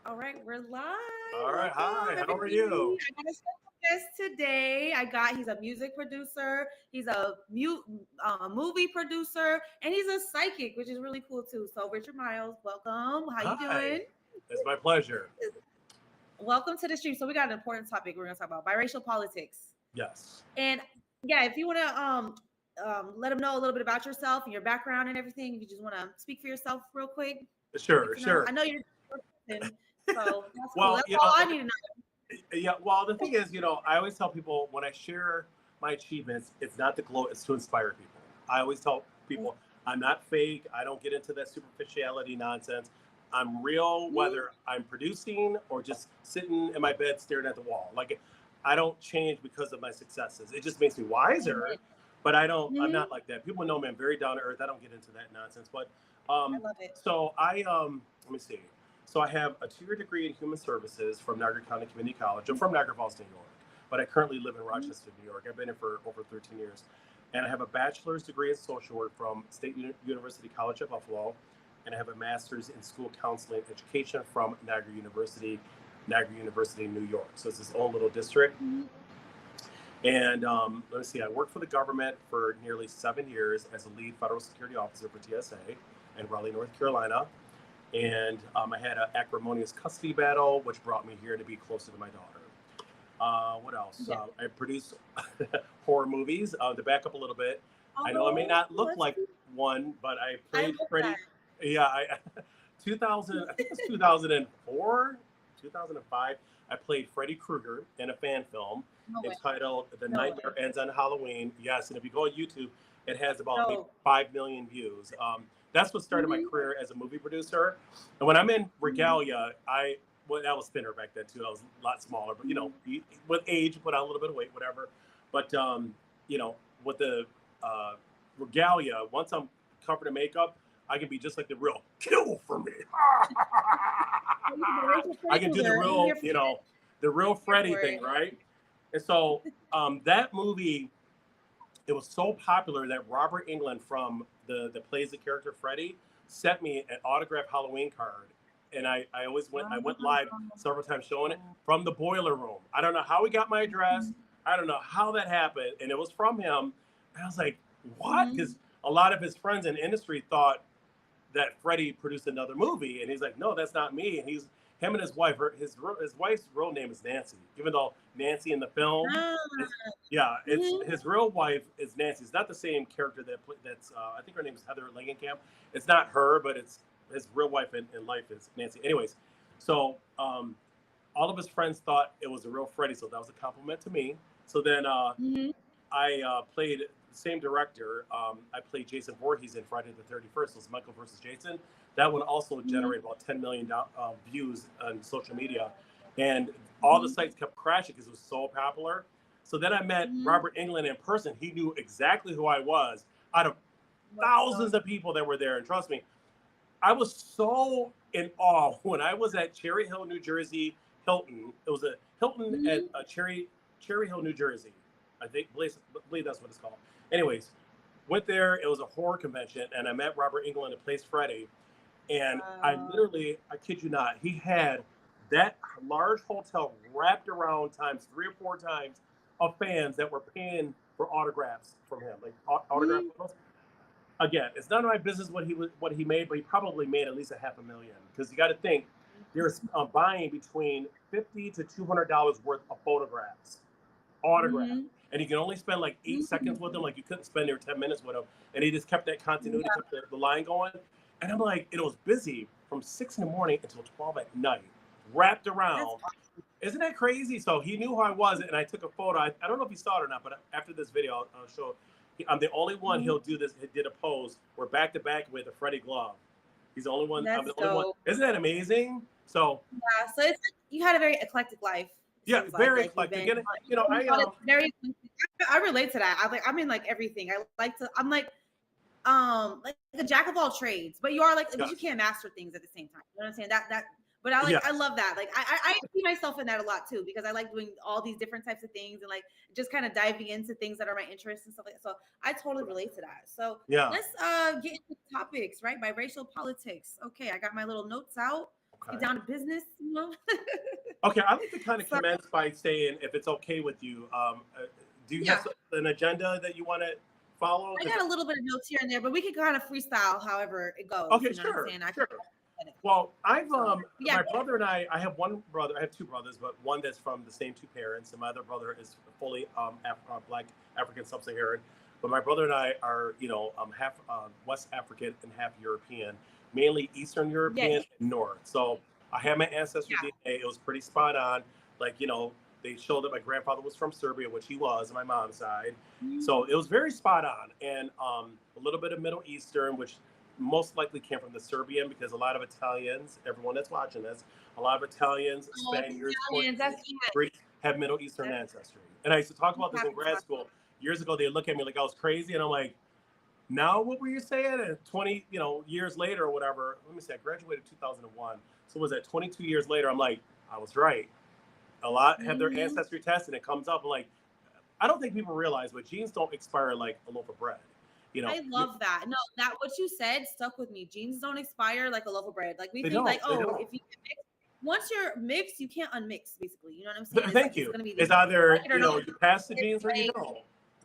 All right, we're live. All right, hi. Welcome, How are everybody. you? I got a special guest today. He's a music producer. He's a movie producer, and he's a psychic, which is really cool too. So, Richard Myles, welcome. How you Hi. doing? It's my pleasure. Welcome to the stream. So, we got an important topic we're going to talk about: biracial politics. Yes. And yeah, if you want to let them know a little bit about yourself and your background and everything, if you just want to speak for yourself real quick. Sure, To know. sure. I know you're a person, so that's cool. Well, That's all I need to know. yeah, well, the thing is, I always tell people when I share my achievements, it's not to gloat, it's to inspire people. I always tell people I'm not fake. I don't get into that superficiality nonsense. I'm real, whether I'm producing or just sitting in my bed staring at the wall. Like, I don't change because of my successes. It just makes me wiser. But I'm not like that. People know me. I'm very down to earth. I don't get into that nonsense. But I love it. so let me see. So I have a 2-year degree in human services from Niagara County Community College. I'm from Niagara Falls, New York, but I currently live in Rochester, New York. I've been here for over 13 years. And I have a bachelor's degree in social work from State University College at Buffalo. And I have a master's in school counseling education from Niagara University, New York. So it's its own little district. And let me see, I worked for the government for nearly 7 years as a lead federal security officer for TSA in Raleigh, North Carolina. And I had an acrimonious custody battle, which brought me here to be closer to my daughter. What else? Yeah. I produce horror movies. To back up a little bit, I know I may not look like one, but I played Freddy. Yeah, 2000, I think it was 2004, 2005. I played Freddy Krueger in a fan film entitled "The Nightmare Ends on Halloween." Yes, and if you go on YouTube, it has about 5 million views. That's what started my career as a movie producer. And when I'm in regalia, that was thinner back then too. I was a lot smaller, but with age, you put on a little bit of weight, whatever. But with the regalia, once I'm covered in makeup, I can be just like the real kill for me. I can do the real, the real Freddy thing, right? And so that movie, it was so popular that Robert Englund from the plays the character Freddy sent me an autographed Halloween card. And I went live several times showing it from the boiler room. I don't know how he got my address. I don't know how that happened. And it was from him. And I was like, what? Because a lot of his friends in the industry thought that Freddy produced another movie. And he's like, no, that's not me. And him and his wife, his wife's real name is Nancy, even though Nancy in the film, his real wife is Nancy. It's not the same character that's I think her name is Heather Langenkamp. It's not her, but it's his real wife in life is Nancy. Anyways, so all of his friends thought it was a real Freddy, so that was a compliment to me. So then I played the same director. I played Jason Voorhees in Friday the 31st. So it's Michael versus Jason. That one also generated about 10 million views on social media. And all the sites kept crashing because it was so popular. So then I met Robert Englund in person. He knew exactly who I was out of thousands of people that were there. And trust me, I was so in awe when I was at Cherry Hill, New Jersey, Hilton. It was a Hilton at Cherry Hill, New Jersey. I believe that's what it's called. Anyways, went there. It was a horror convention, and I met Robert Englund and plays Freddy. And I kid you not, he had that large hotel wrapped around times 3 or 4 times of fans that were paying for autographs from him, like autograph photos. Again, it's none of my business what he made, but he probably made at least $500,000 because you got to think there's buying between $50 to $200 worth of photographs, autographs. And you can only spend like 8 seconds with them. Like you couldn't spend there 10 minutes with them. And he just kept that continuity, kept the line going. And I'm like, it was busy from 6 in the morning until 12 at night, wrapped around. Isn't that crazy? So he knew who I was, and I took a photo. I don't know if you saw it or not, but after this video, I'll show. I'm the only one he'll do this. He did a pose. We're back to back with a Freddy glove. He's the only one. I'm the only one. Isn't that amazing? So so it's like you had a very eclectic life. Yeah, very eclectic. And, I relate to that. I'm in like everything. I'm like a jack of all trades, but you are like, but you can't master things at the same time. You know what I'm saying? But I Yes. I love that. Like I see myself in that a lot too, because I like doing all these different types of things and like just kind of diving into things that are my interests and stuff like that. So I totally relate to that. So Yeah. let's get into topics, right? Biracial politics. Okay, I got my little notes out. Okay. Get down to business, you know. Okay, I like to kind of So- commence by saying, if it's okay with you, do you have an agenda that you want to follow? I got a little bit of notes here and there, but we can kind of freestyle however it goes. Okay, you know sure, what I'm saying? sure. Well, I've yeah. my brother and I have one brother. I have two brothers, but one that's from the same two parents, and my other brother is fully Black African Sub-Saharan. But my brother and I are, half West African and half European, mainly Eastern European and North. So I had my ancestry DNA. It was pretty spot on. Like, they showed that my grandfather was from Serbia, which he was on my mom's side. So it was very spot on. And a little bit of Middle Eastern, which most likely came from the Serbian, because a lot of Italians, everyone that's watching this, a lot of Italians, Spaniards, Portuguese, have Middle Eastern ancestry. And I used to talk about this in grad school. Years ago, they look at me like I was crazy, and I'm like, now what were you saying? And 20, years later or whatever, let me say, I graduated 2001. So was that 22 years later? I'm like, I was right. A lot have their ancestry test, and it comes up. I'm like, I don't think people realize, but genes don't expire like a loaf of bread. I love that. No, that what you said stuck with me. Genes don't expire like a loaf of bread. Like we think like, oh, if you mix, once you're mixed, you can't unmix. Basically, you know what I'm saying? Thank you. It's either you pass the genes or you don't.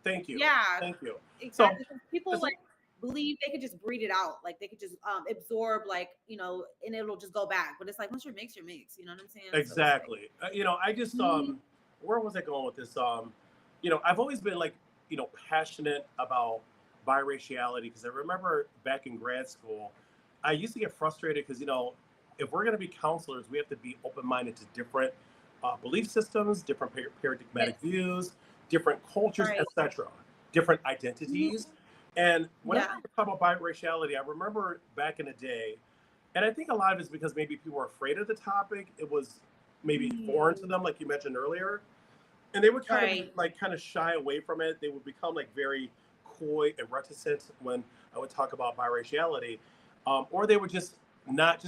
Thank you. Yeah. Thank you. Exactly. So, people like believe they could just breed it out, like they could just absorb, like and it'll just go back. But it's like once you're mixed, you're mixed. You know what I'm saying? Exactly. So I just where was I going with this? I've always been like passionate about biraciality, because I remember back in grad school, I used to get frustrated because if we're going to be counselors, we have to be open-minded to different belief systems, different paradigmatic views, different cultures, etc., different identities. And when I talk about biraciality, I remember back in the day, and I think a lot of it's because maybe people were afraid of the topic. It was maybe foreign to them, like you mentioned earlier, and they would kind of shy away from it. They would become like very coy and reticent when I would talk about biraciality, or they would just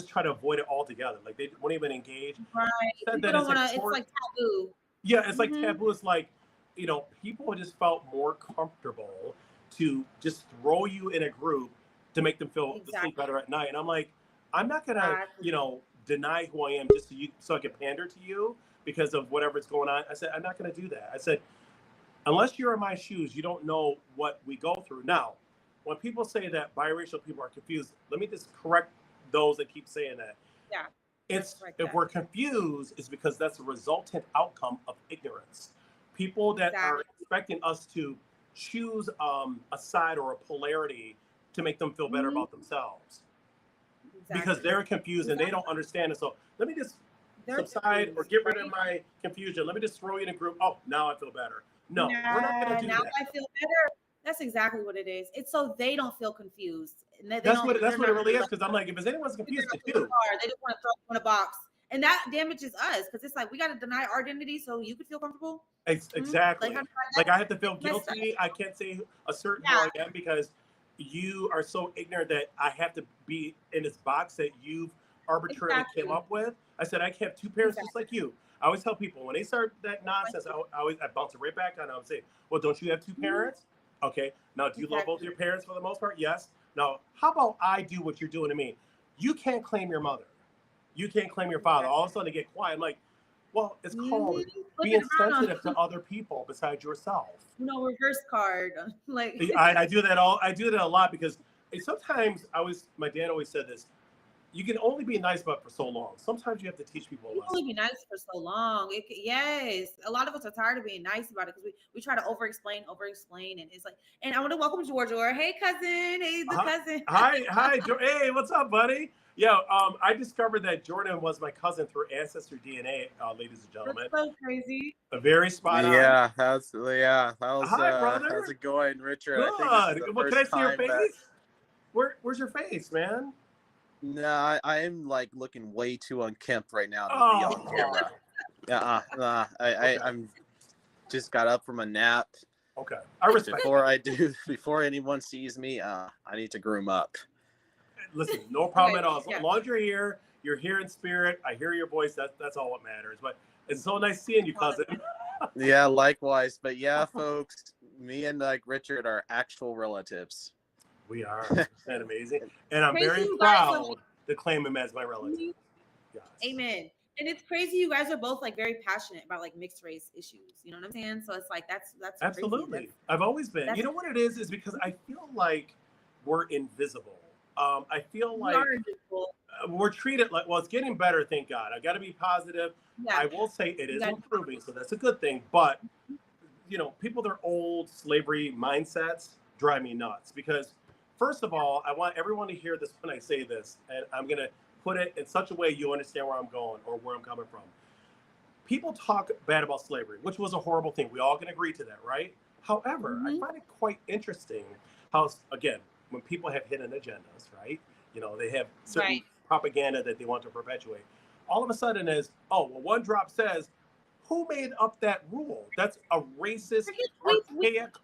try to avoid it altogether. Like they wouldn't even engage. Right. People don't want to. It's like taboo. Yeah, it's like taboo. It's like people just felt more comfortable to just throw you in a group to make them feel sleep better at night. And I'm like, I'm not gonna deny who I am just so I can pander to you because of whatever's going on. I said, I'm not gonna do that. I said, unless you're in my shoes, you don't know what we go through. Now, when people say that biracial people are confused, let me just correct those that keep saying that. Yeah. If we're confused, it's because that's a resultant outcome of ignorance. People that are expecting us to choose a side or a polarity to make them feel better about themselves. Because they're confused and they don't understand it. So let me just subside or get rid of my confusion. Let me just throw you in a group. Oh, now I feel better. No, we're not going to do that. Now I feel better. That's exactly what it is. It's so they don't feel confused. That's what it really is. Because I'm like, if anyone's confused, it's you. They just want to throw you in a box, and that damages us. Because it's like we got to deny our identity so you could feel comfortable. Exactly. Like I have to feel guilty. I can't say a certain who I am because you are so ignorant that I have to be in this box that you've arbitrarily came up with. I said I have two parents just like you. I always tell people when they start that nonsense, I bounce it right back on. I would say, well, don't you have two parents? Okay. Now, do you love both your parents for the most part? Yes. Now, how about I do what you're doing to me? You can't claim your mother. You can't claim your father. All of a sudden, they get quiet. I'm like, well, it's called being sensitive to other people besides yourself. Reverse card. Like I do that a lot because sometimes my dad always said this. You can only be nice but for so long. Sometimes you have to teach people a lesson. You can only be nice for so long. Yes. A lot of us are tired of being nice about it because we try to over-explain, and it's like, and I want to welcome Georgia. Hey, cousin. Hey, the cousin. Hi. Hey, what's up, buddy? Yeah, I discovered that Jordan was my cousin through Ancestry DNA, ladies and gentlemen. That's so crazy. A very spot on. Yeah, how's it going, Richard? Good. I think Well, can I see your face? Where's your face, man? No, I am like looking way too unkempt right now to be on camera. I'm just got up from a nap. Okay, I respect. Before anyone sees me, I need to groom up. Listen, no problem at all. As long as you're here, You're here in spirit. I hear your voice. That's all that matters. But it's so nice seeing you, cousin. Yeah, likewise. But yeah, folks, me and like Richard are actual relatives. We are. Isn't that amazing? And I'm Crazy very you guys are- proud to claim him as my relative. Yes. Amen. And it's crazy. You guys are both like very passionate about like mixed race issues. You know what I'm saying? So it's like that's Absolutely. Crazy. I've always been. You know what it is because I feel like we're invisible. I feel like we're treated like, well, it's getting better, thank God. I got to be positive. Yeah. I will say it is improving, so that's a good thing. But, you know, people with their old slavery mindsets drive me nuts because, first of all, I want everyone to hear this when I say this, and I'm going to put it in such a way you understand where I'm going or where I'm coming from. People talk bad about slavery, which was a horrible thing. We all can agree to that, right? However, I find it quite interesting how, again, when people have hidden agendas, right? You know, they have certain propaganda that they want to perpetuate. All of a sudden is, oh, well, one drop says, who made up that rule? That's a racist, archaic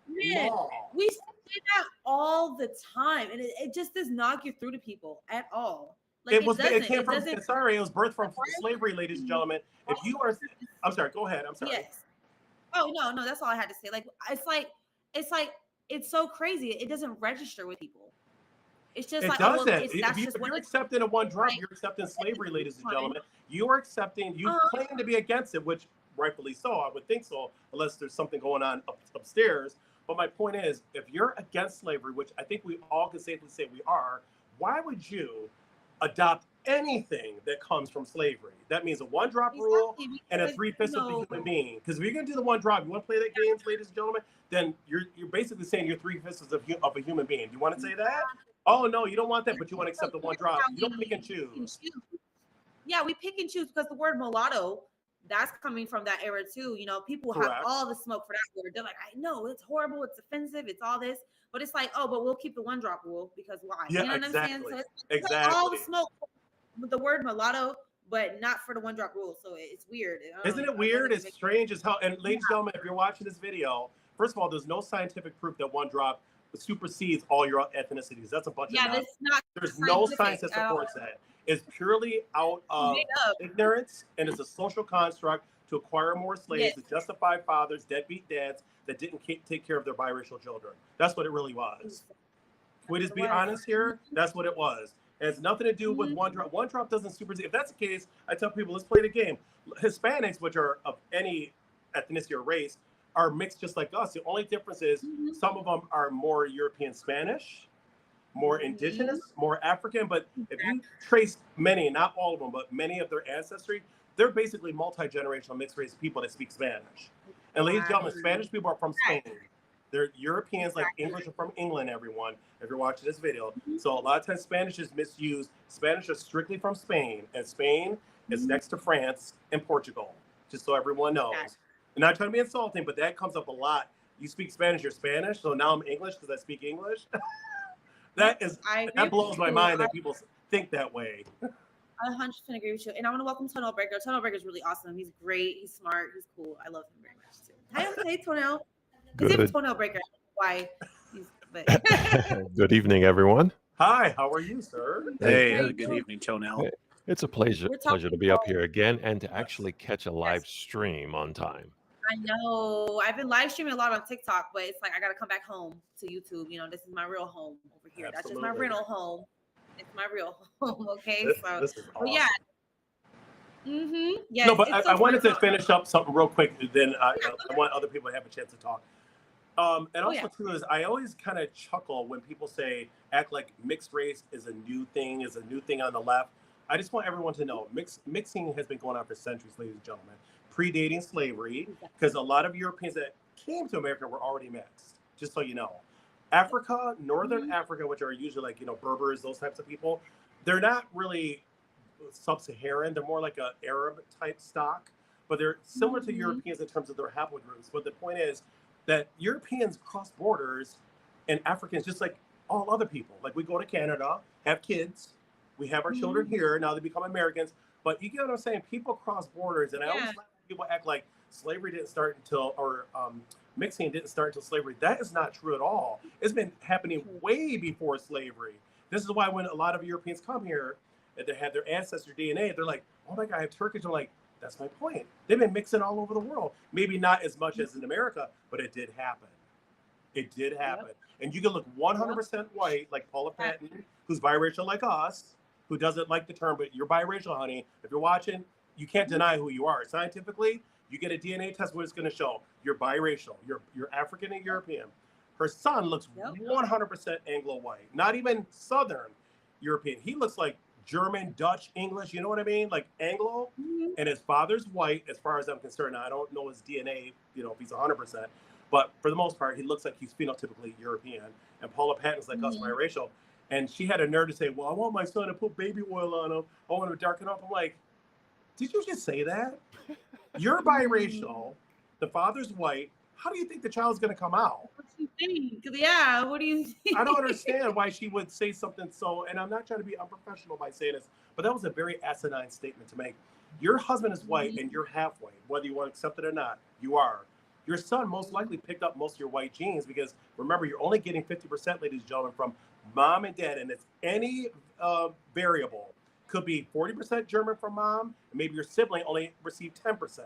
law. We say that all the time, and it just does not get through to people at all. Like it came from, sorry, it was birthed from slavery, ladies and gentlemen. If you are, I'm sorry, go ahead. I'm sorry. Yes. Oh, no, that's all I had to say. Like, it's so crazy. It doesn't register with people. It's just it doesn't. If you're accepting a one drop, you're accepting slavery, ladies and gentlemen. You are accepting, you claim to be against it, which rightfully so, I would think so, unless there's something going on upstairs. But my point is, if you're against slavery, which I think we all can safely say we are, why would you adopt anything that comes from slavery? That means a one drop rule and a three fifths of the human being. Because if you're gonna do the one drop, you want to play that game, ladies and gentlemen, then you're basically saying you're three fifths of a human being. Do you want to say that? Oh no, you don't want that, but you want to accept the one drop. You don't pick and choose. Yeah, we pick and choose because the word mulatto, that's coming from that era too. You know, people have all the smoke for that word. They're like, I know it's horrible, it's offensive, it's all this, but it's like, oh, but we'll keep the one drop rule because why? Yeah, you know what exactly. I'm saying? So it's like all the smoke with the word mulatto, but not for the one drop rule. So it's weird. Isn't it weird? It's strange as hell. And ladies and gentlemen, if you're watching this video, first of all, there's no scientific proof that one drop supersedes all your ethnicities. That's a bunch of nonsense. There's no science that supports that. It's purely out of ignorance, and it's a social construct to acquire more slaves, to justify fathers, deadbeat dads that didn't take care of their biracial children. That's what it really was. Can we just be honest here? That's what it was. It has nothing to do with one drop. One drop doesn't supersede. If that's the case, I tell people, let's play the game. Hispanics, which are of any ethnicity or race, are mixed just like us. The only difference is some of them are more European Spanish, more indigenous, more African. But if you trace many, not all of them, but many of their ancestry, they're basically multi-generational mixed race people that speak Spanish. And ladies and gentlemen, Spanish people are from Spain. They're Europeans, like English are from England, everyone, if you're watching this video. So a lot of times Spanish is misused. Spanish is strictly from Spain, and Spain is next to France and Portugal, just so everyone knows. I'm not trying to be insulting, but that comes up a lot. You speak Spanish, you're Spanish, so now I'm English because I speak English. That blows my mind that people think that way. I 100% agree with you. And I want to welcome Tonal Breaker. Tonal Breaker is really awesome. He's great. He's smart. He's cool. I love him very much too. Hey, Tonal. Good. Tonal Breaker. Why? Good evening, everyone. Hi, how are you, sir? Hey, good evening, Tonal. Hey, it's a pleasure to be up here again and to actually catch a live stream on time. I know. I've been live streaming a lot on TikTok, but it's like I got to come back home to YouTube. You know, this is my real home over here. Absolutely. That's just my rental home. It's my real home. Okay, this is awesome. Yeah. Yeah. No, but I wanted to finish up something real quick. Then I want other people to have a chance to talk. And also too is I always kind of chuckle when people act like mixed race is a new thing on the left. I just want everyone to know mixing has been going on for centuries, ladies and gentlemen, predating slavery, because a lot of Europeans that came to America were already mixed, just so you know. Africa, Northern Africa, which are usually like, Berbers, those types of people, they're not really sub-Saharan. They're more like a Arab type stock, but they're similar to Europeans in terms of their haplogroups. But the point is that Europeans cross borders and Africans, just like all other people. Like we go to Canada, have kids, we have our children here, now they become Americans. But you get what I'm saying? People cross borders, and I always laugh when people act like slavery didn't start until, or mixing didn't start until slavery. That is not true at all. It's been happening way before slavery. This is why when a lot of Europeans come here, and they had their ancestor DNA, they're like, oh my God, I have Turkish. I'm like, that's my point. They've been mixing all over the world. Maybe not as much as in America, but it did happen. It did happen. Yep. And you can look 100% white, like Paula Patton, who's biracial like us, who doesn't like the term, but you're biracial, honey. If you're watching, you can't deny who you are. Scientifically, you get a DNA test, what it's going to show? You're biracial. You're African and European. Her son looks 100% Anglo-white, not even Southern European. He looks like German, Dutch, English, you know what I mean? Like Anglo. And his father's white, as far as I'm concerned. Now, I don't know his DNA, if he's 100%. But for the most part, he looks like he's phenotypically European. And Paula Patton's like us, biracial. And she had a nerve to say, well, I want my son to put baby oil on him. I want him to darken up. I'm like, did you just say that? You're biracial. The father's white. How do you think the child's going to come out? What do you think? Yeah, what do you think? I don't understand why she would say something so, and I'm not trying to be unprofessional by saying this, but that was a very asinine statement to make. Your husband is white and you're half white. Whether you want to accept it or not, you are. Your son most likely picked up most of your white genes because remember, you're only getting 50%, ladies and gentlemen, from mom and dad. And it's any variable. Could be 40% German from mom, and maybe your sibling only received 10%.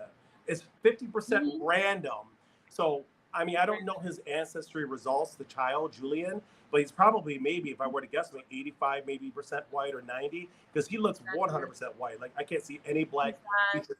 It's 50% random. So, I mean, I don't know his ancestry results, the child, Julian, but he's probably, maybe, if I were to guess, like 85, maybe % white or 90, because he looks 100% white. Like, I can't see any black features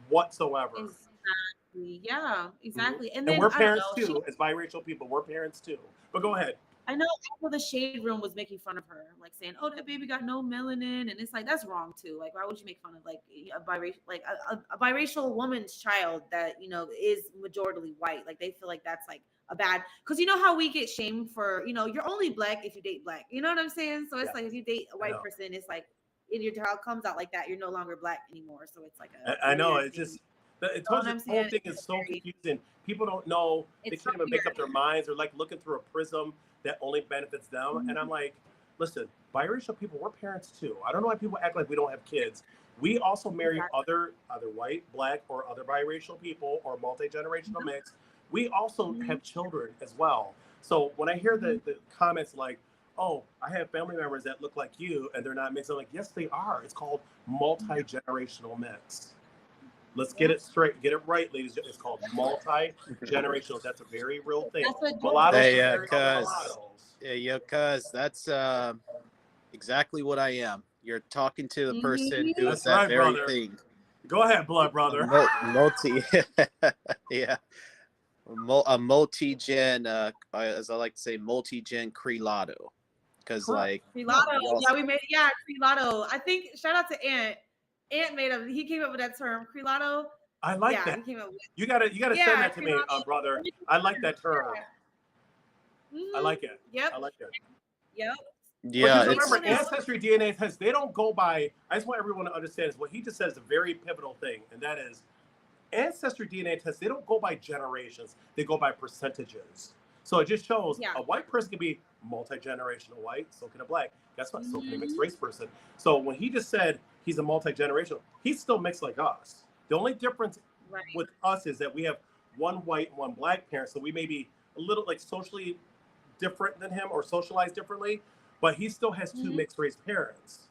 whatsoever. Exactly. Yeah, exactly. And we're parents too, as biracial people. We're parents too. But go ahead. I know the Shade Room was making fun of her, like saying, "Oh, that baby got no melanin," and it's like that's wrong too. Like, why would you make fun of like a biracial, like a biracial woman's child that is majority white? Like, they feel like that's like a bad, because you know how we get shamed for you're only black if you date black. You know what I'm saying? So it's like if you date a white person, it's like if your child comes out like that, you're no longer black anymore. So it's like I know it's thing. Just. The whole thing is so confusing. People don't know. They can't even make up their minds. They're like looking through a prism that only benefits them. And I'm like, listen, biracial people, we're parents too. I don't know why people act like we don't have kids. We also marry other white, black, or other biracial people or multi-generational mix. We also have children as well. So when I hear the comments like, oh, I have family members that look like you and they're not mixed, I'm like, yes, they are. It's called multi-generational mix. Let's get it straight, get it right, ladies. It's called multi-generational. That's a very real thing. Cuz that's exactly what I am. You're talking to the person who is that very thing. Go ahead, blood brother. A multi-gen, as I like to say, multi-gen Creolato. Because like Creolato, Creolato. I think shout out to Ant. Ant he came up with that term, Creolato. I like that. You gotta send that to me, brother. I like that term. I like it. Yep. I like it. Yep. Yeah. Remember, ancestry DNA tests, they don't go by, I just want everyone to understand is what he just said is a very pivotal thing, and that is ancestry DNA tests, they don't go by generations, they go by percentages. So it just shows a white person can be multi-generational white, so can a black. Guess what? So can a mixed race person. So when he just said he's a multi-generational, he's still mixed like us. The only difference with us is that we have one white and one black parent, so we may be a little like socially different than him or socialized differently, but he still has two mixed race parents.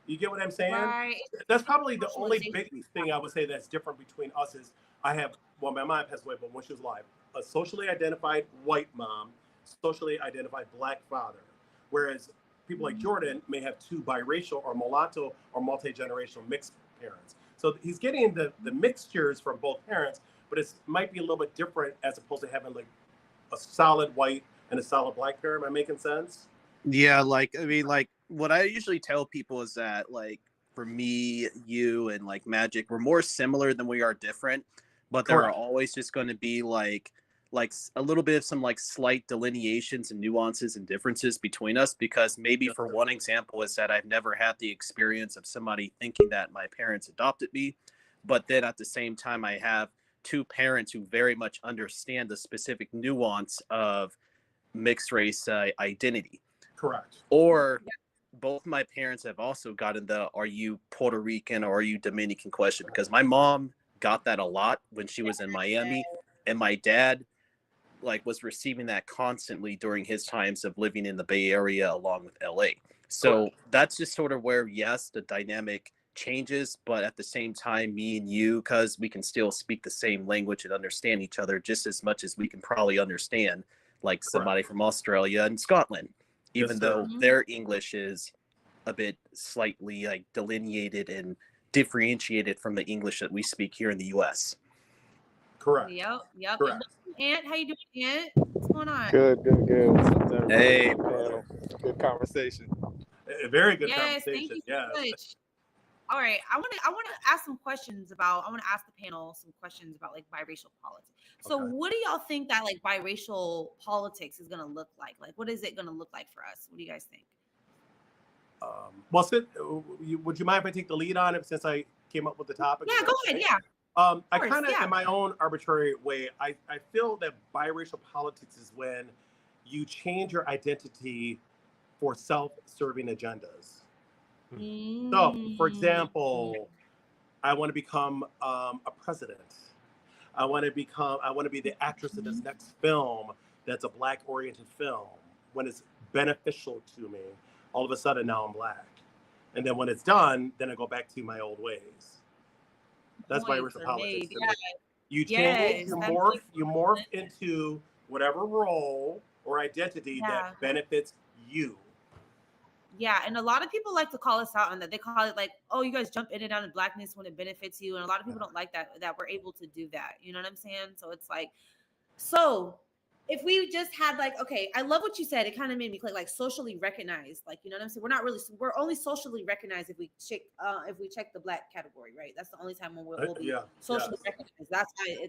You get what I'm saying? Right. That's probably the only big thing I would say that's different between us is my mom passed away, but when she was alive, a socially identified white mom, socially identified black father. Whereas people like Jordan may have two biracial or mulatto or multi-generational mixed parents. So he's getting the mixtures from both parents, but it might be a little bit different as opposed to having like a solid white and a solid black parent. Am I making sense? Yeah, like what I usually tell people is that like for me, you and like Magic, we're more similar than we are different, but there are always just going to be like a little bit of some like slight delineations and nuances and differences between us, because maybe for one example is that I've never had the experience of somebody thinking that my parents adopted me, but then at the same time I have two parents who very much understand the specific nuance of mixed race identity. Correct. Or both my parents have also gotten the are you Puerto Rican or are you Dominican question, because my mom got that a lot when she was in Miami, and my dad like was receiving that constantly during his times of living in the Bay Area along with LA. So that's just sort of where, yes, the dynamic changes, but at the same time, me and you, because we can still speak the same language and understand each other just as much as we can probably understand like somebody from Australia and Scotland, even though their English is a bit slightly like delineated and differentiated from the English that we speak here in the US. Correct. Yep. Correct. Ant, how you doing, Ant? What's going on? Good. What's up, everybody? Hey, brother. Good conversation. A very good Yes, conversation. thank you so much. All right, I want to ask some questions about. I want to ask the panel some questions about like biracial politics. So, what do y'all think that like biracial politics is going to look like? Like, what is it going to look like for us? What do you guys think? Well, Sid, would you mind if I take the lead on it since I came up with the topic? Yeah, go ahead. Yeah. I kind of, in my own arbitrary way, I feel that biracial politics is when you change your identity for self-serving agendas. So, for example, I want to become a president. I want to be the actress in this next film that's a Black-oriented film. When it's beneficial to me, all of a sudden now I'm Black. And then when it's done, then I go back to my old ways. That's biracial politics. Yeah. You change, you morph into whatever role or identity that benefits you. Yeah, and a lot of people like to call us out on that. They call it like, oh, you guys jump in and out of Blackness when it benefits you. And a lot of people don't like that we're able to do that. You know what I'm saying? So it's like, so if we just had like, okay, I love what you said. It kind of made me click, like socially recognized. Like, you know what I'm saying? We're only socially recognized if we check the Black category, right? That's the only time when we'll be socially recognized. That's why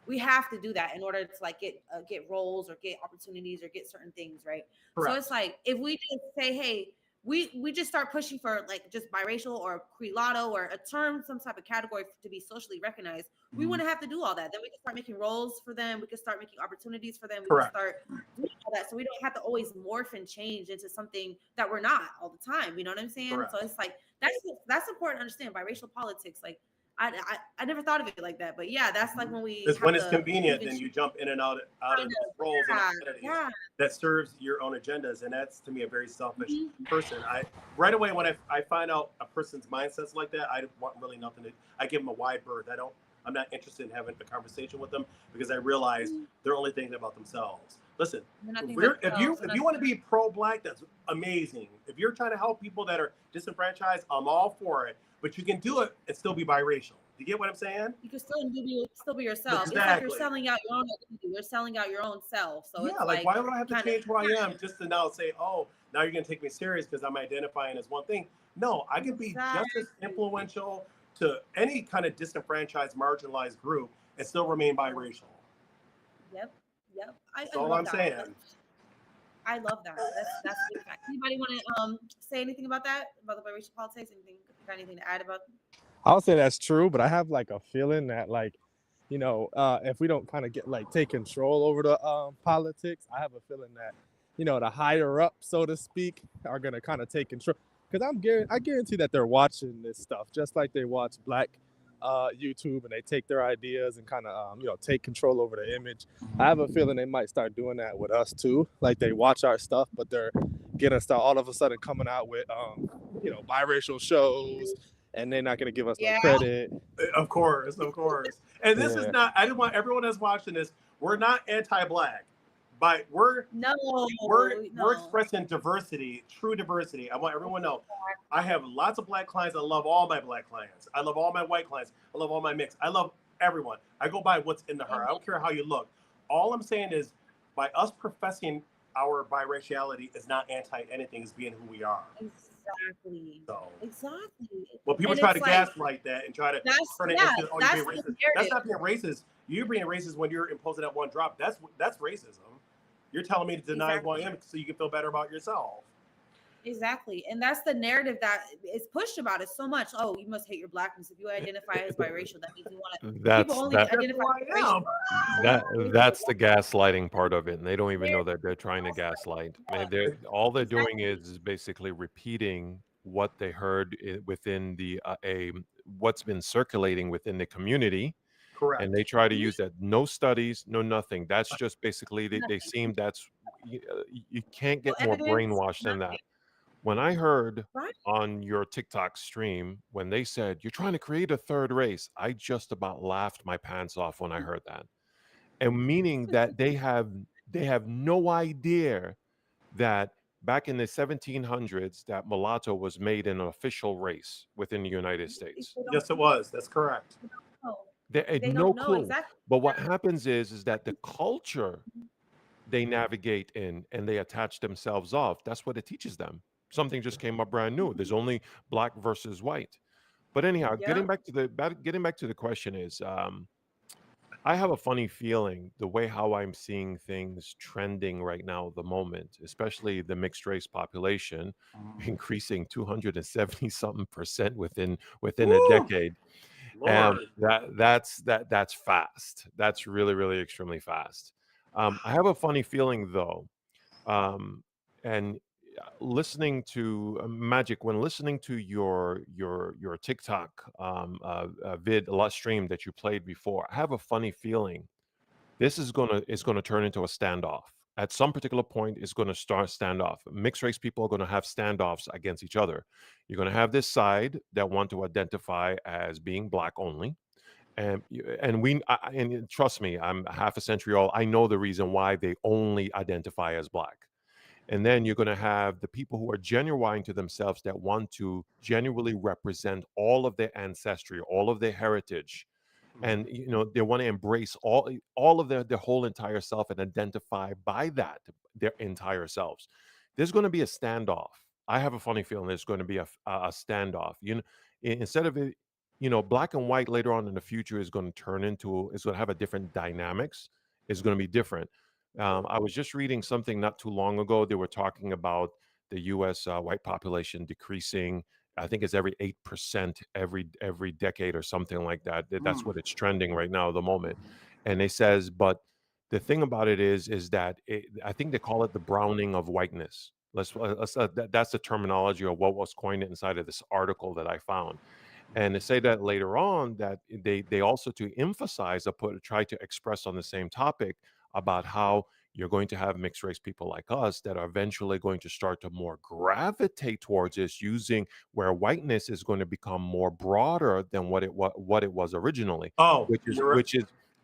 we have to do that in order to like get roles or get opportunities or get certain things, right? Correct. So it's like, if we just say, hey, we just start pushing for like just biracial or mulatto or a term, some type of category to be socially recognized. We wouldn't have to do all that. Then we can start making roles for them. We can start making opportunities for them. We can start doing all that. So we don't have to always morph and change into something that we're not all the time. You know what I'm saying? Correct. So it's like, that's important to understand biracial politics. Like, I never thought of it like that, but yeah, that's like when it's convenient, then you jump in and out of those roles and identities that serves your own agendas, and that's to me a very selfish person. Right away when I find out a person's mindset's like that, I want really nothing to. I give them a wide berth. I'm not interested in having a conversation with them because I realize they're only thinking about themselves. Listen, if you want to be pro-Black, that's amazing. If you're trying to help people that are disenfranchised, I'm all for it. But you can do it and still be biracial. You get what I'm saying? You can still be yourself. Exactly. It's like you're selling out your own identity. You're selling out your own self. So yeah, it's like why would I have to change who I am just to now say, oh, now you're gonna take me serious because I'm identifying as one thing? No, I can be just as influential to any kind of disenfranchised, marginalized group and still remain biracial. Yep. That's all I'm saying. I love that. That's a good fact. Anybody want to say anything about that? About the biracial politics? Got anything to add about? I'll say that's true, but I have like a feeling that like, you know, if we don't kind of get like take control over the politics, I have a feeling that, you know, the higher up, so to speak, are gonna kind of take control. Because I guarantee that they're watching this stuff just like they watch Black YouTube, and they take their ideas and kind of you know, take control over the image. I have a feeling they might start doing that with us too. Like they watch our stuff, but they're gonna start all of a sudden coming out with you know, biracial shows, and they're not gonna give us no credit. Of course. And this is not. I just want everyone that's watching this. We're not anti-Black, but we're expressing diversity, true diversity. I want everyone to know. I have lots of Black clients. I love all my Black clients. I love all my white clients. I love all my mix. I love everyone. I go by what's in the heart. I don't care how you look. All I'm saying is, by us professing our biraciality is not anti-anything. It's being who we are. Exactly. So, exactly. Well, people try to gaslight that and try to turn it into, oh, you're being racist. That's not being racist. You're being racist when you're imposing that one drop. That's racism. You're telling me to deny who I am so you can feel better about yourself. Exactly. And that's the narrative that is pushed about it so much. Oh, you must hate your Blackness. If you identify as biracial, that means you want to identify that's the gaslighting part of it. And they don't even know that they're trying to gaslight. All they're doing is basically repeating what they heard within the what's been circulating within the community. Correct. And they try to use that. No studies, no nothing. That's just basically they seem that's you can't get more brainwashed than that. When I heard Right. on your TikTok stream when they said you're trying to create a third race, I just about laughed my pants off when I heard that. And meaning that they have no idea that back in the 1700s that mulatto was made an official race within the United States. Yes, it was. That's correct. They had They no don't know clue. exactly. But what happens is that the culture they navigate in and they attach themselves off. That's what it teaches them. Something just came up brand new. There's only black versus white. But anyhow, getting Yep. back to the question is, I have a funny feeling the way how I'm seeing things trending right now at the moment, especially the mixed race population increasing 270 something percent within a Woo! decade. Lord. That's fast. That's really, really extremely fast. I have a funny feeling though, and listening to Magic, when listening to your TikTok vid stream that you played before, I have a funny feeling this is gonna turn into a standoff. At some particular point, it's going to start standoff. Mixed race people are going to have standoffs against each other. You're going to have this side that want to identify as being black only, and and trust me, I'm half a century old. I know the reason why they only identify as black. And then you're going to have the people who are genuine to themselves that want to genuinely represent all of their ancestry, all of their heritage, and they want to embrace all of their whole entire self and identify by that their entire selves. There's going to be a standoff. I have a funny feeling there's going to be a standoff. Instead of it, black and white later on in the future is going to have a different dynamics. It's going to be different. I was just reading something not too long ago. They were talking about the U.S. White population decreasing. I think it's every 8% every decade or something like that. That's what it's trending right now at the moment. And it says, but the thing about it is that I think they call it the browning of whiteness. That's the terminology of what was coined inside of this article that I found. And they say that later on that they also to emphasize or try to express on the same topic about how you're going to have mixed race people like us that are eventually going to start to more gravitate towards this using where whiteness is going to become more broader than what it was originally. Oh,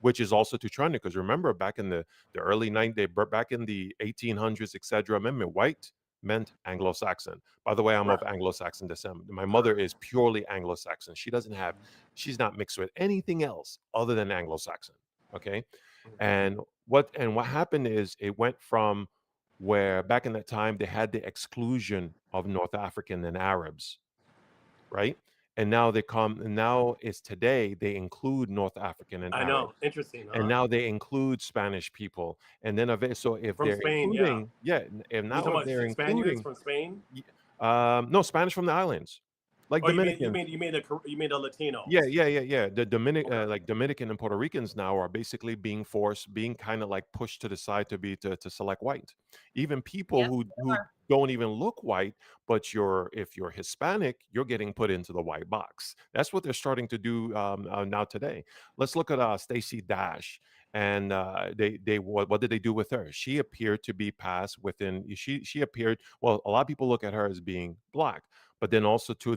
which is also to trend, because remember back in the early 90s, back in the 1800s, etc. Remember, white meant Anglo-Saxon. By the way, I'm of Anglo-Saxon descent. My mother is purely Anglo-Saxon. She's not mixed with anything else other than Anglo-Saxon. Okay. And what happened is it went from where back in that time they had the exclusion of North African and Arabs, right? And now it's today they include North African and Arabs. I know, interesting. And now they include Spanish people, and then so if from they're Spain, including, and now if they're Spaniards from Spain, no, Spanish from the islands, like Dominican. You mean the Latino? Yeah. The Dominican and Puerto Ricans now are basically being kind of like pushed to the side to select white. Even people who don't even look white, but if you're Hispanic, you're getting put into the white box. That's what they're starting to do now today. Let's look at Stacey Dash. And what did they do with her? She appeared to be passed within. She appeared, well, a lot of people look at her as being black, but then also too,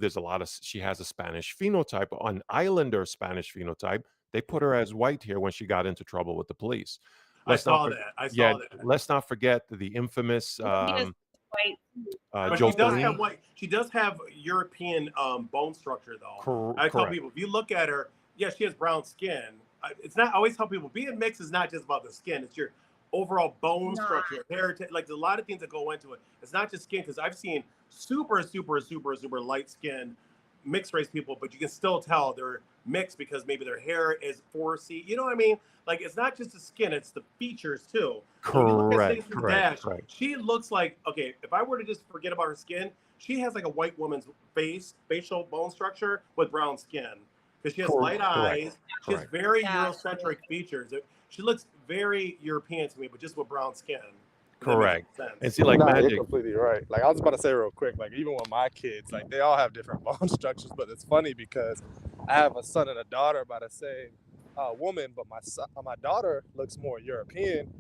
she has a Spanish phenotype, an Islander Spanish phenotype. They put her as white here when she got into trouble with the police. I saw that. Let's not forget the infamous Jocelyn. She does have European bone structure, though. I tell people, if you look at her, she has brown skin. It's not. I always tell people, being mixed is not just about the skin. It's your overall bone structure, heritage. Like, there's a lot of things that go into it. It's not just skin, because I've seen super light skin mixed race people, but you can still tell they're mixed because maybe their hair is 4C. You know what I mean? Like, it's not just the skin, it's the features too. Correct. She looks like, okay, if I were to just forget about her skin, she has like a white woman's facial bone structure with brown skin. Because she has light eyes, she has very Eurocentric features. She looks very European to me, but just with brown skin. Correct. And see, like, Magic, you're completely right. Like, I was about to say real quick, like, even with my kids, like, they all have different bone structures, but it's funny because I have a son and a daughter by the same woman, but my daughter looks more European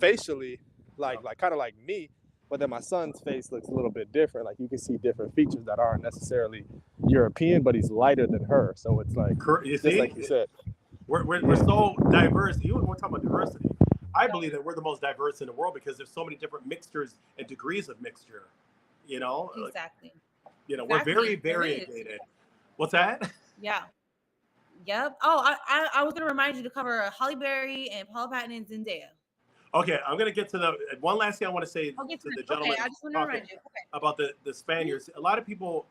facially, like kind of like me, But then my son's face looks a little bit different. Like you can see different features that aren't necessarily European, but he's lighter than her. So it's like, You just see, like you said, we're so diverse. We're talking about diversity. I believe that we're the most diverse in the world because there's so many different mixtures and degrees of mixture. You know, exactly. We're very variegated. What's that? Yeah. Yep. Oh, I was gonna remind you to cover Halle Berry and Paula Patton and Zendaya. Okay, I'm gonna get to the one last thing I want to say to the gentleman I just want to remind you about the Spaniards. A lot of people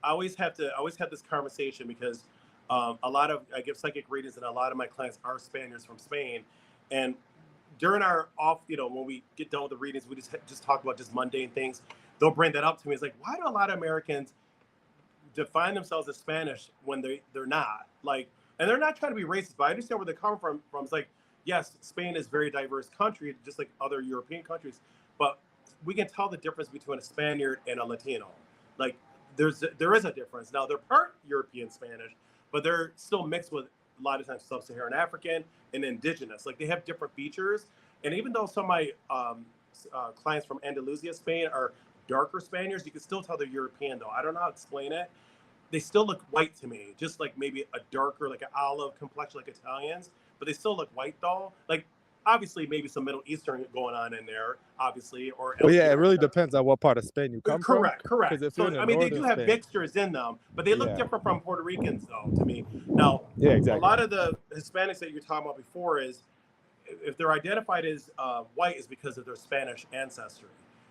I always have this conversation because a lot of I give psychic readings and a lot of my clients are Spaniards from Spain, and during our off, when we get done with the readings, we just talk about just mundane things. They'll bring that up to me. It's like, why do a lot of Americans define themselves as Spanish when they're not? Like, and they're not trying to be racist, but I understand where they're coming from. It's like, yes, Spain is a very diverse country, just like other European countries, but we can tell the difference between a Spaniard and a Latino. Like, there is a difference. Now, they're part European Spanish, but they're still mixed with a lot of times sub-Saharan African and indigenous. Like, they have different features. And even though some of my clients from Andalusia, Spain, are darker Spaniards, you can still tell they're European, though. I don't know how to explain it. They still look white to me, just like maybe a darker, like an olive complexion, like Italians, but they still look white, though. Like, obviously, maybe some Middle Eastern going on in there, obviously. Well, yeah, it really depends on what part of Spain you come from. Correct. So, they do have mixtures in them, but they look different from Puerto Ricans, though, to me. Now, a lot of the Hispanics that you're talking about before is, if they're identified as white, is because of their Spanish ancestry,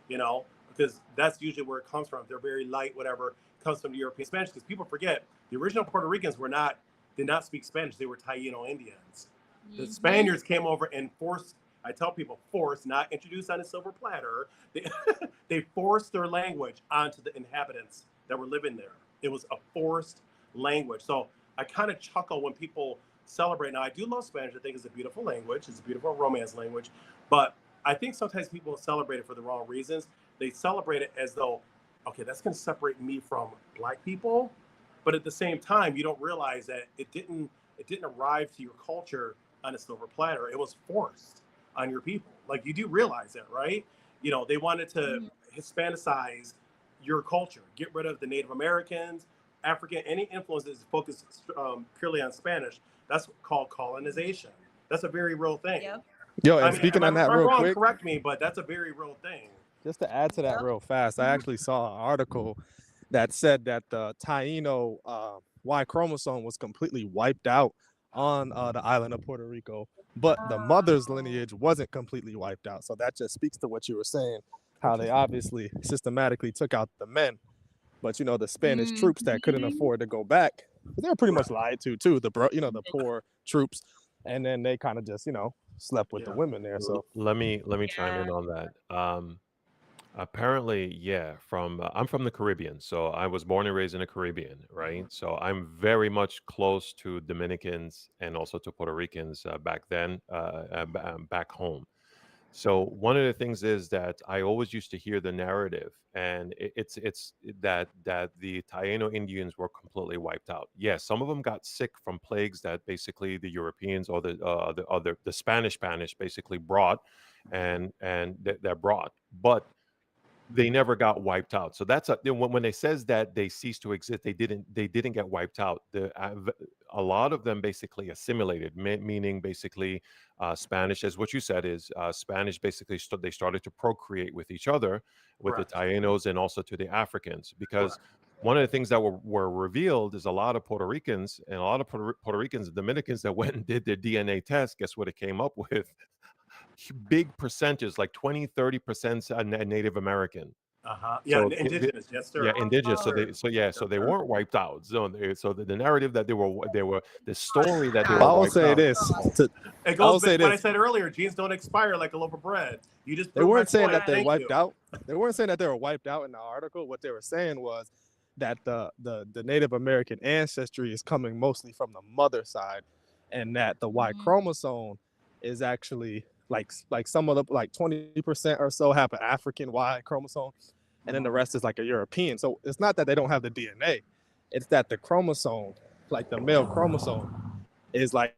because that's usually where it comes from. If they're very light, whatever, it comes from the European Spanish, because people forget the original Puerto Ricans did not speak Spanish. They were Taíno Indians. The Spaniards came over and forced, I tell people, not introduced on a silver platter. They forced their language onto the inhabitants that were living there. It was a forced language. So I kind of chuckle when people celebrate. Now, I do love Spanish. I think it's a beautiful language. It's a beautiful romance language. But I think sometimes people celebrate it for the wrong reasons. They celebrate it as though, okay, that's going to separate me from Black people. But at the same time, you don't realize that it didn't arrive to your culture on a silver platter. It was forced on your people. Like, you do realize that, right? They wanted to Hispanicize your culture, get rid of the Native Americans, African, any influences focused purely on Spanish. That's called colonization. That's a very real thing. Yep. Yo, and speaking on that real quick, correct me, but that's a very real thing. Just to add to that real fast, I actually saw an article that said that the Taíno Y chromosome was completely wiped out on the island of Puerto Rico, but the mother's lineage wasn't completely wiped out. So that just speaks to what you were saying, how they obviously systematically took out the men. But the Spanish troops that couldn't afford to go back, they were pretty much lied to too. The poor troops, and then they kind of just slept with the women there. So let me chime in on that. Apparently, I'm from the Caribbean, so I was born and raised in the Caribbean, right? So I'm very much close to Dominicans and also to Puerto Ricans back then, back home. So one of the things is that I always used to hear the narrative, and it's that the Taíno Indians were completely wiped out. Yes, some of them got sick from plagues that basically the Europeans or the Spanish basically brought, and that brought, but they never got wiped out. So that's when they says that they ceased to exist, they didn't get wiped out. A lot of them basically assimilated, meaning basically Spanish, as what you said is Spanish. Basically, they started to procreate with each other, with the Taínos and also to the Africans, because one of the things that were revealed is a lot of Puerto Ricans and a lot of Puerto Ricans and Dominicans that went and did their DNA test. Guess what it came up with? Big percentage, like 20-30% Native American. Yeah, so indigenous. Yes, sir. Yeah, indigenous. So they weren't wiped out. So the narrative that they were the story that they were. I will say this. It goes back to what I said earlier. Genes don't expire like a loaf of bread. You just. They weren't saying that they wiped out. They weren't saying that they were wiped out in the article. What they were saying was that the Native American ancestry is coming mostly from the mother side, and that the Y chromosome is actually like some of the 20% or so have an African Y chromosome, and then the rest is like a European. So it's not that they don't have the DNA, it's that the chromosome, like the male chromosome, is like,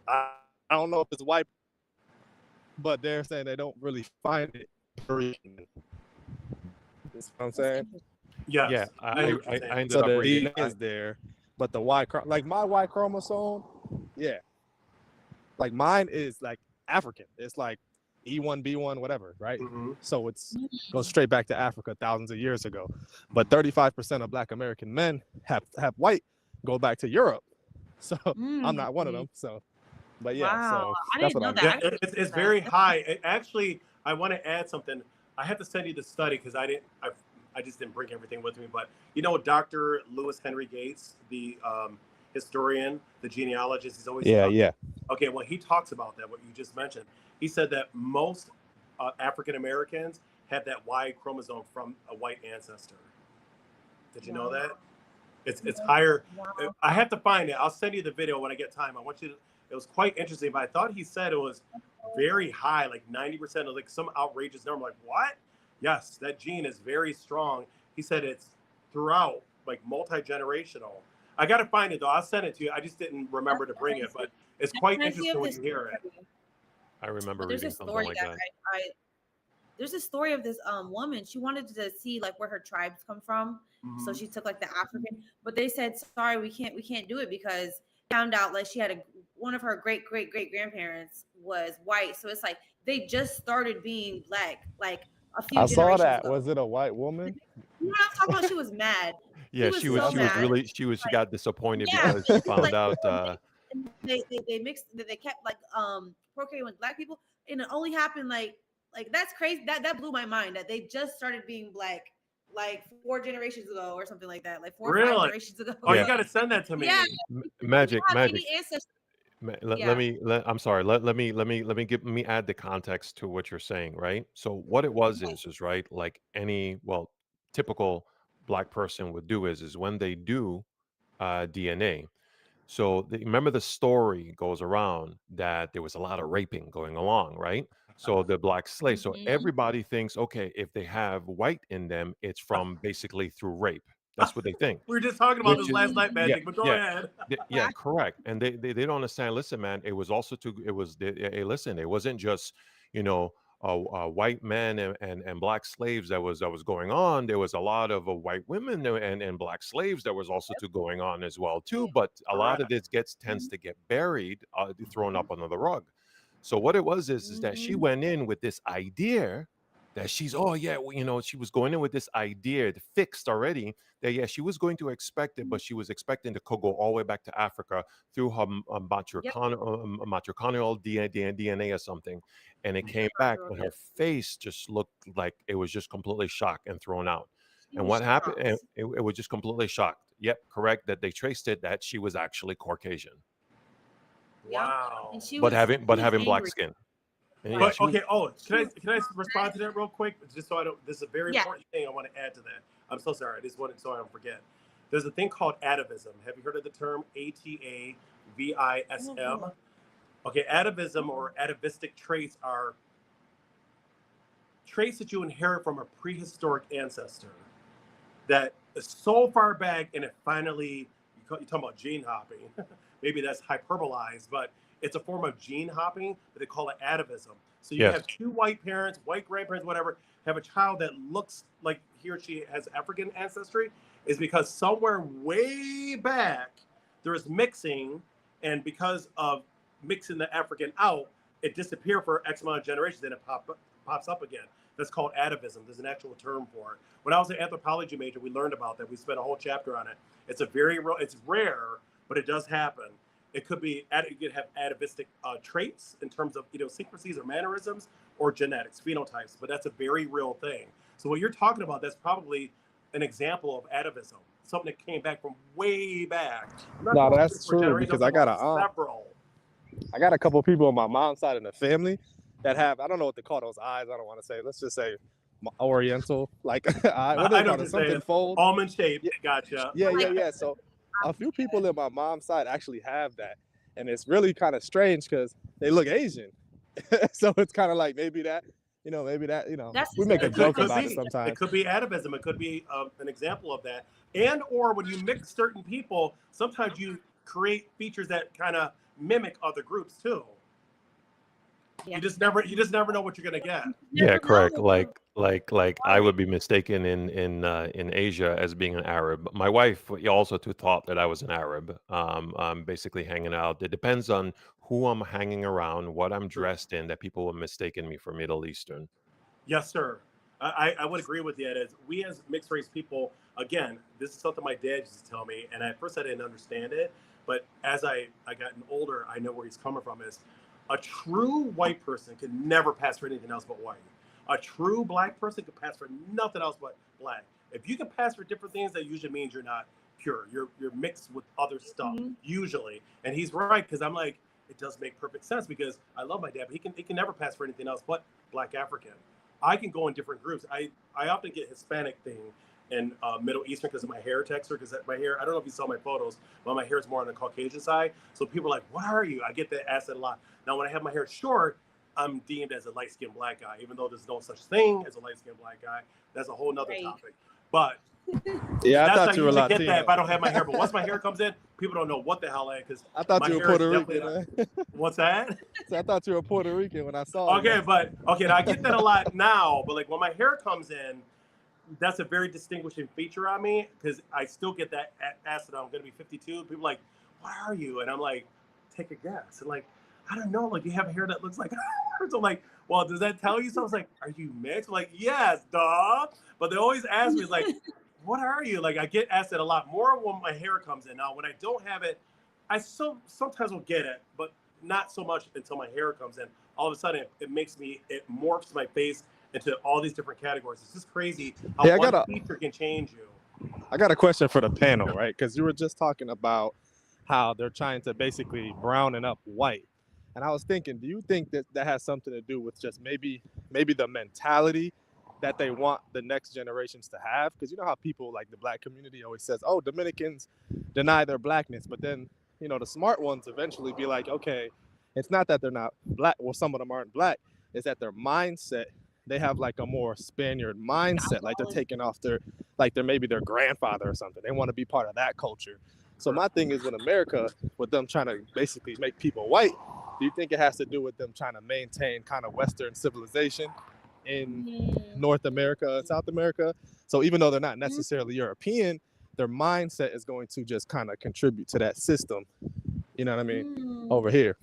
I don't know if it's white, but they're saying they don't really find it. You know what I'm saying? Yes. Yeah, I ended So up the reading. DNA is there, but the like my Y chromosome, yeah, like mine is like African. It's like E1B1, whatever, right? Mm-hmm. So it's goes straight back to Africa thousands of years ago. But 35% of Black American men have white go back to Europe. So I'm not one of them. So, but yeah, Wow, so I that's didn't what know I'm Yeah, that. it's very high. Actually, I want to add something. I have to send you the study because I just didn't bring everything with me. But you know, Dr. Lewis Henry Gates, the historian, the genealogist, he's always yeah. Okay, well, he talks about that. What you just mentioned, he said that most African Americans have that Y chromosome from a white ancestor. Did you know that? It's higher. Wow. I have to find it. I'll send you the video when I get time. I want you to. It was quite interesting, but I thought he said it was very high, like 90%, of like some outrageous number. I'm like, what? Yes, that gene is very strong. He said it's throughout, like multi-generational. I got to find it though. I'll send it to you. I just didn't remember to bring it, but it's quite interesting when you hear it. I remember There's reading a something story like that that. there's a story of this woman. She wanted to see like where her tribes come from. Mm-hmm. So she took like the African, but they said, sorry, we can't do it because found out like she had one of her great grandparents was white. So it's like they just started being Black like a few I saw generations that. ago. Was it a white woman? You know what I'm talking about? She was mad. Yeah, she was really she got disappointed because she found out they mixed, they kept like procreating with Black people, and it only happened like that's crazy. That blew my mind that they just started being Black like 4 generations ago or something like that, like 4 or 5 generations ago. Oh, you got to send that to me. Yeah, magic. Yeah. I'm sorry. Let me add the context to what you're saying, right? So what it was is right, like any typical Black person would do is when they do DNA. So remember the story goes around that there was a lot of raping going along, right? So the Black slaves. So everybody thinks, okay, if they have white in them, it's from basically through rape. That's what they think. We were just talking about this last night, Magic, but go ahead. Yeah, correct. And they don't understand. Listen, man, it was also listen, it wasn't just, white men and Black slaves that was going on. There was a lot of white women and Black slaves that was also going on as well too. But a lot of this tends to get buried, thrown up under the rug. So what it was is that she went in with this idea that she's she was going in with this idea fixed already that she was going to expect it, but she was expecting to go all the way back to Africa through her mitochondrial DNA or something, and it came back and her face just looked like it was just completely shocked and thrown out. And what happened? And it was just completely shocked. Yep, correct. That they traced it that she was actually Caucasian. Wow. But having Black skin. But, okay. Oh, can I respond to that real quick? Just so I don't. This is a very important thing I want to add to that. I'm so sorry. I just wanted so I don't forget. There's a thing called atavism. Have you heard of the term ATAVISM? Okay, atavism or atavistic traits are traits that you inherit from a prehistoric ancestor that is so far back, and it finally. You're talking about gene hopping. Maybe that's hyperbolized, but it's a form of gene hopping, but they call it atavism. So you have 2 white parents, white grandparents, whatever, have a child that looks like he or she has African ancestry, is because somewhere way back there is mixing, and because of mixing the African out, it disappeared for X amount of generations, then it pops up again. That's called atavism. There's an actual term for it. When I was an anthropology major, we learned about that. We spent a whole chapter on it. It's it's rare, but it does happen. It could be, you could have atavistic traits in terms of idiosyncrasies or mannerisms or genetics, phenotypes, but that's a very real thing. So what you're talking about, that's probably an example of atavism, something that came back from way back. No, that's true because I got a couple of people on my mom's side in the family that have, I don't know what they call those eyes. I don't want to say, let's just say Oriental, like what do they call it? Something fold? Almond shaped. Gotcha. Yeah. So a few people in my mom's side actually have that, and it's really kind of strange because they look Asian. So it's kind of like maybe that we make a joke about it sometimes. It could be atavism. It could be an example of that. And or when you mix certain people, sometimes you create features that kind of mimic other groups too. Yeah. You just never know what you're gonna get. Yeah, correct. Like Like I would be mistaken in Asia as being an Arab. My wife also too thought that I was an Arab. I'm basically hanging out. It depends on who I'm hanging around, what I'm dressed in, that people have mistaken me for Middle Eastern. Yes, sir. I would agree with you. As we as mixed race people, again, this is something my dad used to tell me, and at first I didn't understand it, but as I gotten older, I know where he's coming from. Is a true white person can never pass for anything else but white. A true black person can pass for nothing else but black. If you can pass for different things, that usually means you're not pure. You're mixed with other stuff usually. And he's right, because I'm like, it does make perfect sense, because I love my dad, but he can never pass for anything else but black African. I can go in different groups. I often get Hispanic thing and Middle Eastern because of my hair texture, because my hair, I don't know if you saw my photos, but my hair is more on the Caucasian side. So people are like, what are you? I get that asked a lot. Now, when I have my hair short, I'm deemed as a light-skinned black guy, even though there's no such thing as a light-skinned black guy. That's a whole nother topic. But yeah, I thought you were Latino. Latino. Get that if I don't have my hair. But once my hair comes in, people don't know what the hell I am, because I thought you were Puerto Rican. What's that? So I thought you were Puerto Rican when I saw it. Now I get that a lot now. But like when my hair comes in, that's a very distinguishing feature on me, because I still get that asked that I'm going to be 52. People are like, what are you? And I'm like, take a guess. And like, I don't know. Like, you have hair that looks like ours. I'm like, well, does that tell you something? I was like, are you mixed? I'm like, yes, duh. But they always ask me, like, what are you? Like, I get asked it a lot more when my hair comes in. Now, when I don't have it, I sometimes will get it, but not so much until my hair comes in. All of a sudden, it morphs my face into all these different categories. It's just crazy how one feature can change you. I got a question for the panel, right? Because you were just talking about how they're trying to basically brownen up white. And I was thinking, do you think that has something to do with just maybe the mentality that they want the next generations to have? Because you know how people like the black community always says, oh, Dominicans deny their blackness. But then, you know, the smart ones eventually be like, okay, it's not that they're not black. Well, some of them aren't black. It's that their mindset, they have like a more Spaniard mindset. Like they're taking off they're maybe their grandfather or something. They want to be part of that culture. So my thing is, in America, with them trying to basically make people white, do you think it has to do with them trying to maintain kind of Western civilization in North America and South America? So even though they're not necessarily European, their mindset is going to just kind of contribute to that system. You know what I mean? Over here.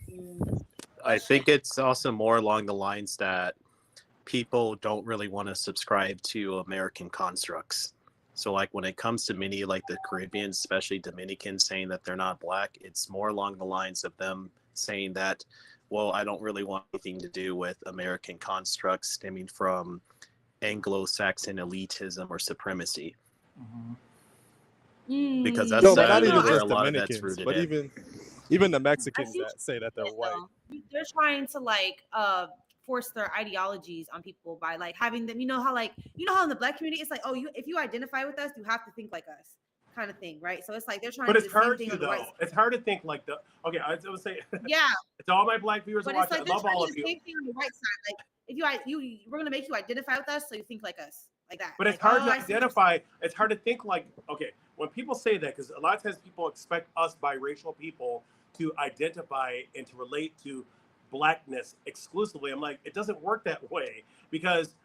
I think it's also more along the lines that people don't really want to subscribe to American constructs. So like when it comes to many like the Caribbean, especially Dominicans, saying that they're not black, it's more along the lines of them saying that, well, I don't really want anything to do with American constructs stemming from Anglo-Saxon elitism or supremacy. Because that's not even just a lot of that's Dominicans, rooted but in. even the Mexicans that say that they're white. They're trying to like force their ideologies on people by like having them, you know how in the black community it's like, oh, if you identify with us, you have to think like us, kind of thing, right? So it's like they're trying to do the same thing on the right side. It's hard to think like I would say yeah. It's all my black viewers but watching. Like I love all of you. The same thing on the right side. Like if we're gonna make you identify with us, so you think like us, like that. But it's hard to identify. It's hard to think like, okay, when people say that, because a lot of times people expect us biracial people to identify and to relate to blackness exclusively. I'm like, it doesn't work that way, because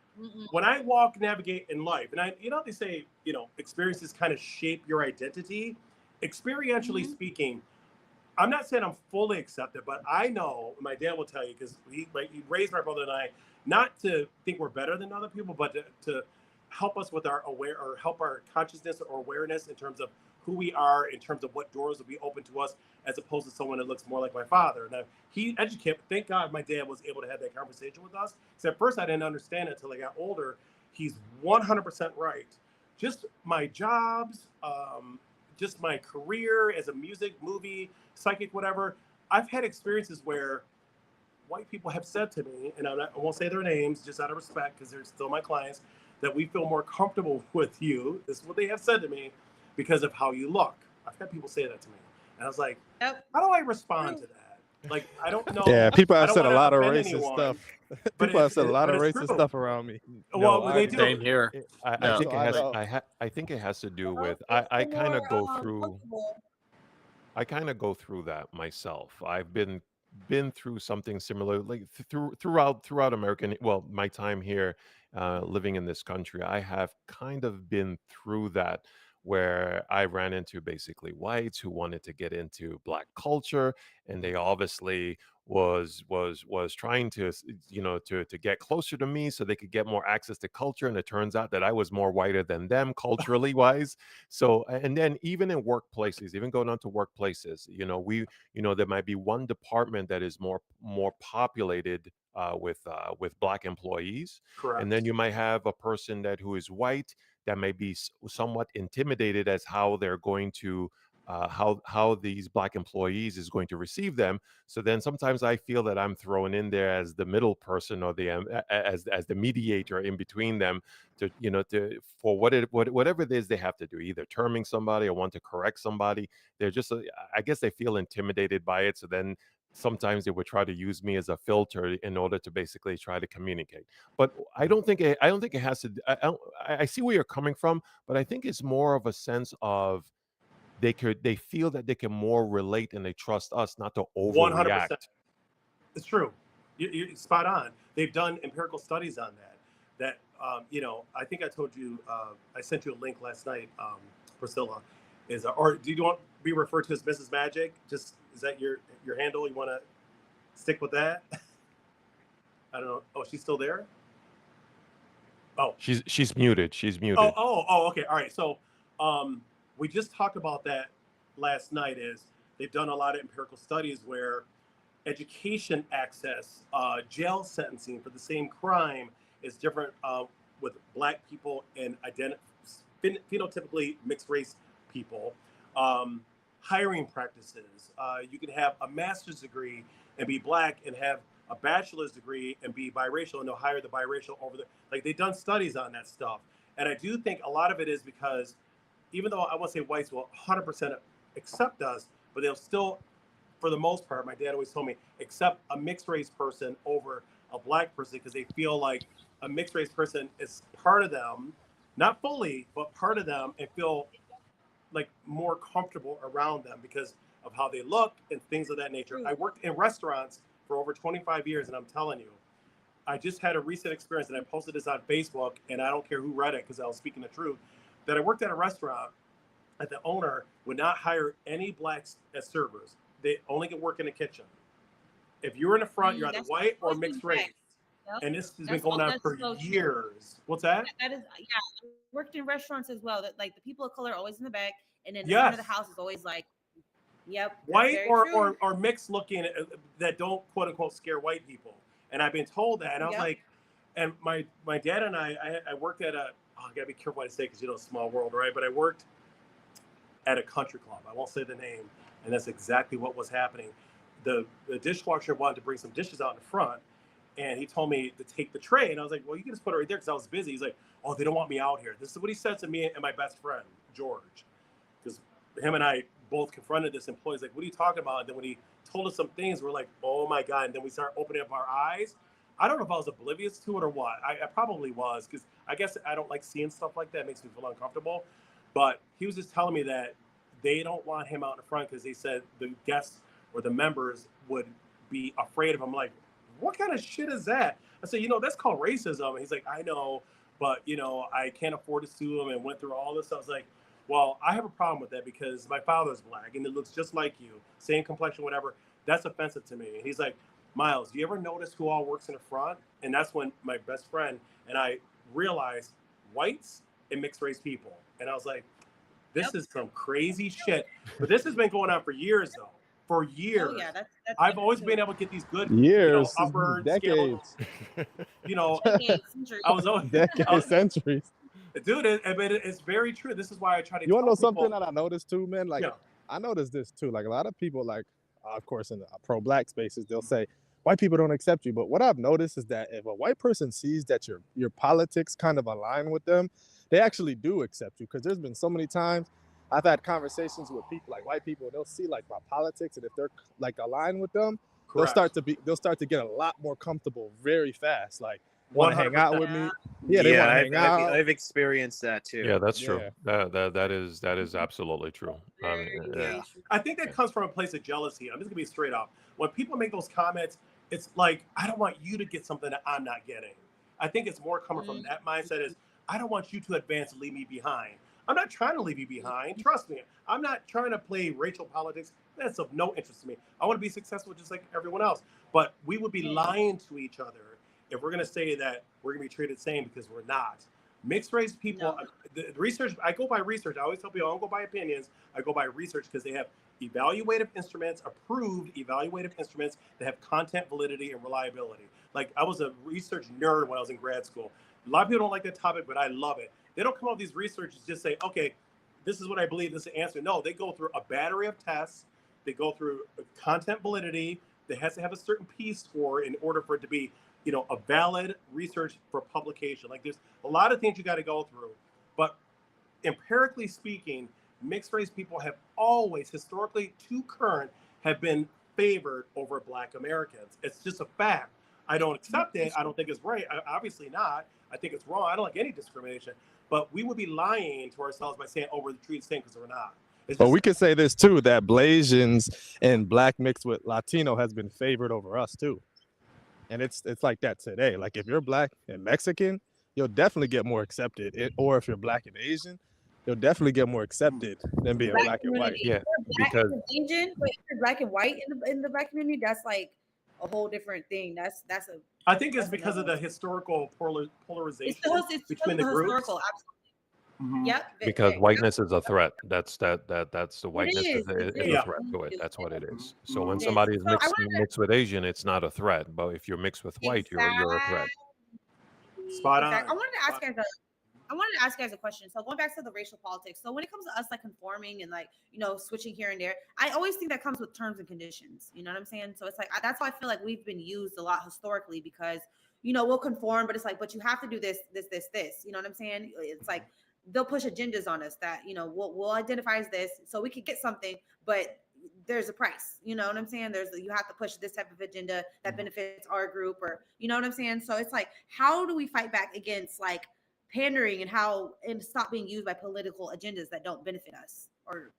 when I navigate in life, and they say, experiences kind of shape your identity. Experientially speaking, I'm not saying I'm fully accepted, but I know, my dad will tell you, because he raised my brother and I not to think we're better than other people, but to help us with our help our consciousness or awareness in terms of who we are, in terms of what doors will be open to us, as opposed to someone that looks more like my father. Now, he educated, thank God my dad was able to have that conversation with us. Because at first I didn't understand it until I got older. He's 100% right. Just my jobs, just my career as a music, movie, psychic, whatever. I've had experiences where white people have said to me, and I won't say their names just out of respect because they're still my clients, that we feel more comfortable with you. This is what they have said to me, because of how you look. I've had people say that to me. And I was like, how do I respond to that? Like, I don't know. Yeah, people have said a lot of racist stuff. People have said a lot of racist stuff around me. Well, they do. Same here. I think it has to do with I kind of go through that myself. I've been been through something similar, like throughout American, well, my time here, living in this country, I have kind of been through that, where I ran into basically whites who wanted to get into black culture, and they obviously was trying to to get closer to me so they could get more access to culture, and it turns out that I was more whiter than them culturally wise. So, and then even in workplaces, even going on to workplaces, there might be one department that is more populated with black employees, and then Correct. you might have a person who is white that may be somewhat intimidated as how they're going to how these black employees is going to receive them. So then sometimes I feel that I'm thrown in there as the middle person, or as the mediator in between them, for whatever it is they have to do, either terming somebody or want to correct somebody. They're just I guess they feel intimidated by it. So then sometimes they would try to use me as a filter in order to basically try to communicate. But I don't think it has to. I see where you're coming from, but I think it's more of a sense of they feel that they can more relate and they trust us not to 100%. overreact. It's true. You're spot on. They've done empirical studies on that. I think I told you, I sent you a link last night, Priscilla. Or do you want to be referred to as Mrs. Magic? Is that your handle? You want to stick with that? I don't know. Oh, she's still there? Oh. She's muted. She's muted. Okay. All right. So, we just talked about that last night. They've done a lot of empirical studies where education access, jail sentencing for the same crime is different with black people and phenotypically mixed race people. Hiring practices. You can have a master's degree and be black, and have a bachelor's degree and be biracial, and they'll hire the biracial over the, like, they've done studies on that stuff. And I do think a lot of it is because, even though I won't say whites will 100% accept us, but they'll still, for the most part, my dad always told me, accept a mixed race person over a black person, because they feel like a mixed race person is part of them, not fully, but part of them, and feel like more comfortable around them because of how they look and things of that nature. I worked in restaurants for over 25 years, and I'm telling you, I just had a recent experience, and I posted this on Facebook, and I don't care who read it because I was speaking the truth, that I worked at a restaurant that the owner would not hire any blacks as servers. They only can work in the kitchen. If you're in the front, you're either white or mixed race. Yep. And this has been going on for years. What's that? That is, yeah. I worked in restaurants as well. That, like, the people of color are always in the back, and then the front of the house is always like, yep, white or mixed looking that don't quote unquote scare white people. And I've been told that, and I was like, and my dad and I worked at I gotta be careful what I say because small world, right? But I worked at a country club. I won't say the name, and that's exactly what was happening. The dishwasher wanted to bring some dishes out in the front, and he told me to take the tray, and I was like, well, you can just put it right there, because I was busy. He's like, oh, they don't want me out here. This is what he said to me and my best friend, George, because him and I both confronted this employee. He's like, what are you talking about? And then when he told us some things, we're like, oh my God. And then we started opening up our eyes. I don't know if I was oblivious to it or what. I probably was, because I guess I don't like seeing stuff like that. It makes me feel uncomfortable. But he was just telling me that they don't want him out in front because they said the guests or the members would be afraid of him. I'm like, what kind of shit is that? I said, that's called racism. And he's like, I know, but, I can't afford to sue him, and went through all this. I was like, well, I have a problem with that because my father's black and it looks just like you, same complexion, whatever. That's offensive to me. And he's like, Myles, do you ever notice who all works in the front? And that's when my best friend and I realized whites and mixed race people. And I was like, this is some crazy shit. But this has been going on for years, though. For years. Oh, yeah, that's I've always been able to get these good years, upper decades. I was always centuries. Dude, it's very true. This is why I try to. You want to know something that I noticed too, man? Like, I noticed this too. Like, a lot of people, like, of course, in the pro-black spaces, they'll say white people don't accept you. But what I've noticed is that if a white person sees that your politics kind of align with them, they actually do accept you. Because there's been so many times I've had conversations with people, like white people, and they'll see like my politics, and if they're like aligned with them, they'll start to get a lot more comfortable very fast. Like, want to hang out with me. Yeah, they want to hang out. I've experienced that too. Yeah, that's true. That is absolutely true. Yeah. I think that comes from a place of jealousy. I'm just gonna be straight up. When people make those comments, it's like, I don't want you to get something that I'm not getting. I think it's more coming from that mindset is, I don't want you to advance and leave me behind. I'm not trying to leave you behind. Trust me. I'm not trying to play racial politics. That's of no interest to me. I want to be successful just like everyone else. But we would be lying to each other if we're going to say that we're going to be treated the same, because we're not. Mixed race people, the research, I go by research. I always tell people I don't go by opinions. I go by research because they have evaluative instruments, approved evaluative instruments that have content validity and reliability. Like, I was a research nerd when I was in grad school. A lot of people don't like that topic, but I love it. They don't come up with these researchers just say, okay, this is what I believe, this is the answer. No, they go through a battery of tests. They go through content validity. They has to have a certain P-score in order for it to be, you know, a valid research for publication. Like, there's a lot of things you got to go through. But empirically speaking, mixed race people have always, historically to current, have been favored over Black Americans. It's just a fact. I don't accept it. I don't think it's right. Obviously not. I think it's wrong. I don't like any discrimination. But we would be lying to ourselves by saying, oh, we're treated the same, because we're not. But we could say this too, that Blasians and Black mixed with Latino has been favored over us too. And it's like that today. Like, if you're Black and Mexican, you'll definitely get more accepted. Or if you're Black and Asian, you'll definitely get more accepted than being Black and white. Yeah, because Asian, but if you're Black and white in the Black community, that's like a whole different thing. That's a. I think it's because of the historical polarization between the groups. Absolutely. Mm-hmm. Yep. Because whiteness is a threat. That's the whiteness is a threat to it. That's what it is. So when somebody is mixed with Asian, it's not a threat. But if you're mixed with white, you're a threat. Spot on. I wanted to ask you guys a question. So going back to the racial politics. So when it comes to us like conforming and like, you know, switching here and there, I always think that comes with terms and conditions. You know what I'm saying? So it's like, that's why I feel like we've been used a lot historically, because, you know, we'll conform, but it's like, but you have to do this. You know what I'm saying? It's like, they'll push agendas on us that, you know, we'll identify as this so we could get something, but there's a price. You know what I'm saying? You have to push this type of agenda that benefits our group, or, you know what I'm saying? So it's like, how do we fight back against like pandering and stop being used by political agendas that don't benefit us or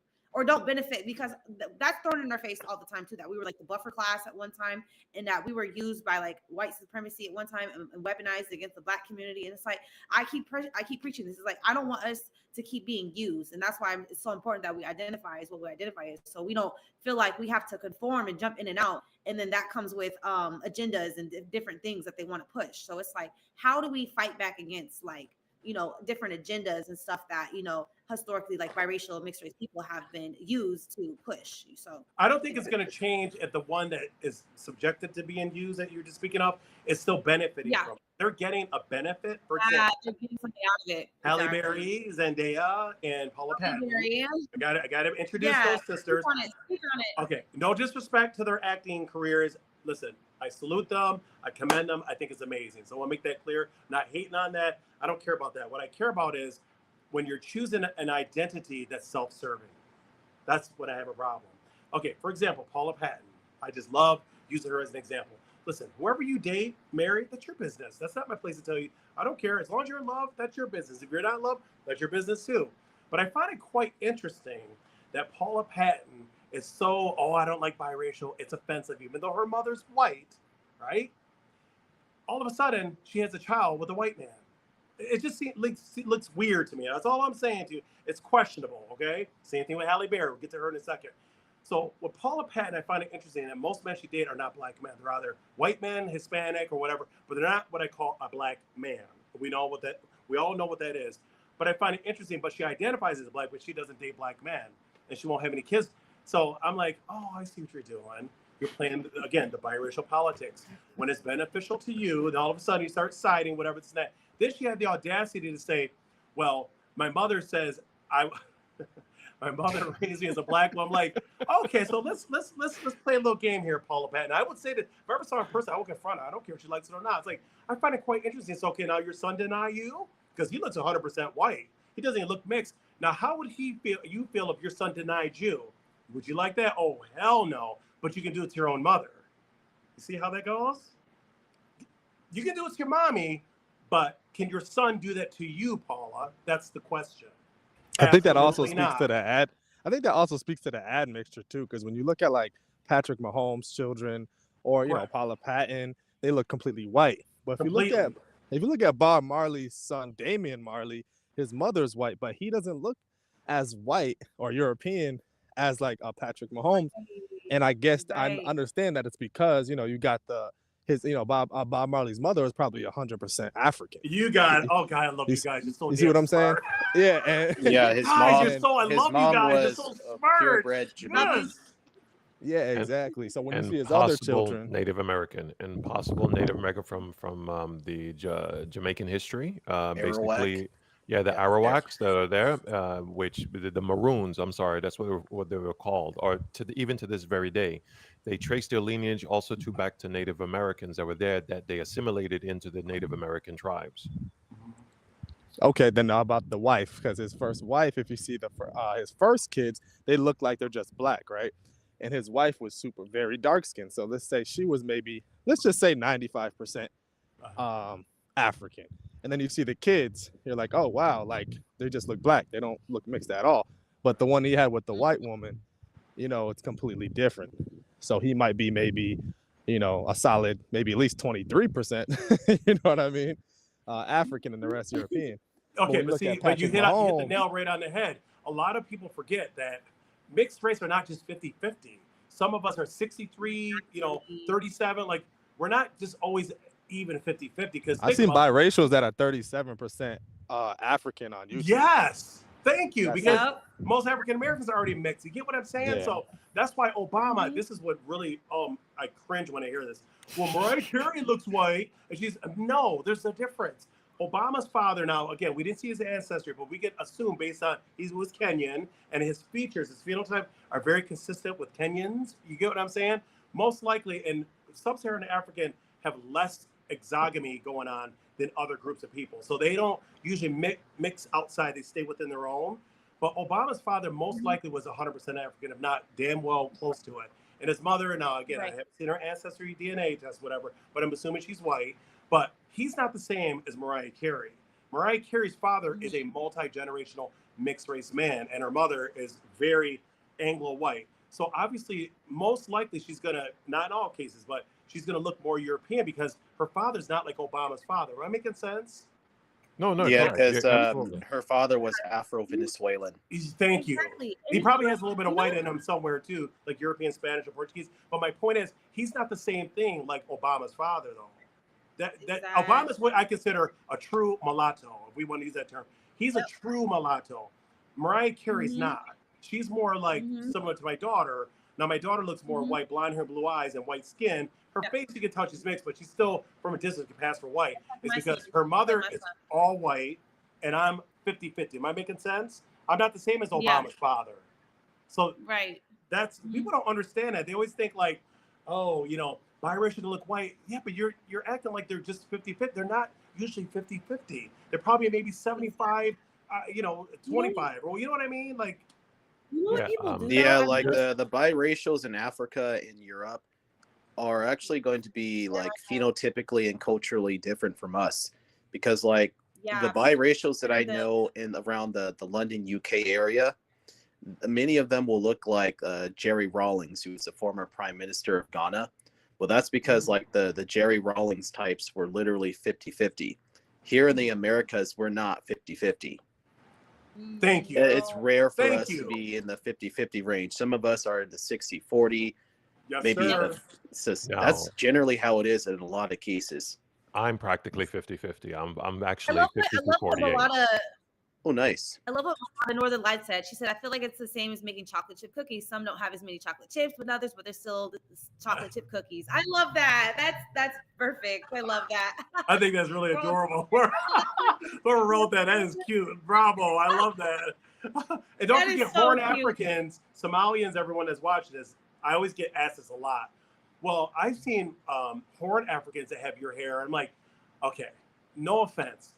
don't benefit, because that's thrown in our face all the time too, that we were like the buffer class at one time, and that we were used by like white supremacy at one time and weaponized against the Black community. And it's like, I keep preaching this. Is like, I don't want us to keep being used. And that's why it's so important that we identify as what we identify as, so we don't feel like we have to conform and jump in and out. And then that comes with agendas and different things that they want to push. So it's like, how do we fight back against like, you know, different agendas and stuff that, you know, historically like biracial and mixed race people have been used to push. So I don't think it's going to change if the one that is subjected to being used that you're just speaking of is still benefiting from it. They're getting a benefit. For example, they're getting something out of it. Halle Berry, Zendaya, and Paula Patton. I got to introduce those sisters. Speak on it. Okay, no disrespect to their acting careers. Listen, I salute them. I commend them. I think it's amazing. So I want to make that clear. Not hating on that. I don't care about that. What I care about is when you're choosing an identity that's self-serving. That's when I have a problem. Okay, for example, Paula Patton. I just love using her as an example. Listen, whoever you date, marry, that's your business. That's not my place to tell you. I don't care. As long as you're in love, that's your business. If you're not in love, that's your business too. But I find it quite interesting that Paula Patton is so, I don't like biracial. It's offensive, even though her mother's white, right? All of a sudden, she has a child with a white man. It just looks weird to me. That's all I'm saying to you. It's questionable, okay? Same thing with Halle Berry. We'll get to her in a second. So with Paula Patton, I find it interesting that most men she dates are not Black men. They're either white men, Hispanic, or whatever, but they're not what I call a Black man. We all know what that is. But I find it interesting, but she identifies as Black, but she doesn't date Black men, and she won't have any kids. So I'm like, I see what you're doing. You're playing, again, the biracial politics. When it's beneficial to you, then all of a sudden you start siding, whatever it's that. Then she had the audacity to say, well, my mother says my mother raised me as a Black woman. I'm like, okay, so let's play a little game here, Paula Patton. I would say that if I ever saw her in person, I would confront her. I don't care if she likes it or not. It's like, I find it quite interesting. So, okay, now your son deny you? Because he looks 100% white. He doesn't even look mixed. Now, how would you feel if your son denied you? Would you like that? Oh, hell no. But you can do it to your own mother. You see how that goes? You can do it to your mommy, But can your son do that to you, Paula? That's the question. I think that also Absolutely speaks to the ad. I think that also speaks to the admixture too, because when you look at like Patrick Mahomes' children, or you know Correct. Paula Patton, they look completely white. But Completely. if you look at Bob Marley's son, Damian Marley, his mother's white, but he doesn't look as white or European as like Patrick Mahomes. And I guess I understand that it's because you know you got Bob Marley's mother is probably 100% African. You got oh God, I love you guys. You're so you see what I'm smart. saying? Yeah, Yeah, his guys, mom. I love you guys. You're so smart. Purebred Jamaican. Yes. Yeah, exactly. So when you see his possible other children, Native American and possible Native American from the Jamaican history, basically, yeah, the Arawaks that are there, which the Maroons. I'm sorry, that's what they were called, or even to this very day, they trace their lineage also back to Native Americans that were there that they assimilated into the Native American tribes. Okay, then now about the wife, because his first wife, if you see his first kids, they look like they're just black, right? And his wife was very dark skinned. So let's say she was let's just say 95% African. And then you see the kids, you're like, oh wow, like they just look black. They don't look mixed at all. But the one he had with the white woman, you know, it's completely different. So he might be maybe, you know, a solid, maybe at least 23%, you know what I mean? African and the rest European. Okay, but you hit the nail right on the head. A lot of people forget that mixed race are not just 50-50. Some of us are 63, 37. Like, we're not just always even 50-50. Because I've seen biracials that are 37% African on YouTube. Yes. Thank you. Because most African Americans are already mixed. You get what I'm saying? Yeah. So that's why Obama, this is what really, I cringe when I hear this. Well, Mariah Carey looks white. And no, there's a difference. Obama's father, now, again, we didn't see his ancestry, but we can assume based on he was Kenyan and his features, his phenotype are very consistent with Kenyans. You get what I'm saying? Most likely, and sub-Saharan African have less exogamy going on than other groups of people. So they don't usually mix outside. They stay within their own. But Obama's father most likely was 100% African, if not damn well close to it. And his mother, now, again, I haven't seen her ancestry DNA test, whatever, but I'm assuming she's white. But he's not the same as Mariah Carey. Mariah Carey's father is a multi-generational mixed race man, and her mother is very Anglo-white. So obviously, most likely she's going to, not in all cases, but she's going to look more European because her father's not like Obama's father. Am I making sense? No. Yeah, because her father was Afro-Venezuelan. Thank you. Exactly. He probably has a little bit of white in him somewhere too, like European, Spanish, or Portuguese. But my point is, he's not the same thing like Obama's father, though. That Obama's what I consider a true mulatto, if we want to use that term. He's a true mulatto. Mariah Carey's not. She's more like similar to my daughter. Now, my daughter looks more white, blonde hair, blue eyes, and white skin. Her face, you can tell she's mixed, but she's still, from a distance, can pass for white. It's because her mother is all white, and I'm 50-50. Am I making sense? I'm not the same as Obama's father. So that's people don't understand that. They always think like, oh, biracial to look white. Yeah, but you're acting like they're just 50-50. They're not usually 50-50. They're probably maybe 75, 25. Or you know what I mean? Like, like the biracials in Africa and Europe are actually going to be like phenotypically and culturally different from us, because like the biracials that I know in around the London, UK area, many of them will look like Jerry Rawlings, who's the former Prime Minister of Ghana. Well, that's because like the Jerry Rawlings types were literally 50-50. Here in the Americas, we're not 50-50. Thank you. It's rare for us to be in the 50-50 range. Some of us are in the 60-40. Yes, maybe that's generally how it is in a lot of cases. I'm practically 50-50. I'm actually 50-48. Oh, nice. I love what the Northern Lights said. She said, I feel like it's the same as making chocolate chip cookies. Some don't have as many chocolate chips with others, but they're still chocolate chip cookies. I love that. That's perfect. I love that. I think that's really adorable. Whoever wrote that is cute. Bravo. I love that. And don't forget, Horn Africans, Somalians, everyone that's watching this, I always get asked this a lot. Well, I've seen Horn Africans that have your hair. I'm like, okay, no offense.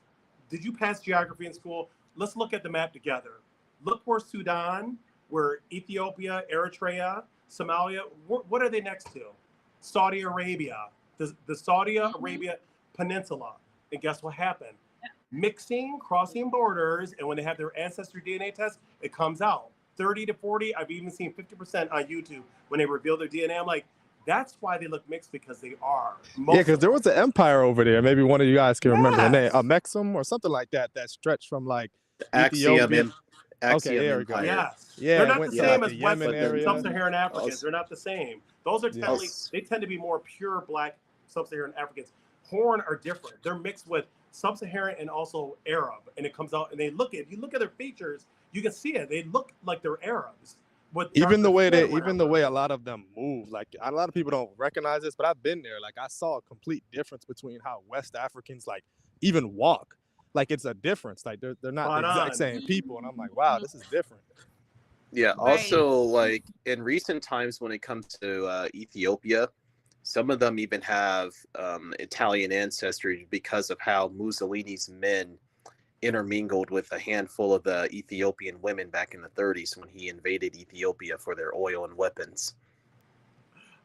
Did you pass geography in school? Let's look at the map together. Look where Sudan, where Ethiopia, Eritrea, Somalia, what are they next to? Saudi Arabia, the Saudi Arabia Peninsula. And guess what happened? Mixing, crossing borders, and when they have their ancestry DNA test, it comes out 30 to 40. I've even seen 50% on YouTube when they reveal their DNA. I'm like, that's why they look mixed, because they are. Yeah, because there was an empire over there. Maybe one of you guys can remember the name, Mexum or something like that, that stretched from like Ethiopia. Axiom there we go. Empire. Yes. Yeah, they're not the same as West area. Sub-Saharan Africans. They're not the same. Those are they tend to be more pure black Sub-Saharan Africans. Horn are different. They're mixed with Sub-Saharan and also Arab, and it comes out. And if you look at their features, you can see it. They look like they're Arabs. Even the way a lot of them move, like a lot of people don't recognize this, but I've been there. Like I saw a complete difference between how West Africans like even walk. Like it's a difference. Like they're not the exact same people, and I'm like, wow, this is different. Yeah. Also, like in recent times, when it comes to Ethiopia, some of them even have Italian ancestry because of how Mussolini's men intermingled with a handful of the Ethiopian women back in the 30s when he invaded Ethiopia for their oil and weapons.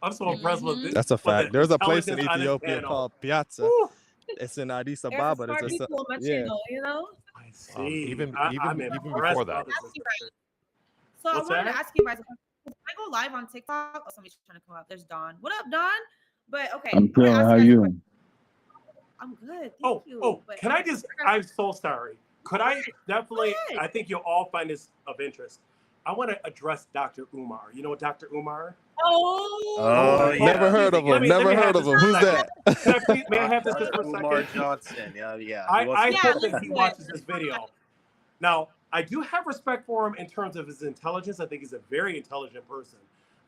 I'm so impressed with this. That's a fact. There's a place in Ethiopia called Piazza. Woo! It's in Addis Ababa. You know? I see. Even before that. So I wanted to ask you guys, can I go live on TikTok? Oh, somebody's trying to come out. There's Don. What up, Don? But okay. I'm good. How are you? I'm good. Thank you. But, can I just, I'm so sorry. Could I definitely, I think you'll all find this of interest. I want to address Dr. Umar. You know Dr. Umar? Oh, yeah. Never heard of him. Never heard of him. Who's that? May I have this for a second? Umar Johnson. Yeah. I hope that he watches this video. Now, I do have respect for him in terms of his intelligence. I think he's a very intelligent person,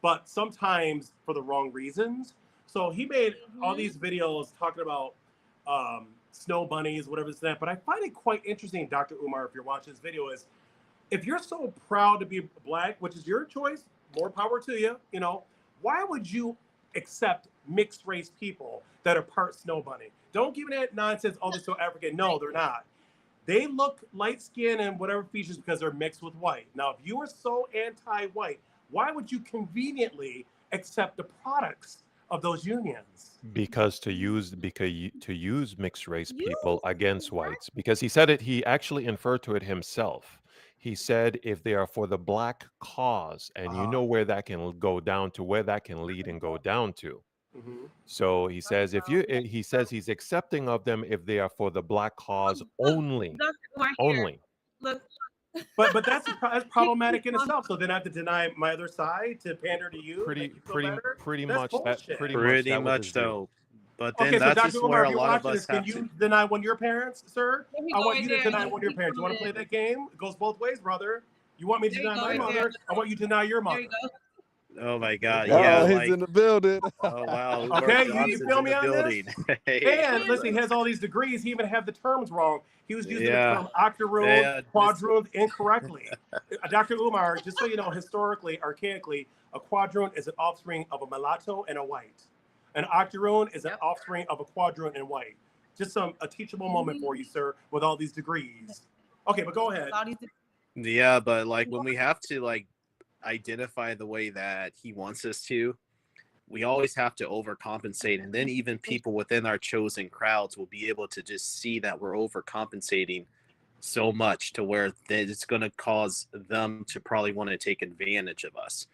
but sometimes for the wrong reasons. So he made all these videos talking about snow bunnies, whatever it's that. But I find it quite interesting, Dr. Umar, if you're watching this video, is if you're so proud to be black, which is your choice, more power to you, you know, why would you accept mixed race people that are part snow bunny? Don't give me that nonsense, oh, they're so African. No, they're not. They look light skinned and whatever features because they're mixed with white. Now, if you are so anti-white, why would you conveniently accept the products of those unions? Because to use mixed race people against whites, because he said it, he actually inferred to it himself. He said if they are for the black cause, and you know where that can go down to, where that can lead and go down to. So he says he says he's accepting of them if they are for the black cause only. Look. But that's problematic in itself. So then I have to deny my other side to pander to you. Pretty much so. But then that's just where a lot of us have to. Can you deny one of your parents, sir? I want you to deny one of your parents. You want to play that game? It goes both ways, brother. You want me to deny my mother? I want you to deny your mother. Oh my God! Yeah, he's in the building. Oh wow! Okay, you feel me on this? And listen, he has all these degrees. He even have the terms wrong. He was using the term octoroon, quadroon incorrectly. Dr. Umar, just so you know, historically, archaically, a quadroon is an offspring of a mulatto and a white. An octoroon is an offspring of a quadroon and white. Just a teachable moment for you, sir, with all these degrees. Okay, but go ahead. Yeah, but like when we have to like identify the way that he wants us to, we always have to overcompensate, and then even people within our chosen crowds will be able to just see that we're overcompensating so much to where it's going to cause them to probably want to take advantage of us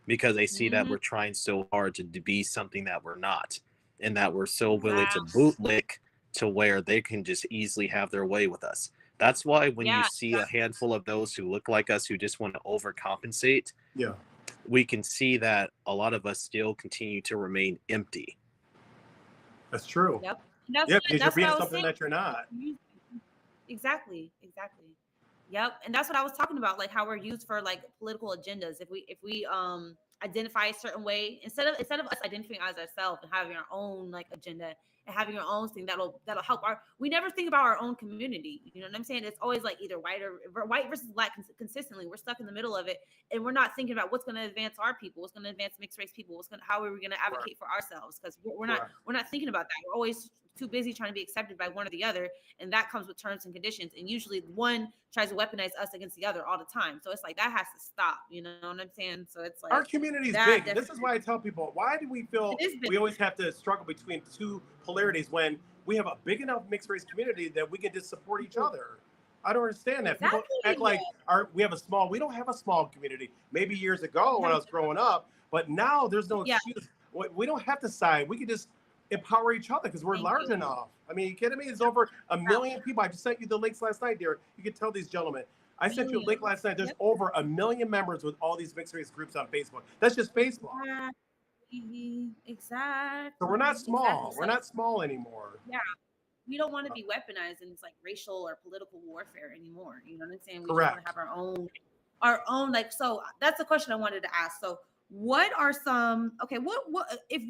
because they see that we're trying so hard to be something that we're not, and that we're so willing to bootlick to where they can just easily have their way with us. That's why when you see a handful of those who look like us who just want to overcompensate, we can see that a lot of us still continue to remain empty. That's true. Yep. Because you're being something that you're not. Exactly. Yep. And that's what I was talking about, like how we're used for like political agendas. If we identify a certain way, instead of us identifying as ourselves and having our own like agenda and having our own thing that'll help we never think about our own community. You know what I'm saying? It's always like either white versus black consistently. We're stuck in the middle of it, and we're not thinking about what's going to advance our people, what's going to advance mixed race people, how are we going to advocate for ourselves? Because we're not thinking about that. We're always too busy trying to be accepted by one or the other, and that comes with terms and conditions. And usually one tries to weaponize us against the other all the time. So it's like that has to stop. You know what I'm saying? So it's like our community is big. This is why I tell people, why do we feel we always have to struggle between two polarities when we have a big enough mixed race community that we can just support each other. I don't understand that. Exactly. People act like we don't have a small community. Maybe years ago when I was growing up, but now there's no excuse. We don't have to side. We can just empower each other because we're large enough. I mean, you kidding me? It's over 1 million people. I just sent you the links last night, dear. You can tell these gentlemen. I sent you a link last night. There's over 1 million members with all these mixed race groups on Facebook. That's just Facebook. Exactly. So we're not small. Exactly. We're not small anymore. Yeah. We don't want to be weaponized in like racial or political warfare anymore. You know what I'm saying? We Correct. just want to have our own like, so that's the question I wanted to ask. So what are some, what if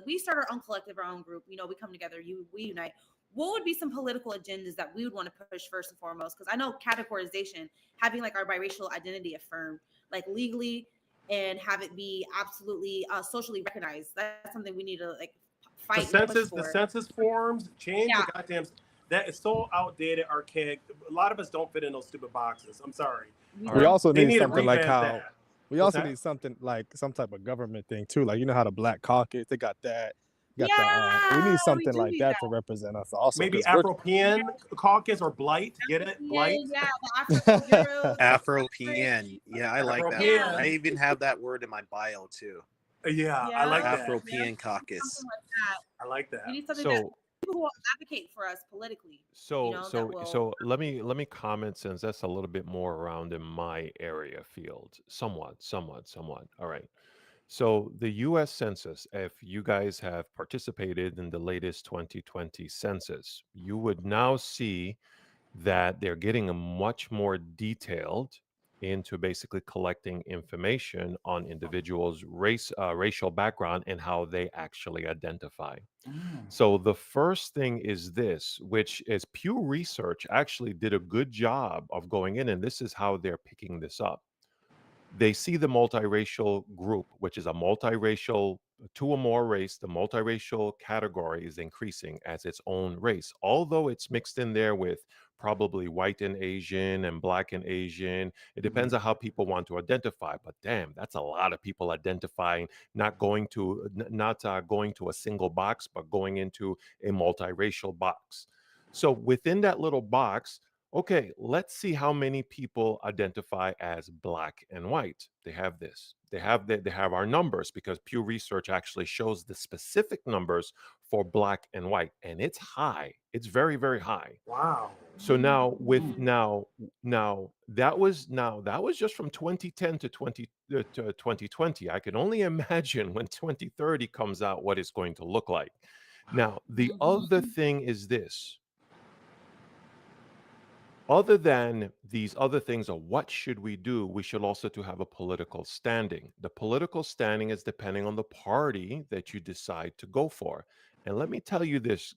we start our own collective, our own group, you know, we come together, we unite, what would be some political agendas that we would want to push first and foremost? Because I know categorization, having like our biracial identity affirmed, like legally, and have it be absolutely socially recognized. That's something we need to like fight. The census forms, change the goddamn. That is so outdated, archaic. A lot of us don't fit in those stupid boxes. I'm sorry. We also need something like how. That. We also need something like some type of government thing too. Like, you know how the Black Caucus, they got that. We need something like that to represent us also. Maybe Afro-Pean caucus or Blight. Get it? Blight? Yeah, Afro-Pean. Yeah, I like that. Yeah. I even have that word in my bio too. Yeah, I like that. Afro-Pean caucus. I like that. We need something that people who will advocate for us politically. So let me comment, since that's a little bit more around in my area field. Somewhat. All right. So the U.S. Census, if you guys have participated in the latest 2020 census, you would now see that they're getting a much more detailed into basically collecting information on individuals' racial background and how they actually identify. So the first thing is this, which is Pew Research actually did a good job of going in, and this is how they're picking this up. They see the multiracial group, which is a multiracial, two or more race. The multiracial category is increasing as its own race, although it's mixed in there with probably white and Asian and Black and Asian. It depends on how people want to identify. But damn, that's a lot of people identifying, not going to a single box, but going into a multiracial box. So within that little box, okay, let's see how many people identify as Black and white. They have this. They have our numbers, because Pew Research actually shows the specific numbers for Black and white, and it's high. It's very, very high. Wow. So now that was just from 2010 to 2020. I can only imagine when 2030 comes out what it's going to look like. Now, the other thing is this. Other than these other things of what should we do, we should also to have a political standing. The political standing is depending on the party that you decide to go for. And let me tell you this.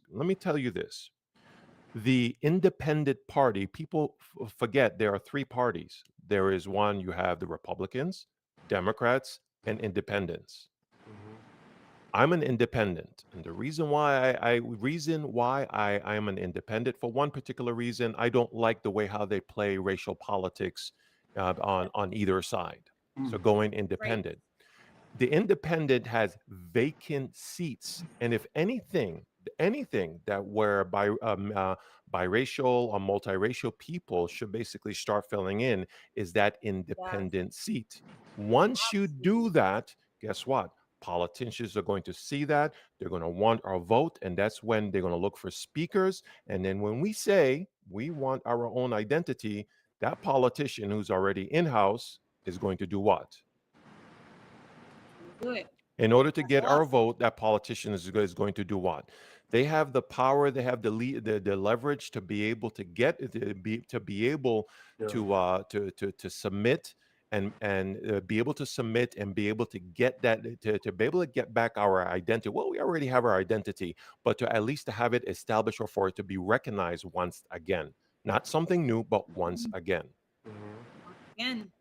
The independent party, people forget there are three parties. There is one, you have the Republicans, Democrats, and independents. I'm an independent, and the reason why I am an independent, for one particular reason, I don't like the way how they play racial politics on either side. So going independent. Right. The independent has vacant seats, and if anything that where biracial or multiracial people should basically start filling in is that independent seat. Once you do that, guess what? Politicians are going to see that. They're going to want our vote, and that's when they're going to look for speakers. And then when we say we want our own identity, that politician who's already in-house is going to do what? Good. In order to get our vote, that politician is going to do what? They have the power, they have the leverage to be able to get to submit. And be able to submit and be able to get that to be able to get back our identity. Well, we already have our identity, but to at least to have it established or for it to be recognized once again, not something new, but once again. Again,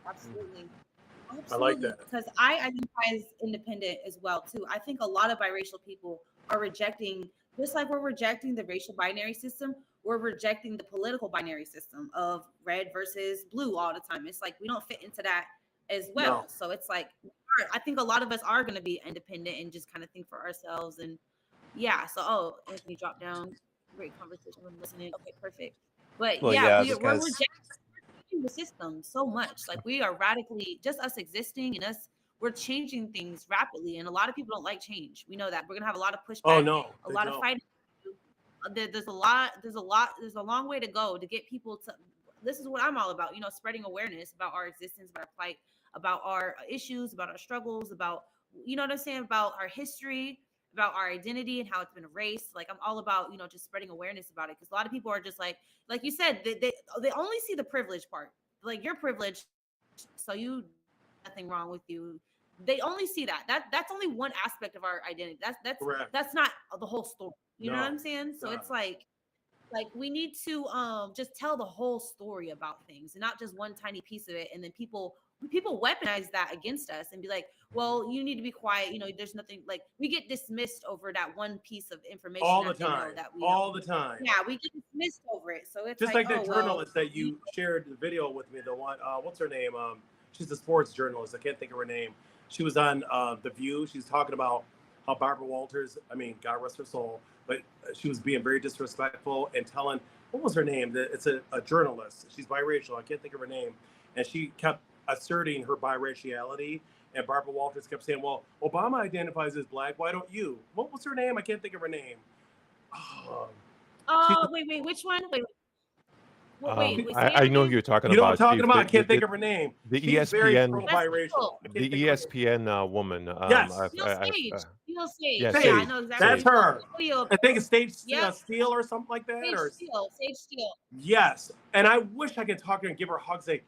absolutely. I like that, because I identify as independent as well too. I think a lot of biracial people are rejecting, just like we're rejecting the racial binary system. We're rejecting the political binary system of red versus blue all the time. It's like we don't fit into that as well. No. So it's like I think a lot of us are going to be independent and just kind of think for ourselves and Yeah. So, Anthony dropped down. Great conversation with listening. Okay, perfect. But Well, yeah, yeah, we're because changing the system so much. Like we are radically just us existing and us. We're changing things rapidly, and a lot of people don't like change. We know that we're gonna have a lot of Oh pushback, no, a they lot of don't. fighting. There's a long way to go to get people to. This is what I'm all about. Spreading awareness about our existence, about our plight, about our issues, about our struggles, about what I'm saying, about our history, about our identity and how it's been erased. Like I'm all about just spreading awareness about it, because a lot of people are just like you said, they only see the privilege part. Like you're privileged, so you nothing wrong with you. They only see that's only one aspect of our identity. Correct. That's not the whole story. You know what No. I'm saying? So No. it's like we need to just tell the whole story about things and not just one tiny piece of it. And then people weaponize that against us and be like, well, you need to be quiet. There's nothing, like we get dismissed over that one piece of information All the that they know time. that we All the time. Yeah, we get dismissed over it. So it's just like that journalist that you shared the video with me. The one, what's her name? She's a sports journalist. I can't think of her name. She was on The View. She's talking about how Barbara Walters, I mean, God rest her soul, but she was being very disrespectful and telling, what was her name? It's a journalist. She's biracial. I can't think of her name. And she kept asserting her biraciality. And Barbara Walters kept saying, well, Obama identifies as black. Why don't you? What was her name? I can't think of her name. Wait, which one? Wait, I know who you're talking about. You know what I'm talking about? I can't think of her name. The She's ESPN, biracial. the ESPN woman. Yes. Sage. Yeah, I know exactly. That's her. I think it's Sage Steele or something like that. Sage Steele. Yes. And I wish I could talk to her and give her a hug, say,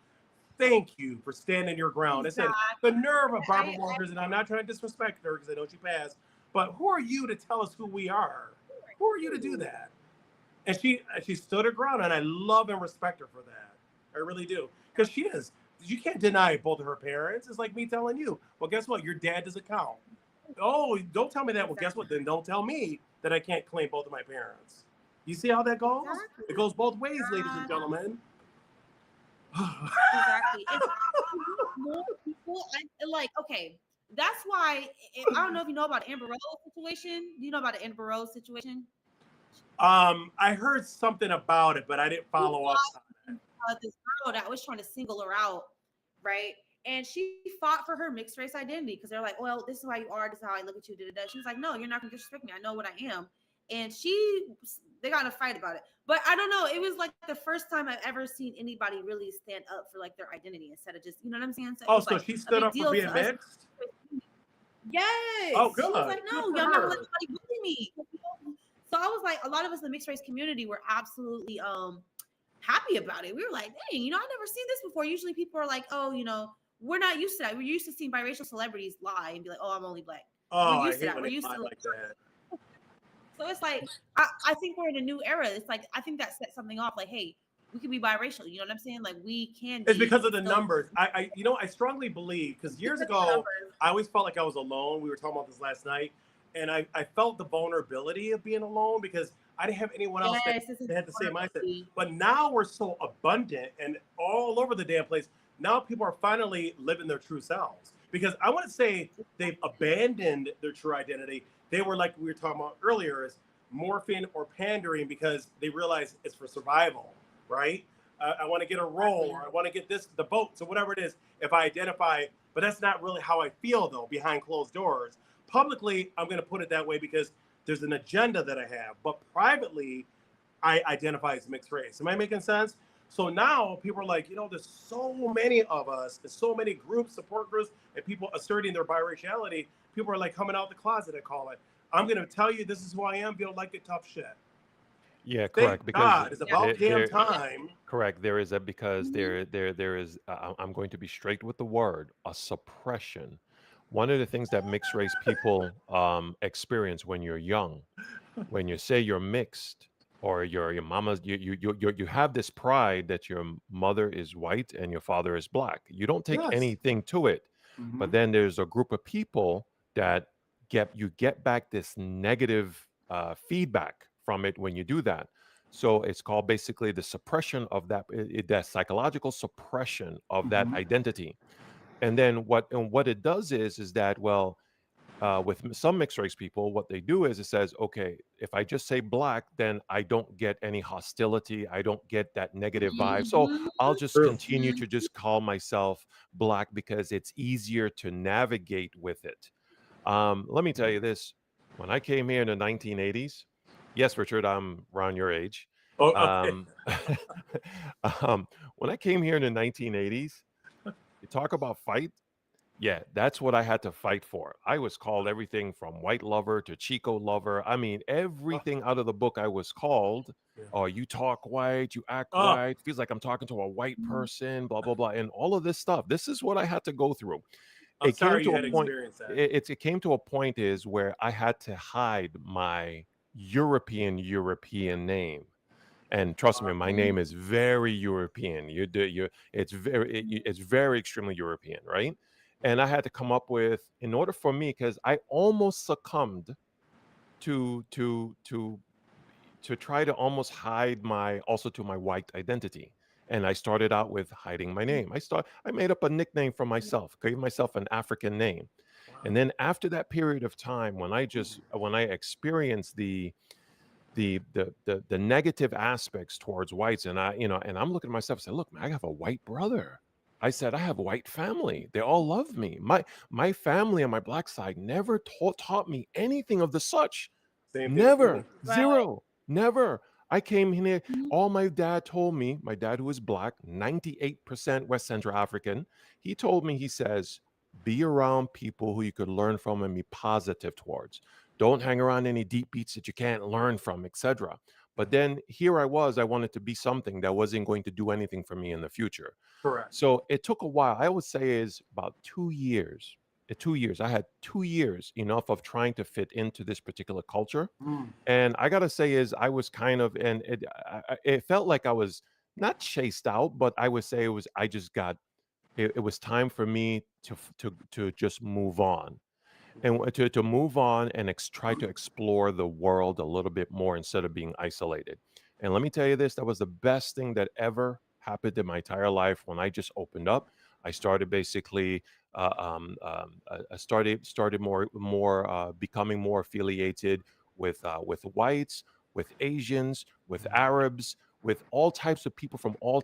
thank you for standing your ground. I said, the nerve of Barbara Walters, and I'm not trying to disrespect her because I know she passed, but who are you to tell us who we are? Who are you to do that? And she stood her ground, and I love and respect her for that. I really do. Because she is. You can't deny both of her parents. It's like me telling you, well, guess what? Your dad doesn't count. Oh, don't tell me that. Well, guess what? Then don't tell me that I can't claim both of my parents. You see how that goes? Exactly. It goes both ways, ladies and gentlemen. Exactly. More people, okay, that's why, I don't know if you know about Amber Rose situation. Do you know about the Amber Rose situation? I heard something about it, but I didn't follow up on it. This girl that was trying to single her out, right? And she fought for her mixed race identity because they're like, well, this is how you are, this is how I look at you. She was like, no, you're not gonna disrespect me. I know what I am. And they got in a fight about it. But I don't know. It was like the first time I've ever seen anybody really stand up for like their identity instead of just, you know what I'm saying? So she stood up for being mixed? Yes. Oh, good. She was like, no, y'all never let anybody bully me. So I was like, a lot of us in the mixed race community were absolutely happy about it. We were like, dang, I've never seen this before. Usually people are like, oh, we're not used to that. We're used to seeing biracial celebrities lie and be like, oh, I'm only black. Oh, we're used I to that. We're used to like that. So it's like, I think we're in a new era. It's like, I think that set something off. Like, hey, we can be biracial. You know what I'm saying? Like, we can be. It's because of the numbers. I strongly believe, because years ago, I always felt like I was alone. We were talking about this last night. And I felt the vulnerability of being alone because I didn't have anyone else that had the same mindset. But now we're so abundant and all over the damn place. Now people are finally living their true selves. Because I want to say they've abandoned their true identity. They were, like we were talking about earlier, is morphing or pandering because they realize it's for survival, right? I want to get a role, or I want to get the votes, or whatever it is, if I identify. But that's not really how I feel, though, behind closed doors. Publicly, I'm going to put it that way because there's an agenda that I have. But privately, I identify as mixed race. Am I making sense? So now people are like, there's so many of us, there's so many groups, support groups, and people asserting their biraciality. People are like coming out the closet, I call it. I'm going to tell you this is who I am. If you don't like it, tough shit. Yeah, correct. Thank God, it's about damn time. Correct. There is because there is. I'm going to be straight with the word, a suppression. One of the things that mixed race people experience when you're young, when you say you're mixed, or your mama's, you have this pride that your mother is white and your father is black. You don't take anything to it, but then there's a group of people that get back this negative feedback from it when you do that. So it's called basically the suppression of that psychological suppression of that identity. And then what it does is that, well, with some mixed race people, what they do is it says, okay, if I just say black, then I don't get any hostility. I don't get that negative vibe. So I'll just True. continue to just call myself black because it's easier to navigate with it. Let me tell you this. When I came here in the 1980s, yes, Richard, I'm around your age. Oh, okay. Um, when I came here in the 1980s, you talk about fight. Yeah, that's what I had to fight for. I was called everything from white lover to Chico lover. I mean, everything out of the book I was called. Yeah. Oh, you talk white, you act Oh, white, feels like I'm talking to a white person, blah, blah, blah. And all of this stuff. This is what I had to go through. I'm It came sorry you to a had point. experienced that. It came to a point is where I had to hide my European name. And trust me, my name is very European. It's very extremely European, right? And I had to come up with, in order for me, because I almost succumbed to try to almost hide my white identity. And I started out with hiding my name. I made up a nickname for myself, gave myself an African name. And then after that period of time, when I experienced the negative aspects towards whites, and I'm looking at myself and say, look, man, I have a white brother. I said, I have a white family. They all love me. My family on my black side never taught me anything of the such. Same thing. Never. Right. Zero. Never. I came here. All my dad told me, my dad, who is black, 98% West Central African, he told me, he says, be around people who you could learn from and be positive towards. Don't hang around any deep beats that you can't learn from, etc. But then here I wanted to be something that wasn't going to do anything for me in the future. Correct. So it took a while. I would say is about 2 years. 2 years. I had 2 years enough of trying to fit into this particular culture. And I gotta say is I was kind of, and it felt like I was not chased out, but I would say it was time for me to just move on. And to move on and try to explore the world a little bit more instead of being isolated. And let me tell you this, that was the best thing that ever happened in my entire life. When I just opened up, I started basically I started more becoming more affiliated with whites, with Asians, with Arabs, with all types of people from all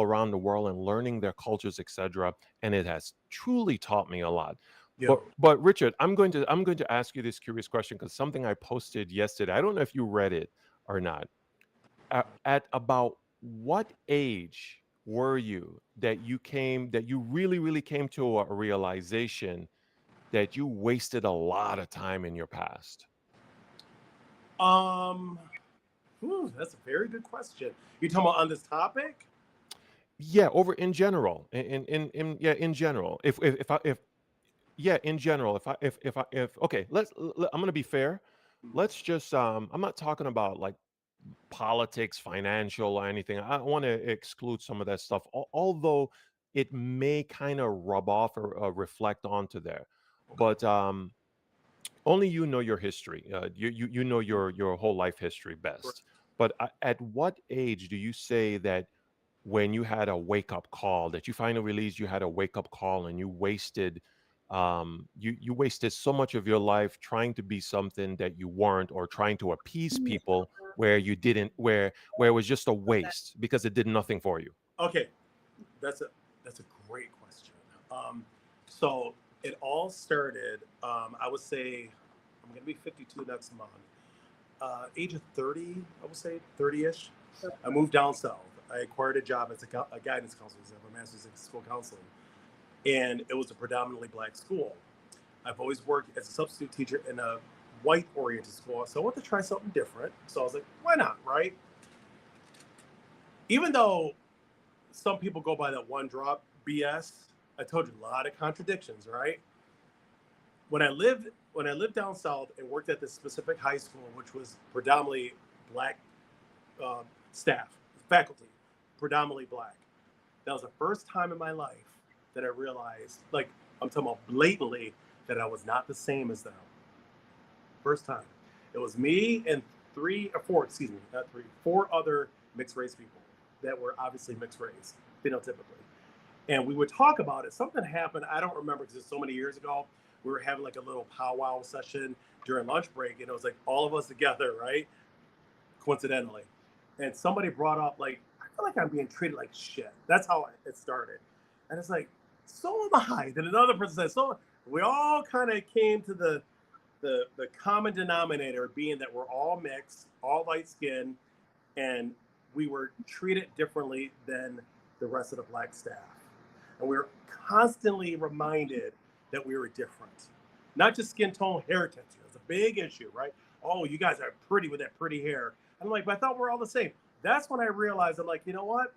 around the world, and learning their cultures, etc. And it has truly taught me a lot. Yeah. But Richard, I'm going to ask you this curious question, because something I posted yesterday. I don't know if you read it or not. At about what age were you that you really came to a realization that you wasted a lot of time in your past? That's a very good question. You talking about on this topic? Yeah, over in general. In general. In general, okay, I'm gonna be fair. Let's just I'm not talking about like politics, financial, or anything. I want to exclude some of that stuff, although it may kind of rub off or reflect onto there. But only you know your history. You know your whole life history best. But at what age do you say that when you had a wake up call, that you finally realized you had a wake up call and you wasted you wasted so much of your life trying to be something that you weren't, or trying to appease people where you didn't, where it was just a waste because it did nothing for you? Okay, that's a great question. So it all started. I would say I'm gonna be 52 next month. Age of 30, I would say 30ish. I moved down south. I acquired a job as a guidance counselor. I have a master's in school counseling, and it was a predominantly black school. I've always worked as a substitute teacher in a white-oriented school, so I wanted to try something different. So I was like, why not, right? Even though some people go by that one drop BS, I told you a lot of contradictions, right? When I lived down south and worked at this specific high school, which was predominantly black staff, faculty, predominantly black, that was the first time in my life that I realized, like, I'm talking about blatantly, that I was not the same as them. First time. It was me and four other mixed race people that were obviously mixed race, phenotypically. And we would talk about it. Something happened, I don't remember because it's so many years ago, we were having like a little powwow session during lunch break, and it was like all of us together, right? Coincidentally. And somebody brought up, like, I feel like I'm being treated like shit. That's how it started. And it's like, so am I. Then another person said, so we all kind of came to the common denominator being that we're all mixed, all light skinned, and we were treated differently than the rest of the Black staff. And we were constantly reminded that we were different. Not just skin tone, hair texture. It's a big issue, right? Oh, you guys are pretty with that pretty hair. I'm like, but I thought we're all the same. That's when I realized, I'm like, you know what?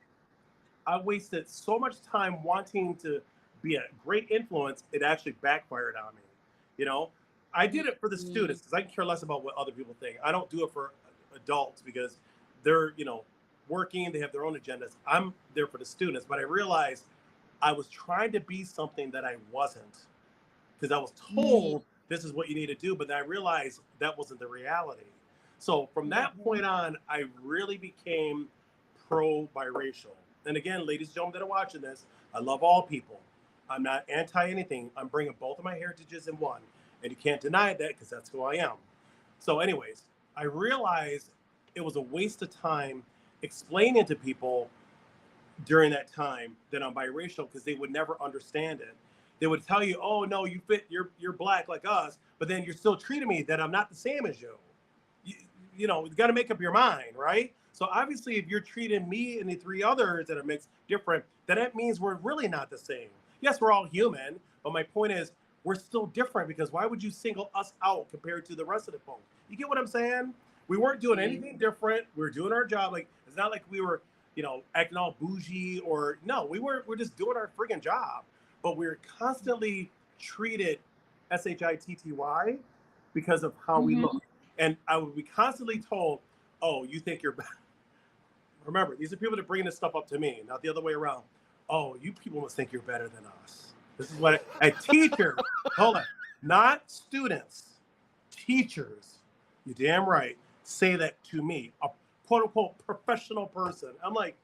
I wasted so much time wanting to be a great influence, it actually backfired on me. You know, I did it for the students because I can care less about what other people think. I don't do it for adults because they're, you know, working, they have their own agendas. I'm there for the students, but I realized I was trying to be something that I wasn't because I was told this is what you need to do, but then I realized that wasn't the reality. So from that point on, I really became pro-biracial. And again, ladies and gentlemen that are watching this, I love all people. I'm not anti-anything. I'm bringing both of my heritages in one. And you can't deny that because that's who I am. So anyways, I realized it was a waste of time explaining to people during that time that I'm biracial because they would never understand it. They would tell you, oh, no, you fit, you're Black like us, but then you're still treating me that I'm not the same as you. You know, you got to make up your mind, right? So obviously, if you're treating me and the three others that are mixed different, then that means we're really not the same. Yes, we're all human, but my point is we're still different because why would you single us out compared to the rest of the folks? You get what I'm saying? We weren't doing anything different. We were doing our job. Like, it's not like we were, you know, acting all bougie or no, we're just doing our friggin' job. But we're constantly treated shitty because of how we look. And I would be constantly told, oh, you think you're better. Remember, these are people that bring this stuff up to me, not the other way around. Oh, you people must think you're better than us. This is what a teacher, hold on, not students, teachers, you damn right, say that to me, a quote unquote professional person. I'm like,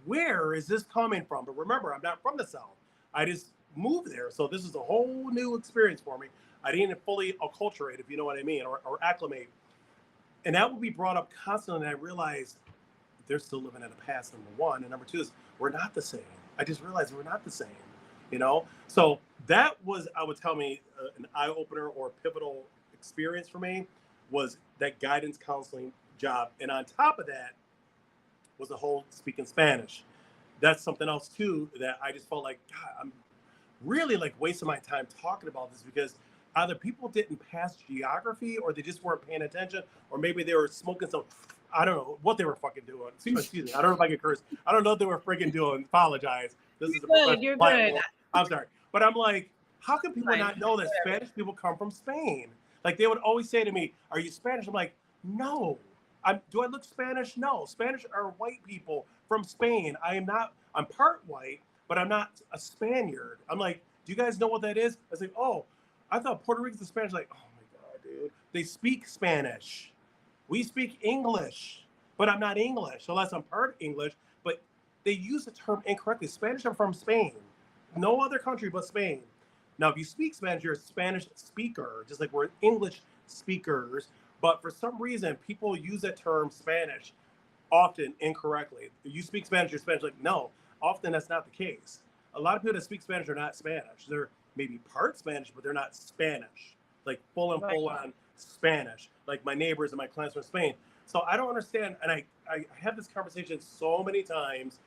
where is this coming from? But remember, I'm not from the South. I just moved there. So this is a whole new experience for me. I didn't fully acculturate, if you know what I mean, or acclimate. And that would be brought up constantly. And I realized they're still living in the past, number one. And number two is we're not the same. I just realized we're not the same, you know? So that was, I would tell me, an eye-opener or pivotal experience for me was that guidance counseling job. And on top of that was the whole speaking Spanish. That's something else too that I just felt like, God, I'm really like wasting my time talking about this because either people didn't pass geography or they just weren't paying attention, or maybe they were smoking some, I don't know what they were fucking doing. Excuse me, I don't know if I can curse. I don't know what they were freaking doing. Apologize. This is a you're good. I'm sorry. But I'm like, how can people not know that Spanish people come from Spain? Like they would always say to me, are you Spanish? I'm like, no. Do I look Spanish? No. Spanish are white people from Spain. I am not, I'm part white, but I'm not a Spaniard. I'm like, do you guys know what that is? I was like, oh, I thought Puerto Ricans and Spanish, like, oh my God, dude. They speak Spanish. We speak English, but I'm not English, unless I'm part English, but they use the term incorrectly. Spanish are from Spain. No other country but Spain. Now, if you speak Spanish, you're a Spanish speaker, just like we're English speakers. But for some reason, people use that term Spanish often incorrectly. If you speak Spanish, you're Spanish. Like, no, often that's not the case. A lot of people that speak Spanish are not Spanish. They're maybe part Spanish, but they're not Spanish, like full on Spanish, like my neighbors and my clients from Spain. So I don't understand. And I have this conversation so many times.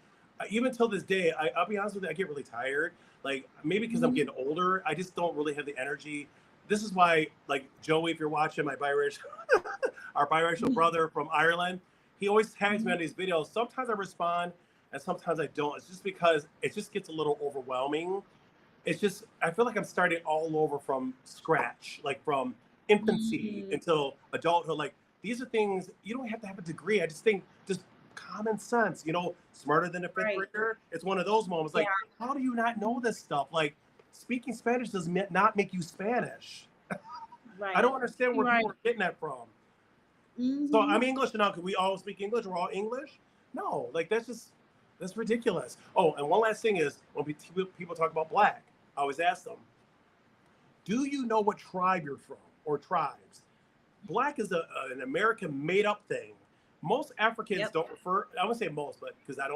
Even till this day, I'll be honest with you, I get really tired. Like maybe because I'm getting older, I just don't really have the energy. This is why, like Joey, if you're watching, my biracial, our biracial brother from Ireland, he always tags me on these videos. Sometimes I respond and sometimes I don't. It's just because it just gets a little overwhelming. It's just, I feel like I'm starting all over from scratch, like from infancy until adulthood. Like these are things, you don't have to have a degree. I just think just common sense, you know, smarter than a fifth grader. It's one of those moments. Like, how do you not know this stuff? Like speaking Spanish does not make you Spanish. I don't understand where people are getting that from. So I'm English now. Can we all speak English? We're all English? No, like that's ridiculous. Oh, and one last thing is when people talk about Black, I always ask them, do you know what tribe you're from or tribes? Black is an American made-up thing. Most Africans don't refer. I won't say most, but because I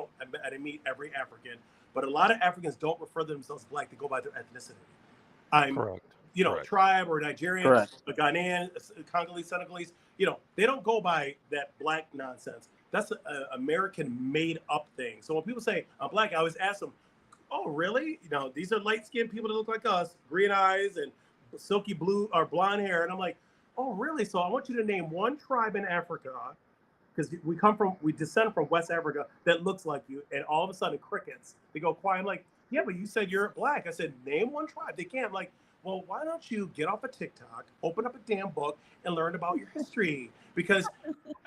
didn't meet every African, but a lot of Africans don't refer to themselves Black. They go by their ethnicity. Correct. Tribe or Nigerian, Correct. a Ghanaian, a Congolese, Senegalese. They don't go by that Black nonsense. That's an American made-up thing. So when people say I'm Black, I always ask them, "Oh, really? These are light-skinned people that look like us, green eyes and silky blue or blonde hair." And I'm like, "Oh, really? So I want you to name one tribe in Africa." Because we descend from West Africa that looks like you, and all of a sudden crickets. They go quiet. I'm like, yeah, but you said you're Black. I said, name one tribe. They can't. I'm like, well, why don't you get off of TikTok, open up a damn book, and learn about your history? Because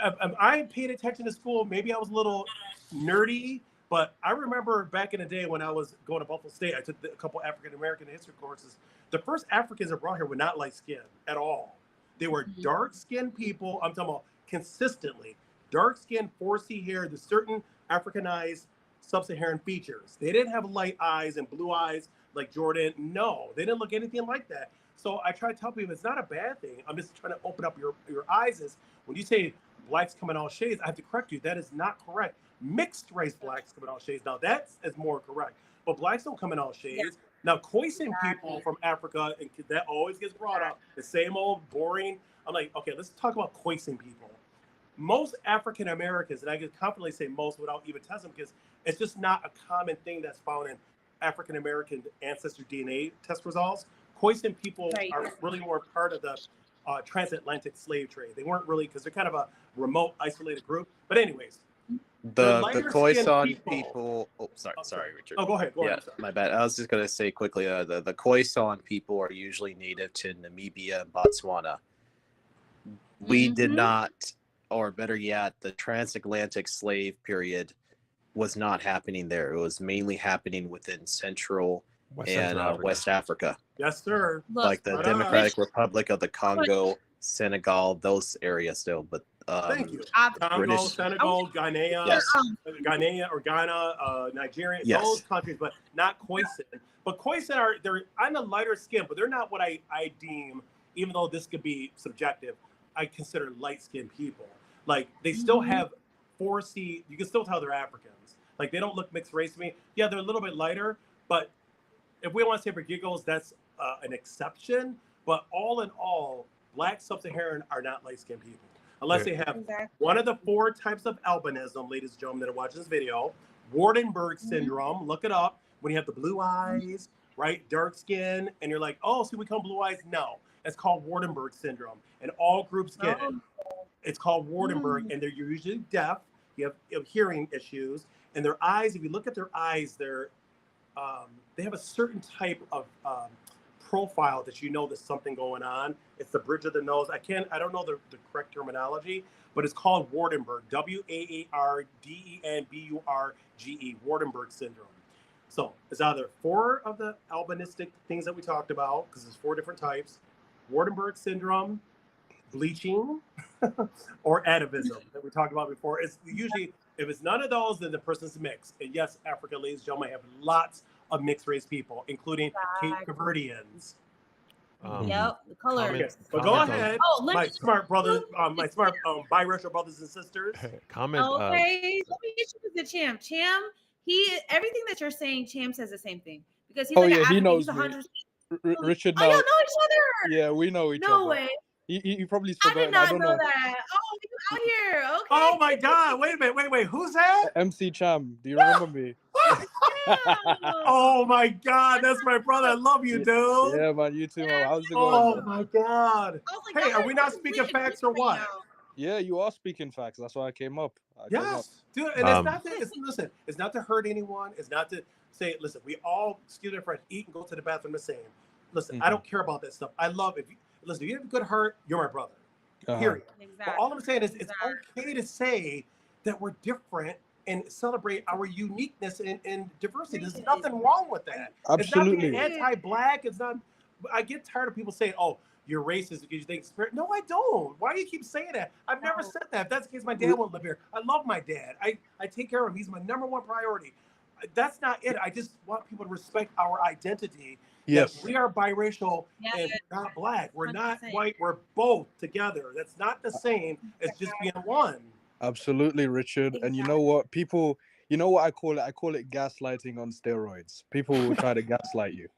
I paid attention to school. Maybe I was a little nerdy, but I remember back in the day when I was going to Buffalo State, I took a couple African American history courses. The first Africans that brought here were not light skinned at all. They were dark skinned people. I'm talking about consistently. Dark skin, 4C hair, the certain Africanized sub-Saharan features. They didn't have light eyes and blue eyes like Jordan. No, they didn't look anything like that. So I try to tell people it's not a bad thing. I'm just trying to open up your eyes. When you say Blacks come in all shades, I have to correct you. That is not correct. Mixed race Blacks come in all shades. Now that is more correct. But Blacks don't come in all shades. Yeah. Now Khoisan people from Africa, and that always gets brought up. The same old boring. I'm like, okay, let's talk about Khoisan people. Most African Americans, and I can confidently say most without even testing, because it's just not a common thing that's found in African American ancestor DNA test results. Khoisan people are really more part of the transatlantic slave trade. They weren't really, because they're kind of a remote, isolated group. But anyways, the Khoisan people. Oh, sorry, Richard. Oh, go ahead. Go ahead. My bad. I was just going to say quickly, the Khoisan people are usually native to Namibia and Botswana. We did not. Or better yet, the transatlantic slave period was not happening there. It was mainly happening within Central and West Africa. Yes, sir. Like the Democratic Republic of the Congo, Senegal, those areas still. But thank you. Congo, Senegal, Ghanaian, Ghanaian or Ghana, Nigeria, those countries, but not Khoisan. But Khoisan they're on the lighter skin, but they're not what I deem, even though this could be subjective, I consider light-skinned people. Like, they still have 4C. You can still tell they're Africans. Like, they don't look mixed race to me. Yeah, they're a little bit lighter, but if we want to say for giggles, that's an exception. But all in all, Black sub-Saharan are not light-skinned people. Unless they have one of the 4 types of albinism, ladies and gentlemen that are watching this video. Waardenburg syndrome, look it up. When you have the blue eyes, right, dark skin, and you're like, oh, so we become blue eyes? No, it's called Waardenburg syndrome. And all groups get it. It's called Waardenburg, and they're usually deaf. You have hearing issues, and their eyes. If you look at their eyes, they have a certain type of profile that there's something going on. It's the bridge of the nose. I don't know the correct terminology, but it's called Waardenburg. Waardenburge, Waardenburg syndrome. So it's either 4 of the albinistic things that we talked about, because there's 4 different types: Waardenburg syndrome, bleaching, or atavism that we talked about before. It's usually, if it's none of those, then the person's mixed. And yes, Africa, ladies and gentlemen, have lots of mixed race people, including Cape Verdeans. The color. Okay, but go ahead, my smart brothers, my smart biracial brothers and sisters. Comment. Okay, let me get you to the Cham. Cham, everything that you're saying, Cham says the same thing, because he's he knows me. Richard knows. Oh, y'all know each other. Yeah, we know each other. No way. He probably I did not know that. Oh, you out here. Okay. Oh my God. Wait a minute. Wait. Who's that? MC Cham. Do you remember me? Oh my God. That's my brother. I love you, dude. Yeah, man. You too, man. How's it going? Oh my God. Hey, are we not speaking facts or what? Yeah, you are speaking facts. That's why I came up. Yes. Dude, and it's not to, it's not to hurt anyone. It's not to say, listen, we all, excuse me, friends, eat and go to the bathroom the same. Listen, I don't care about that stuff. I love if you have a good heart, you're my brother. Period. Exactly. But all I'm saying is it's okay to say that we're different and celebrate our uniqueness and diversity. There's nothing wrong with that. Absolutely. It's not being anti-Black. It's not. I get tired of people saying, "Oh, you're racist because you think spirit." No, I don't. Why do you keep saying that? I've never said that. If that's the case, my dad won't live here. I love my dad. I take care of him. He's my #1 priority. That's not it. I just want people to respect our identity. Yes. that we are biracial and not black. We're 100%. Not white. We're both together. That's not the same as just being one. Absolutely, Richard. And you know what? People, you know what I call it? I call it gaslighting on steroids. People will try to gaslight you.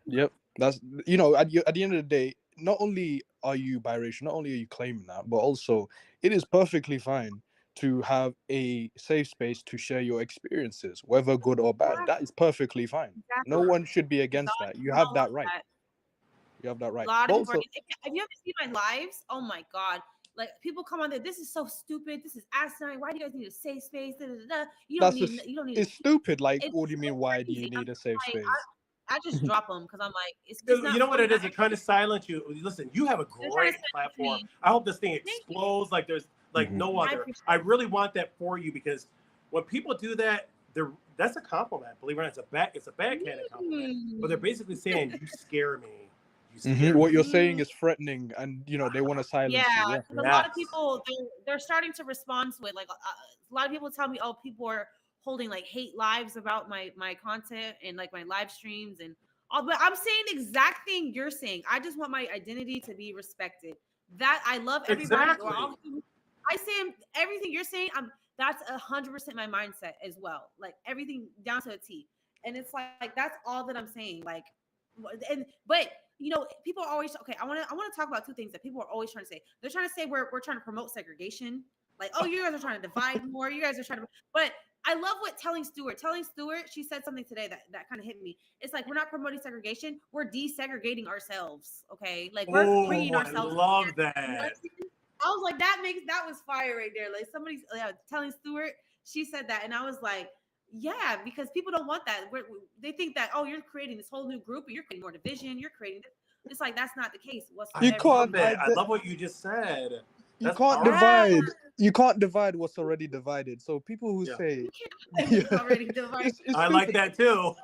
Yep. That's, you know, at the end of the day, not only are you biracial, not only are you claiming that, but also it is perfectly fine to have a safe space to share your experiences, whether good or bad. That is perfectly fine. No one should be against that. You have that right. You have that right. A lot of people have you ever seen my lives? Oh my God. Like, people come on there, this is so stupid. This is asinine. Why do you guys need a safe space? Da, da, da. You don't need. It's stupid. Like, what do you mean? Why do you need a safe space? I just drop them because I'm like, it's just not. You know what it is? It kind of silence you. Listen, you have a great platform. I hope this thing explodes like there's like no other. I really want that for you, because when people do that, that's a compliment. Believe it or not, it's a backhanded compliment. But they're basically saying, you scare me. What you're saying is threatening, and you know they want to silence you. Yeah, a lot of people they're starting to respond to it. Like a lot of people tell me, oh, people are holding like hate lives about my content and like my live streams and all. But I'm saying the exact thing you're saying. I just want my identity to be respected. That I love everybody. Exactly. I say everything you're saying. That's 100% my mindset as well. Like everything down to a T. And it's like that's all that I'm saying. Like, but you know, people are always okay. I want to talk about two things that people are always trying to say. They're trying to say we're trying to promote segregation. Like, oh, you guys are trying to divide more. You guys are trying to. But I love what Telling Stewart, she said something today that kind of hit me. It's like, we're not promoting segregation. We're desegregating ourselves. Okay, like we're bringing ourselves. I love that. I was like, that was fire right there. Like somebody's Telling Stewart, she said that, and I was like, yeah, because people don't want that. They think that, oh, you're creating this whole new group, and you're creating more division. You're creating this. It's like that's not the case whatsoever. I love what you just said. You can't divide. You can't divide what's already divided. So people who say already divided. I like that too.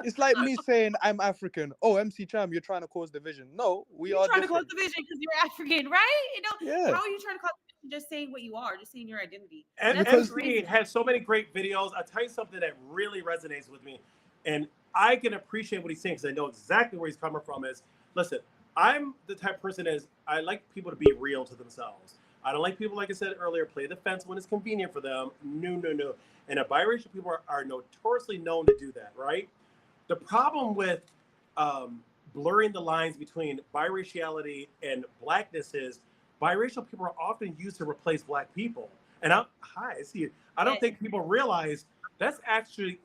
It's like me saying I'm African. Oh, MC Cham, you're trying to cause division. No, you're trying to cause division because you're African, right? You know, yeah. How are you trying to cause division just saying what you are, just saying your identity? And MC has so many great videos. I'll tell you something that really resonates with me, and I can appreciate what he's saying because I know exactly where he's coming from. Is listen. I'm the type of person I like people to be real to themselves. I don't like people, like I said earlier, play the fence when it's convenient for them. No. And biracial people are notoriously known to do that, right? The problem with blurring the lines between biraciality and blackness is biracial people are often used to replace black people. And I see it. I don't think people realize that's actually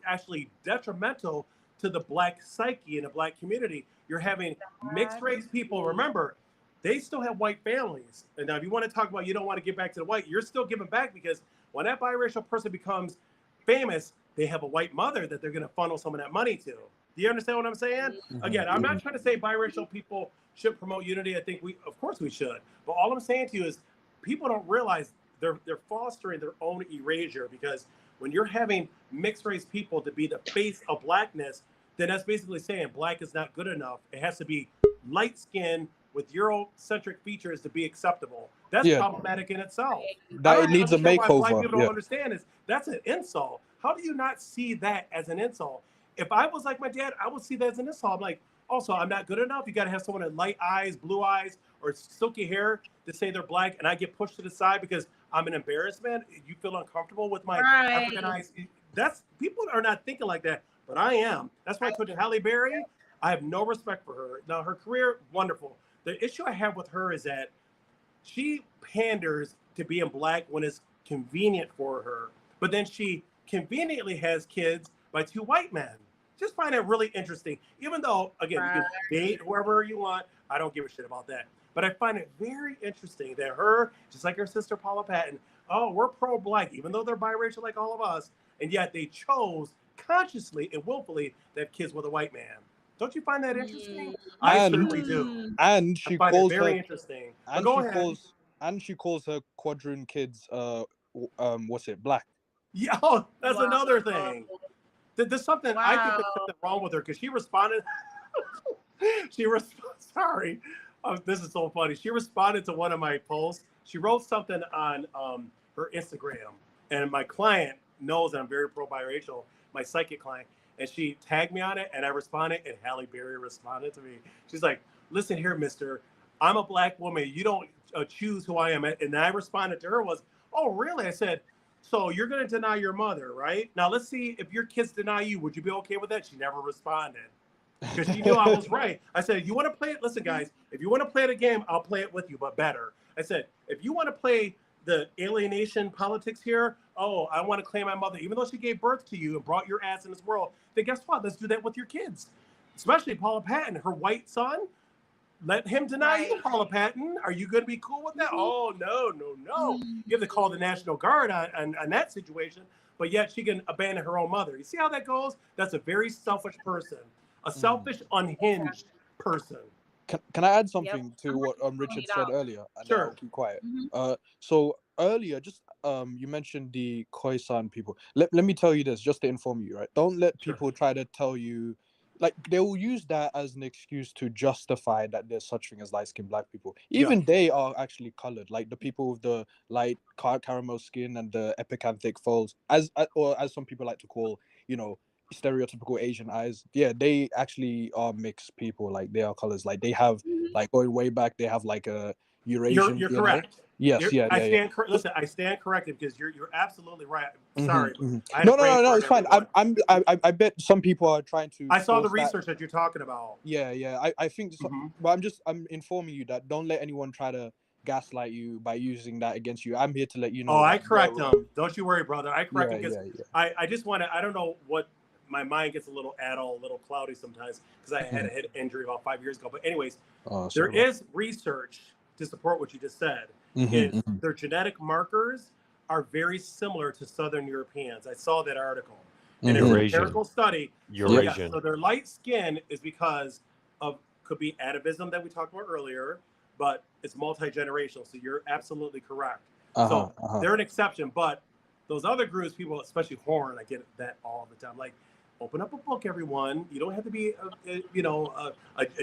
detrimental to the black psyche in the black community. You're having mixed race people. Remember, they still have white families. And now if you want to talk about you don't want to give back to the white, you're still giving back, because when that biracial person becomes famous, they have a white mother that they're going to funnel some of that money to. Do you understand what I'm saying? Again, I'm not trying to say biracial people should promote unity. I think of course we should. But all I'm saying to you is people don't realize they're fostering their own erasure, because when you're having mixed race people to be the face of blackness, then that's basically saying black is not good enough. It has to be light skinned with Eurocentric features to be acceptable. That's problematic in itself. That it needs a makeover. What people don't understand is that's an insult. How do you not see that as an insult? If I was like my dad, I would see that as an insult. I'm like, also, I'm not good enough. You got to have someone with light eyes, blue eyes, or silky hair to say they're black, and I get pushed to the side because I'm an embarrassment. You feel uncomfortable with my African eyes. People are not thinking like that. But I am. That's why I put Halle Berry. I have no respect for her. Now, her career, wonderful. The issue I have with her is that she panders to being black when it's convenient for her. But then she conveniently has kids by two white men. Just find it really interesting. Even though, again, you can date whoever you want. I don't give a shit about that. But I find it very interesting that her, just like her sister Paula Patton, we're pro-black, even though they're biracial like all of us. And yet they chose consciously and willfully to have kids with a white man. Don't you find that interesting? I certainly do. And she calls her interesting. And she calls her quadroon kids black. Yeah, that's another thing. There's something I think there's something wrong with her, because she responded. Sorry, this is so funny. She responded to one of my posts. She wrote something on her Instagram, and my client knows that I'm very pro-biracial, my psychic client, and she tagged me on it, and I responded, and Halle Berry responded to me. She's like, listen here, mister, I'm a black woman. You don't choose who I am. And I responded to her was, oh, really? I said, so you're going to deny your mother, right? Now, let's see if your kids deny you. Would you be okay with that? She never responded because she knew I was right. I said, you want to play it? Listen, guys, if you want to play the game, I'll play it with you, but better. I said, if you want to play the alienation politics here, oh, I want to claim my mother, even though she gave birth to you and brought your ass in this world, then guess what? Let's do that with your kids, especially Paula Patton, her white son. Let him deny you, Paula Patton. Are you going to be cool with that? Oh, no. You have to call the National Guard on that situation, but yet she can abandon her own mother. You see how that goes? That's a very selfish person, a selfish, unhinged person. Can I add something to what Richard said earlier? And sure. I'll keep quiet. So earlier, just you mentioned the Khoisan people. Let me tell you this, just to inform you, right? Don't let people try to tell you, like, they will use that as an excuse to justify that there's such thing as light-skinned black people. Even they are actually colored, like the people with the light caramel skin and the epicanthic folds, as some people like to call, stereotypical Asian eyes. Yeah, they actually are mixed people. Like, they are colors. Like, they have, like, going way back, they have like a Eurasian. You're correct. Yes, Listen, I stand corrected because you're absolutely right. Sorry. No, it's fine. I bet some people are trying to. I saw the research that you're talking about. Yeah. I think, but I'm informing you that don't let anyone try to gaslight you by using that against you. I'm here to let you know. Oh, I correct them. Don't you worry, brother. I correct them because I just want to. I don't know what. My mind gets a little addled, a little cloudy sometimes because I had a head injury about 5 years ago. But anyways, there is research to support what you just said. Their genetic markers are very similar to Southern Europeans. I saw that article. And it's an empirical study. Eurasian. So their light skin is because of, could be atavism that we talked about earlier, but it's multi-generational. So you're absolutely correct. So they're an exception. But those other groups, people, especially Horn, I get that all the time. Like, open up a book, everyone. You don't have to be, a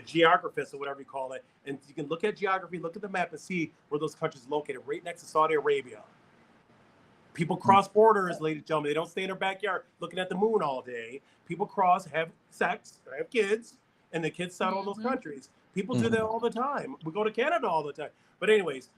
geographist or whatever you call it. And you can look at geography, look at the map, and see where those countries are located, right next to Saudi Arabia. People cross borders, ladies and gentlemen. They don't stay in their backyard looking at the moon all day. People cross, have sex, have kids, and the kids settle in those countries. People do that all the time. We go to Canada all the time. But anyways,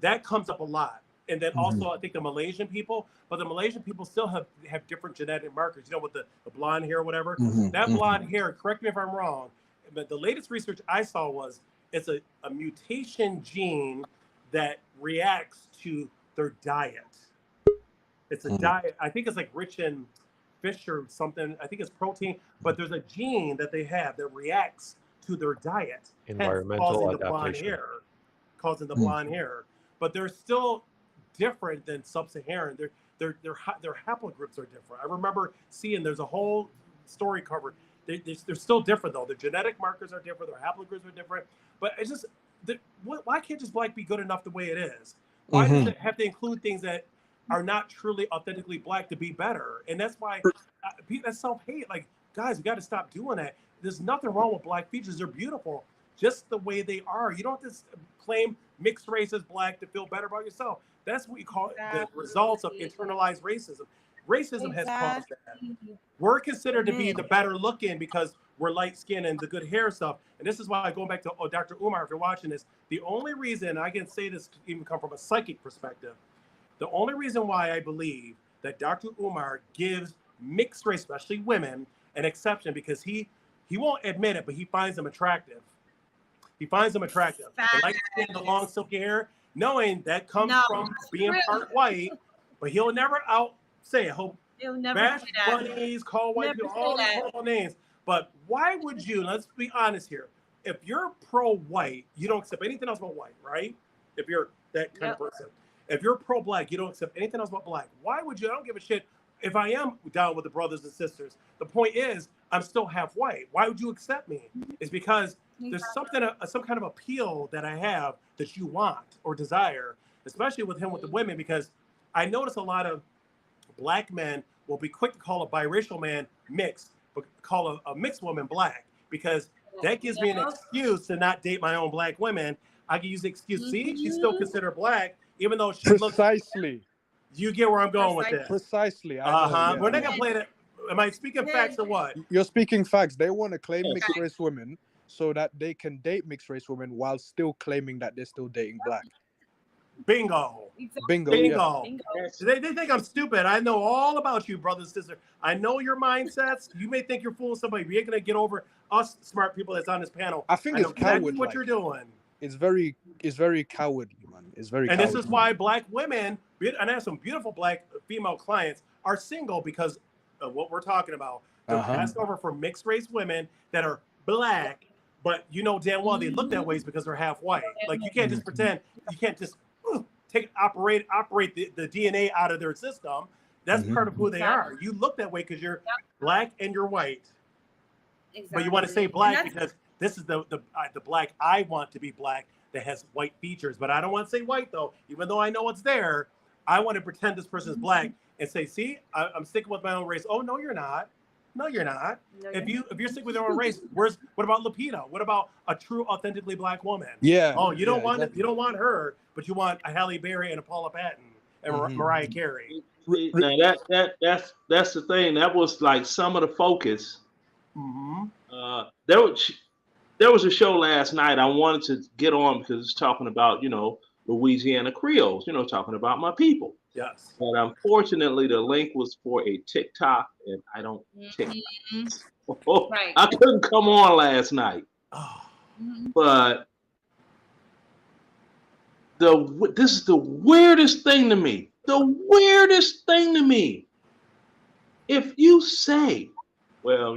that comes up a lot. And then also, I think the Malaysian people, but the Malaysian people still have different genetic markers, with the blonde hair or whatever. That blonde hair, correct me if I'm wrong, but the latest research I saw was it's a mutation gene that reacts to their diet. It's a diet. I think it's like rich in fish or something. I think it's protein, but there's a gene that they have that reacts to their diet. Environmental adaptation. Causing the blonde hair. But they're still different than sub-Saharan. Their haplogroups are different. I remember seeing there's a whole story covered. They're still different though. Their genetic markers are different. Their haplogroups are different. But it's just, why can't just black be good enough the way it is? Why does it have to include things that are not truly authentically black to be better? And that's why that's self-hate. Like, guys, we got to stop doing that. There's nothing wrong with black features. They're beautiful just the way they are. You don't have to claim mixed race as black to feel better about yourself. That's what you call the results of internalized racism. Racism has caused that. We're considered to be the better looking because we're light skinned and the good hair stuff. And this is why, going back to Dr. Umar, if you're watching this, the only reason, I can say this even come from a psychic perspective, the only reason why I believe that Dr. Umar gives mixed race, especially women, an exception, because he won't admit it, but he finds them attractive. He finds them attractive. The light skin, the long silky hair, knowing that comes from being part white, but he'll never say it. He'll never bash bunnies, call white people, all these horrible names. But why would you, let's be honest here, if you're pro-white, you don't accept anything else but white, right? If you're that kind of person. If you're pro-black, you don't accept anything else but black. Why would you? I don't give a shit if I am down with the brothers and sisters. The point is, I'm still half white. Why would you accept me? It's because there's some kind of appeal that I have that you want or desire, especially with him with the women, because I notice a lot of black men will be quick to call a biracial man mixed, but call a mixed woman black, because that gives me an excuse to not date my own black women. I can use the excuse, see, she's still considered black, even though she looks... Precisely. You get where I'm going with this. Precisely. We're not gonna play that. Am I speaking facts or what? You're speaking facts. They want to claim mixed race women so that they can date mixed race women while still claiming that they're still dating black. Bingo. Bingo. Bingo. Yeah. They think I'm stupid. I know all about you, brother and sister. I know your mindsets. You may think you're fooling somebody, but you're gonna get over us smart people that's on this panel. I think it's cowardly. What you're doing. It's very cowardly, man. It's very. And cowardly. this is why black women, and I have some beautiful black female clients, are single because of what we're talking about. They're passed over for mixed race women that are black, but you know damn well they look that way because they're half white. Like you can't just pretend. You can't just operate the DNA out of their system. That's part of who they are. You look that way because you're black and you're white. Exactly. But you want to say black because this is the black I want to be black that has white features. But I don't want to say white though, even though I know it's there. I want to pretend this person's black and say, see, I'm sticking with my own race. Oh no, you're not. No, you're not. No, if you're sticking with your own race, what about Lupita? What about a true, authentically black woman? Yeah. Oh, you don't want you don't want her, but you want a Halle Berry and a Paula Patton and Mariah Carey. Now that's the thing. That was like some of the focus. There was a show last night I wanted to get on because it's talking about Louisiana Creoles, talking about my people. Yes. But unfortunately, the link was for a TikTok, and I don't TikTok. Right. I couldn't come on last night. But this is the weirdest thing to me. The weirdest thing to me. If you say, well,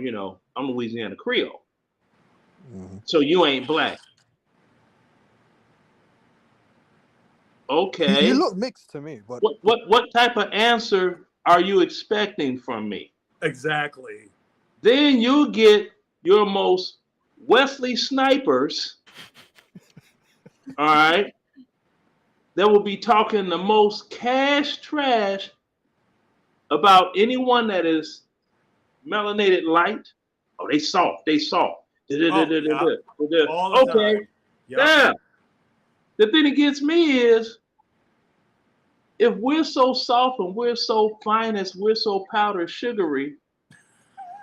I'm Louisiana Creole, so you ain't black. Okay. You look mixed to me, but what type of answer are you expecting from me? Exactly. Then you'll get your most Wesley snipers, all right, that will be talking the most cash trash about anyone that is melanated light. Oh, they soft. Okay. Yeah. The thing that gets me is if we're so soft and we're so finest, we're so powder sugary,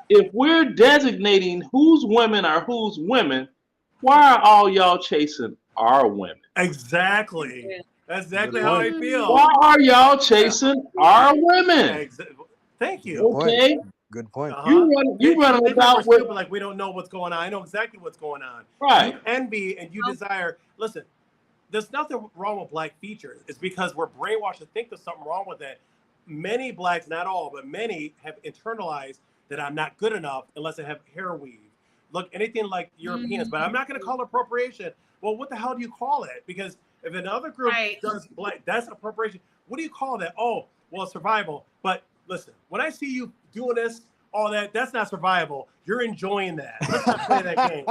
if we're designating whose women are whose women, why are all y'all chasing our women? Exactly. That's exactly how I feel. Why are y'all chasing our women? Thank you. Okay. Good point. You run about with like we don't know what's going on. I know exactly what's going on. Right. You envy and you desire. Listen, there's nothing wrong with black features. It's because we're brainwashed to think there's something wrong with it. Many blacks, not all, but many have internalized that I'm not good enough unless I have hair weave. Look, anything like Europeans, but I'm not going to call it appropriation. Well, what the hell do you call it? Because if another group does black, that's appropriation. What do you call that? Oh, well, survival. But listen, when I see you doing this, all that's not survival. You're enjoying that. Let's not play that game.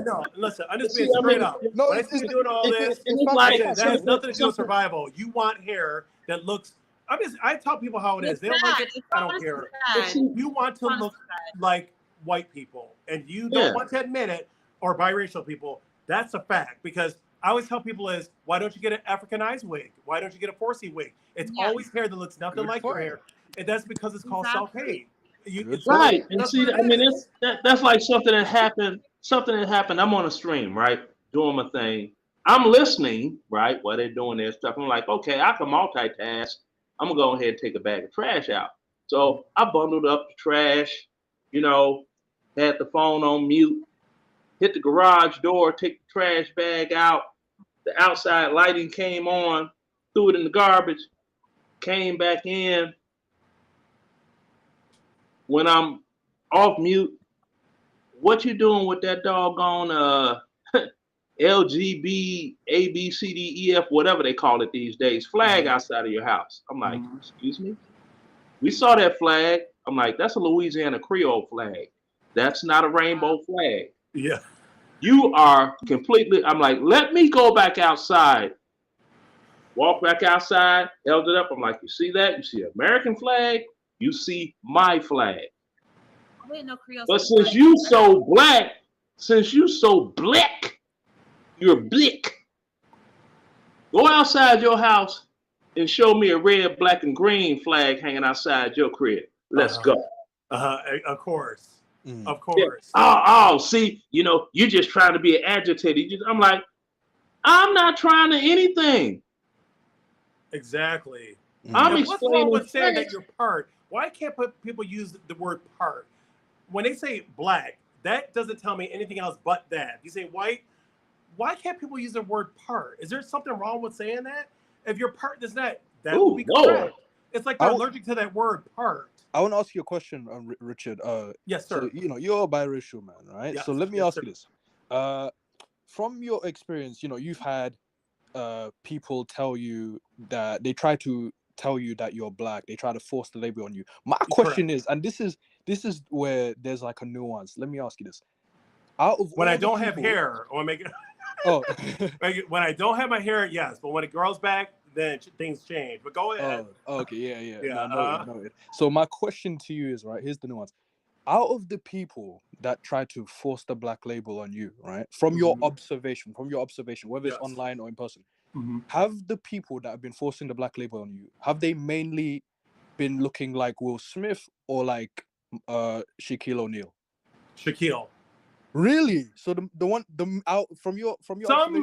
No, listen, I'm just being straight up. No, when I see you doing all this, that has nothing to do with survival. You want hair that looks. I tell people how it is. They don't like it. I don't care. You want to look like white people, and you don't want to admit it, or biracial people. That's a fact. Because I always tell people is, why don't you get an Africanized wig? Why don't you get a 4C wig? It's always hair that looks nothing like your hair, and that's because it's called self-hate. Right, and see, I mean, that's like something that happened. I'm on a stream, right, doing my thing. I'm listening, right, while they're doing their stuff. I'm like, okay, I can multitask. I'm gonna go ahead and take a bag of trash out. So I bundled up the trash, had the phone on mute, hit the garage door, take the trash bag out. The outside lighting came on, threw it in the garbage, came back in. When I'm off mute, what you doing with that doggone LGB, A, B, C, D, E, F, whatever they call it these days, flag outside of your house? I'm like, excuse me? We saw that flag. I'm like, that's a Louisiana Creole flag. That's not a rainbow flag. Yeah. You are completely, I'm like, let me go back outside. Walk back outside, held it up. I'm like, you see that? You see an American flag? You see my flag. But since you so black, you're blick. Go outside your house and show me a red, black, and green flag hanging outside your crib. Let's go. Of course. Of Yeah. course. Oh, see, you're just trying to be agitated. I'm like, I'm not trying to anything. Exactly. I'm And what's wrong explaining with saying that facts. you're part? Why can't people use the word part? When they say black, that doesn't tell me anything else but that. If you say white, why can't people use the word part? Is there something wrong with saying that? If you're part, that would be correct. It's like they're allergic to that word part. I want to ask you a question, Richard. Yes, sir. So, you're a biracial man, right? Yes, so let me ask sir. you this. From your experience, you've had people tell you that they try to tell you that you're black. They try to force the label on you. My question is, and this is where there's like a nuance. Let me ask you this. When I don't have hair, or make it. Oh. When I don't have my hair, yes. But when it grows back, then things change. But go ahead. Oh, okay, yeah. Yeah, No. So my question to you is, right, here's the nuance. Out of the people that try to force the black label on you, right, from your observation, whether it's online or in person, have the people that have been forcing the black label on you, have they mainly been looking like Will Smith or like Shaquille O'Neal? Shaquille. Really? So out from your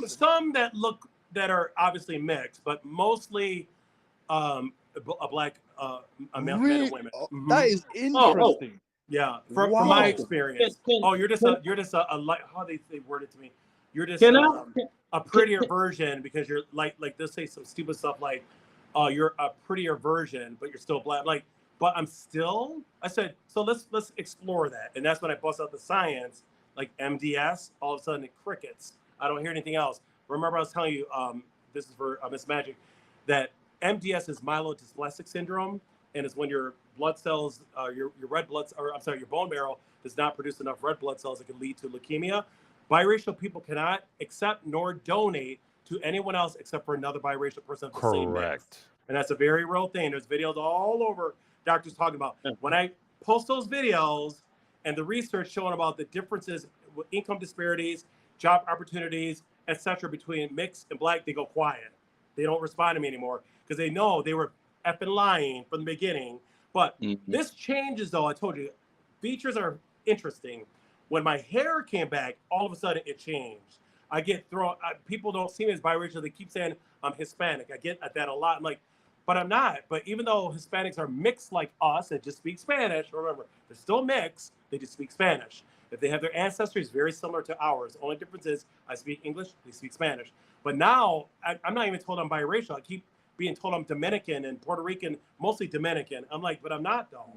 some that are obviously mixed, but mostly a black male men and women. That is interesting. Yeah, from my experience. You're just a like how they word it to me. You're just a prettier version because you're like they'll say some stupid stuff like, you're a prettier version, but you're still black. Like, but I said, so let's explore that, and that's when I bust out the science. Like MDS, all of a sudden it crickets. I don't hear anything else. Remember I was telling you, this is for Miss Magic, that MDS is myelodysplastic syndrome, and it's when your blood cells, your red blood, your bone marrow does not produce enough red blood cells that can lead to leukemia. Biracial people cannot accept nor donate to anyone else except for another biracial person of the same race. And that's a very real thing. There's videos all over doctors talking about. When I post those videos, and the research showing about the differences with income disparities, job opportunities, etc., between mixed and black, they go quiet. They don't respond to me anymore because they know they were effing lying from the beginning. But this changes, though. I told you, features are interesting. When my hair came back, all of a sudden it changed. I get thrown. People don't see me as biracial. They keep saying I'm Hispanic. I get that a lot. I'm like, but I'm not. But even though Hispanics are mixed like us and just speak Spanish, remember, they're still mixed. They just speak Spanish. If they have their ancestry is very similar to ours. The only difference is I speak English, they speak Spanish. But now I'm not even told I'm biracial. I keep being told I'm Dominican and Puerto Rican, mostly Dominican. I'm like, but I'm not though.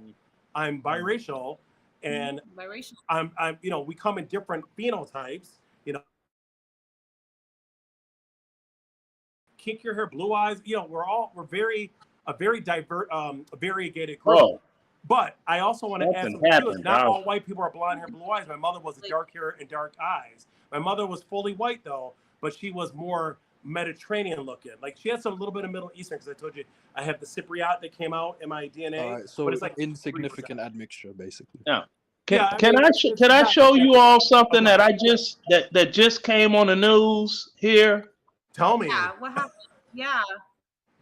I'm biracial, and I'm we come in different phenotypes. Kink your hair, blue eyes. We're very diverse, variegated group. Oh. But I also want to add something too. Not all white people are blonde hair, blue eyes. My mother was dark hair and dark eyes. My mother was fully white though, but she was more Mediterranean looking. Like she had some little bit of Middle Eastern, because I told you I have the Cypriot that came out in my DNA. All right, so but it's like insignificant admixture, basically. Yeah. Can I show you all something that just came on the news here? Tell me. Yeah. What happened? Yeah.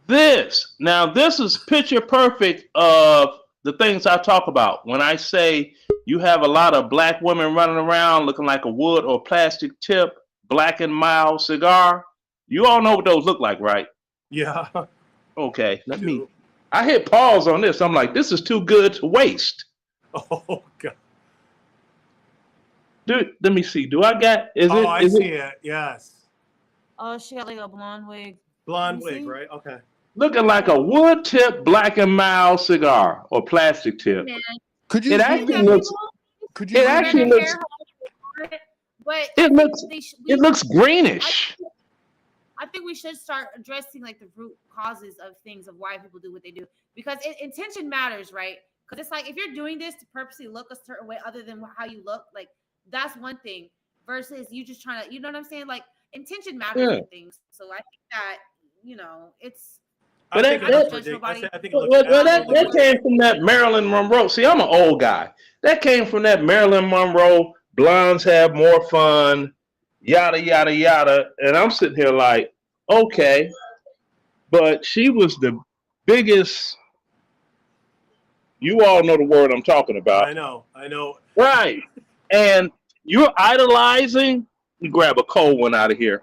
This is picture perfect of the things I talk about when I say you have a lot of black women running around looking like a wood or plastic tip, black and mild cigar. You all know what those look like, right? Yeah. Okay. I hit pause on this. I'm like, this is too good to waste. Oh God. Dude, let me see. Do I got? I see it. Yes. Oh, she got like a blonde wig. Blonde wig, right? Okay. Looking like a wood tip, black and mild cigar or plastic tip. Man. Could you? It actually looks. It actually looks. But it looks greenish. I think we should start addressing like the root causes of things of why people do what they do, because intention matters, right? Because it's like if you're doing this to purposely look a certain way other than how you look, like that's one thing versus you just trying to, you know what I'm saying? Like intention matters in things. So I think that, it's. But that came from that Marilyn Monroe. See, I'm an old guy. That came from that Marilyn Monroe. Blondes have more fun, yada yada yada. And I'm sitting here like, okay, but she was the biggest. You all know the word I'm talking about. I know. Right. And you're idolizing. You grab a cold one out of here.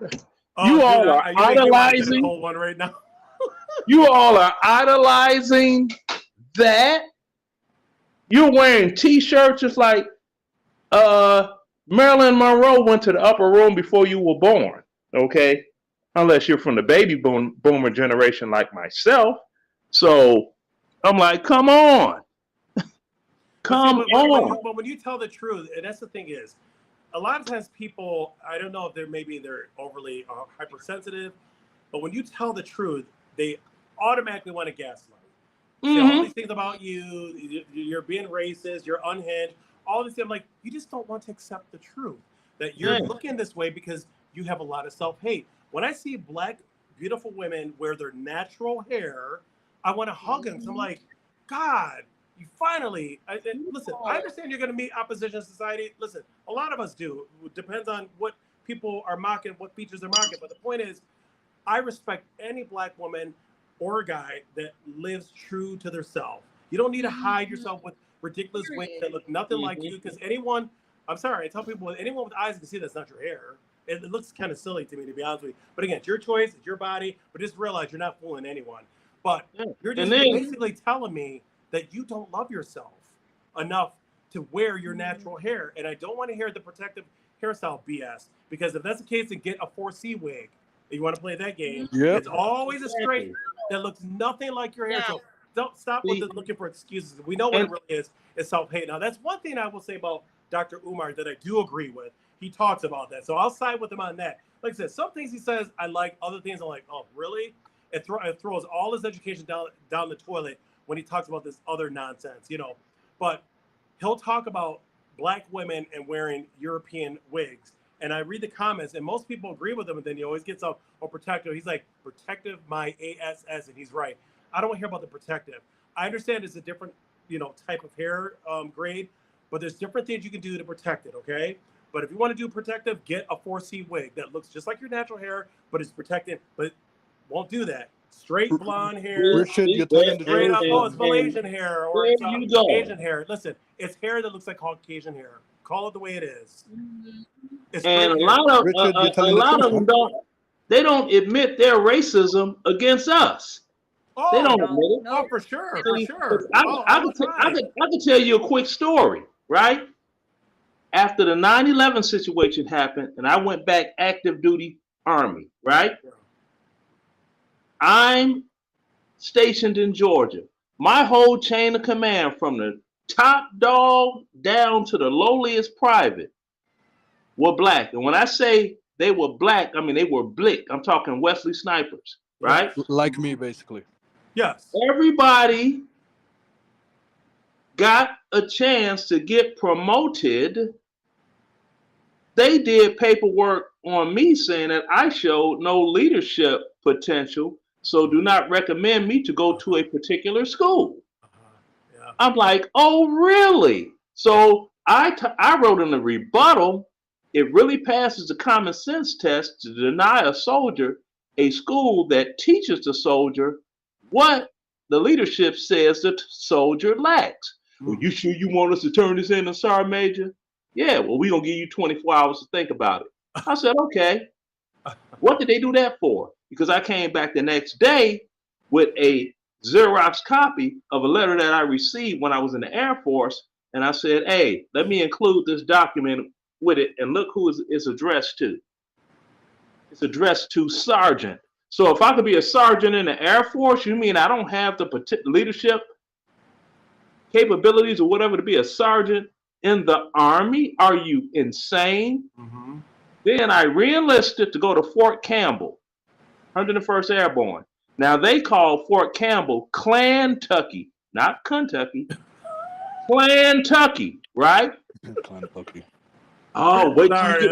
Oh, You dude, all are idolizing. A cold one right now. You all are idolizing that. You're wearing T-shirts just like Marilyn Monroe went to the upper room before you were born. Okay, unless you're from the baby boomer generation like myself. So I'm like, come on. But when you tell the truth, and that's the thing is, a lot of times people, I don't know if they're overly hypersensitive, but when you tell the truth, they automatically want to gaslight. Say all these things about you, you're being racist, you're unhinged, all this things. I'm like, you just don't want to accept the truth that you're looking this way because you have a lot of self-hate. When I see Black, beautiful women wear their natural hair, I want to hug them. So I'm like, God, you finally, listen, I understand you're going to meet opposition in society. Listen, a lot of us do. It depends on what people are mocking, what features they're mocking. But the point is, I respect any Black woman or guy that lives true to their self. You don't need to hide yourself with ridiculous wigs that look nothing like you, because anyone, I'm sorry, I tell people, anyone with eyes can see that's not your hair. It looks kind of silly to me, to be honest with you. But again, it's your choice, it's your body, but just realize you're not fooling anyone. But you're just basically telling me that you don't love yourself enough to wear your natural hair. And I don't want to hear the protective hairstyle BS, because if that's the case, then get a 4C wig. If you want to play that game, it's always a straight that looks nothing like your hair. So don't stop with looking for excuses. We know what it really is self-hate. Now, that's one thing I will say about Dr. Umar that I do agree with. He talks about that. So I'll side with him on that. Like I said, some things he says I like, other things I'm like, oh, really? It throws all his education down the toilet when he talks about this other nonsense, you know. But he'll talk about Black women and wearing European wigs. And I read the comments, and most people agree with him, and then he always gets up, oh, protective. He's like, protective, my ASS, and he's right. I don't want to hear about the protective. I understand it's a different, type of hair grade, but there's different things you can do to protect it, okay? But if you want to do protective, get a 4C wig that looks just like your natural hair, but it's protected, but won't do that. Straight blonde hair, straight up, it's Malaysian hair or it's Asian hair. Listen, it's hair that looks like Caucasian hair. Call it the way it is. And a lot of them don't admit their racism against us. Oh, they don't admit it. No, for sure, for sure. I could tell you a quick story, right? After the 9/11 situation happened, and I went back active duty Army, right? I'm stationed in Georgia. My whole chain of command, from the top dog down to the lowliest private, were Black. And when I say they were Black, I mean they were blick. I'm talking Wesley snipers, right? Like me, basically. Yes. Everybody got a chance to get promoted. They did paperwork on me saying that I showed no leadership potential, so do not recommend me to go to a particular school. I'm like, oh, really? So I wrote in the rebuttal, it really passes the common sense test to deny a soldier a school that teaches the soldier what the leadership says the soldier lacks. Well, you sure you want us to turn this in, Sergeant Major? Yeah, well, we're going to give you 24 hours to think about it. I said, okay. What did they do that for? Because I came back the next day with a Xerox copy of a letter that I received when I was in the Air Force. And I said, hey, let me include this document with it. And look who it's addressed to. It's addressed to Sergeant. So if I could be a sergeant in the Air Force, you mean I don't have the leadership capabilities or whatever to be a sergeant in the Army? Are you insane? Mm-hmm. Then I re-enlisted to go to Fort Campbell, 101st Airborne. Now they call Fort Campbell Clantucky, not Kentucky. Clantucky, right? Clantucky. Oh, wait! Sorry,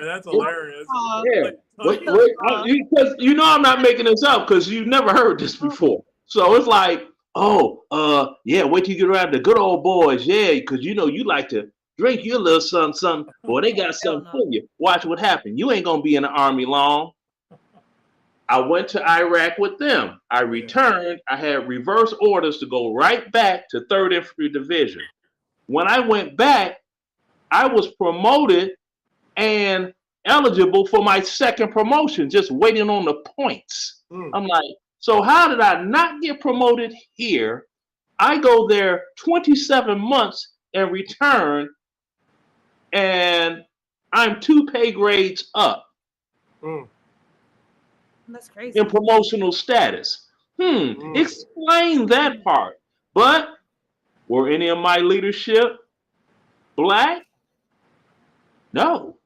that's hilarious. Yeah, wait, because I'm not making this up because you've never heard this before. So it's like, yeah, wait till you get around the good old boys, yeah, because you like to drink your little something. Boy, they got something for you. Watch what happens. You ain't gonna be in the Army long. I went to Iraq with them. I returned. I had reverse orders to go right back to 3rd Infantry Division. When I went back, I was promoted and eligible for my 2nd promotion, just waiting on the points. I'm like, so how did I not get promoted here? I go there 27 months and return, and I'm 2 pay grades up. That's crazy. In promotional status. Explain that part. But were any of my leadership black? No.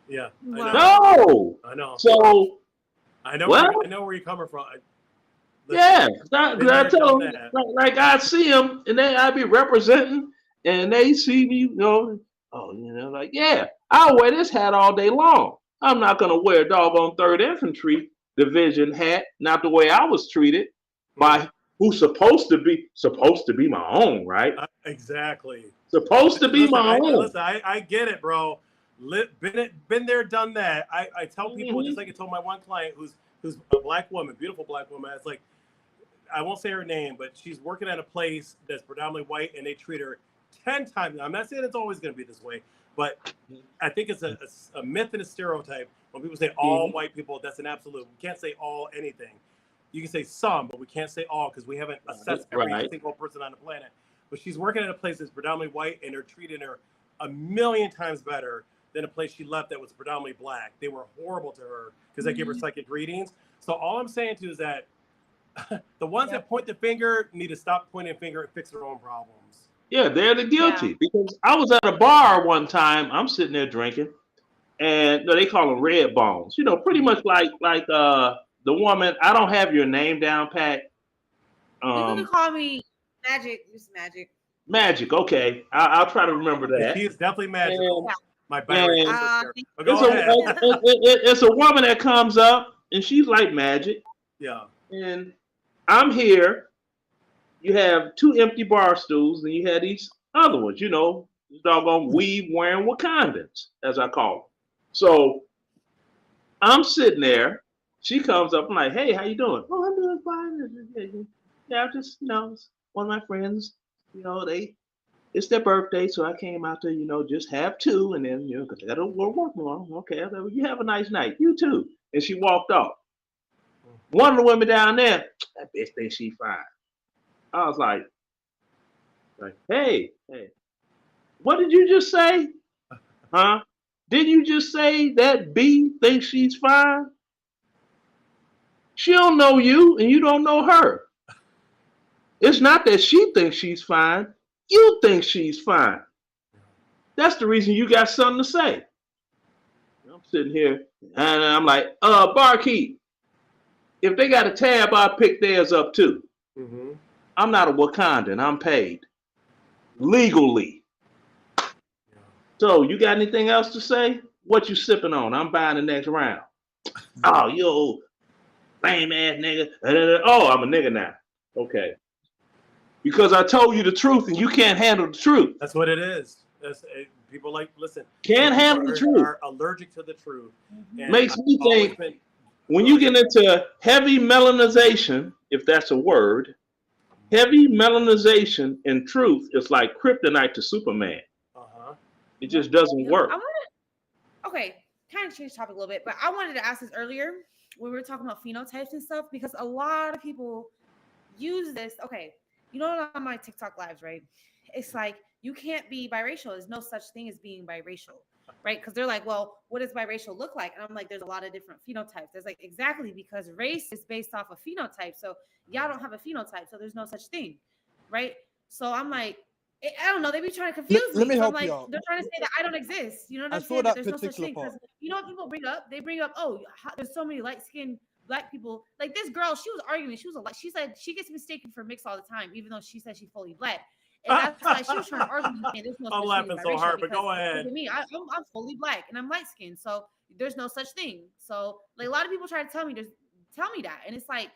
Yeah. No. I know. So I know where you're coming from. I tell them, like I see them, and then I be representing, and they see me, like, yeah, I'll wear this hat all day long. I'm not gonna wear a doggone 3rd Infantry Division hat, not the way I was treated by who's supposed to be my own, right? Exactly. Supposed to be my own. I get it, bro. Been there, done that. I tell people, just like I told my one client who's a black woman, beautiful black woman. It's like, I won't say her name, but she's working at a place that's predominantly white, and they treat her 10 times. I'm not saying it's always going to be this way, but I think it's a myth and a stereotype. When people say all white people, that's an absolute. We can't say all anything. You can say some, but we can't say all because we haven't assessed every single person on the planet. But she's working at a place that's predominantly white, and they're treating her a million times better than a place she left that was predominantly black. They were horrible to her because they give her psychic readings. So all I'm saying to you is that the ones that point the finger need to stop pointing the finger and fix their own problems. Yeah, they're the guilty. Because I was at a bar one time, I'm sitting there drinking, and they call them red bones. Pretty much like the woman. I don't have your name down, Pat. You can call me Magic. It's Magic. Magic. Okay, I'll try to remember that. She is definitely magical. My bad. It's a woman that comes up, and she's like Magic. Yeah. And I'm here. You have 2 empty bar stools, and you had these other ones, doggone weave wearing Wakandans, as I call them. So I'm sitting there. She comes up. I'm like, hey, how you doing? Oh, I'm doing fine. Yeah, just, one of my friends, it's their birthday, so I came out to, just have 2, and then, because I got to work more. Okay, you have a nice night. You too. And she walked off. One of the women down there, that bitch thinks she fine. I was like, hey, what did you just say? Huh? Did you just say that B thinks she's fine? She don't know you, and you don't know her. It's not that she thinks she's fine. You think she's fine. That's the reason you got something to say. I'm sitting here, and I'm like, barkeep, if they got a tab, I'll pick theirs up too. I'm not a Wakandan. I'm paid legally. So you got anything else to say? What you sipping on? I'm buying the next round. Oh, you old lame ass nigga. Oh, I'm a nigga now. Okay. Because I told you the truth and you can't handle the truth. That's what it is. People listen. Can't handle the truth. Are allergic to the truth. Makes me think when you get into heavy melanization, if that's a word, heavy melanization in truth is like kryptonite to Superman. It just doesn't work. Okay, kind of change topic a little bit, but I wanted to ask this earlier when we were talking about phenotypes and stuff, because a lot of people use this. Okay, on my TikTok lives, right? It's like, you can't be biracial. There's no such thing as being biracial, right? Because they're like, well, what does biracial look like? And I'm like, there's a lot of different phenotypes. There's like, exactly, because race is based off a phenotype. So y'all don't have a phenotype, so there's no such thing, right? So I'm like, I don't know. They be trying to confuse me. Let me help you out. They're trying to say that I don't exist. You know what I'm saying? There's no such thing. Because what people bring up? They bring up, oh, there's so many light-skinned Black people. Like this girl, she was arguing. She said she gets mistaken for mixed all the time, even though she said she's fully Black. And that's why she was trying to argue. There's no I'm laughing so hard, but go ahead. Me, I'm fully Black and I'm light-skinned, so there's no such thing. So like a lot of people try to tell me that, and it's like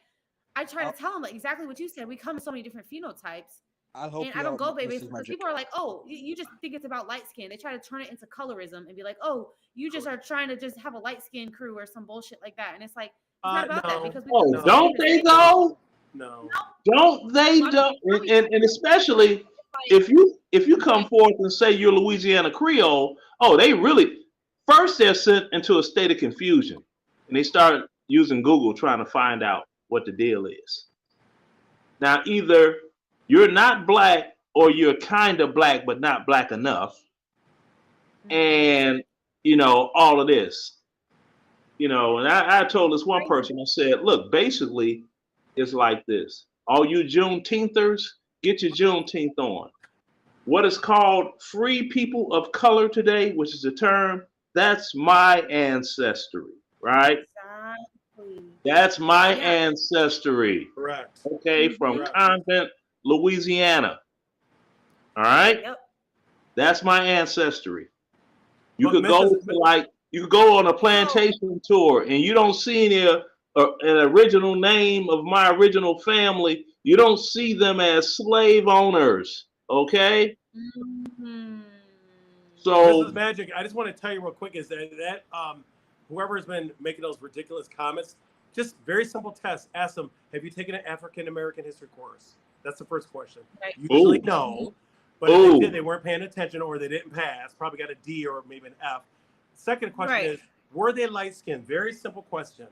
I try to tell them like exactly what you said. We come in so many different phenotypes. I don't go baby because people are like, oh, you just think it's about light skin. They try to turn it into colorism and be like, oh, you just are trying to just have a light skin crew or some bullshit like that. And it's like, about that No. because Oh, don't they though? No. Don't they? And especially if you come forth and say you're Louisiana Creole, oh, they really first they're sent into a state of confusion, and they start using Google trying to find out what the deal is. Now, either you're not black or you're kind of black but not black enough, and all of this, and I told this one person, I said, look, basically, it's like this. All you Juneteenthers, get your Juneteenth on. What is called free people of color today, which is a term, that's my ancestry, right? Exactly. That's my ancestry. Correct. Okay, from Convent, Louisiana. All right? Yep. That's my ancestry. You could go on a plantation tour and you don't see an original name of my original family. You don't see them as slave owners. Okay? Mm-hmm. So this is magic. I just want to tell you real quick is that whoever has been making those ridiculous comments, just very simple test. Ask them, have you taken an African American history course? That's the first question. Right. Usually no. But if they did, they weren't paying attention or they didn't pass, probably got a D or maybe an F. Second question is, were they light-skinned? Very simple question.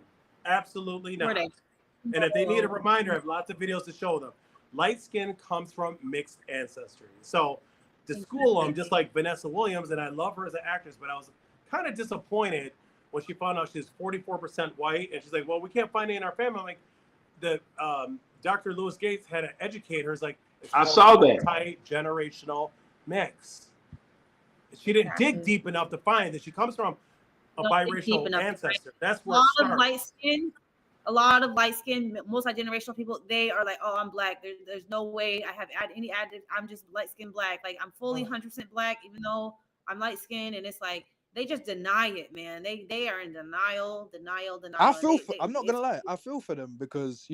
Absolutely not. And if they need a reminder, I have lots of videos to show them. Light skin comes from mixed ancestry. So to school them, just like Vanessa Williams, and I love her as an actress, but I was kind of disappointed when she found out she's 44% white. And she's like, well, we can't find it in our family. I'm like, Dr. Lewis Gates had to educate her. It's like, I saw that. Multi-generational mix. She didn't dig deep enough to find that she comes from a biracial ancestor. That's where a lot of light skin, multi-generational people, they are like, oh, I'm black. There's no way I have any additive. I'm just light skin black. Like I'm fully 100% black, even though I'm light skin. And it's like, they just deny it, man. They are in denial. I'm not gonna lie. I feel for them because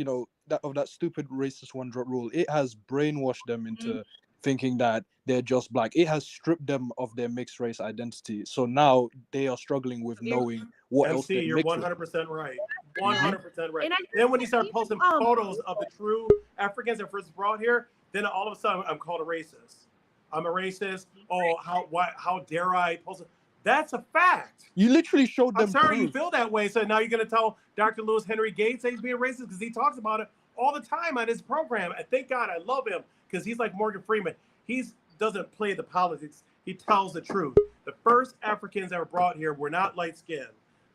that stupid racist one drop rule. It has brainwashed them into thinking that they're just black. It has stripped them of their mixed race identity. So now they are struggling with knowing what else they're you're 100% right. 100% right. Then when you start posting photos of the true Africans that first brought here, then all of a sudden I'm called a racist. I'm a racist. Oh, how dare I post it? That's a fact. You literally showed them. I'm sorry you feel that way. So now you're going to tell Dr. Lewis Henry Gates that he's being racist because he talks about it all the time on his program. And thank God I love him because he's like Morgan Freeman. He doesn't play the politics. He tells the truth. The first Africans that were brought here were not light skin.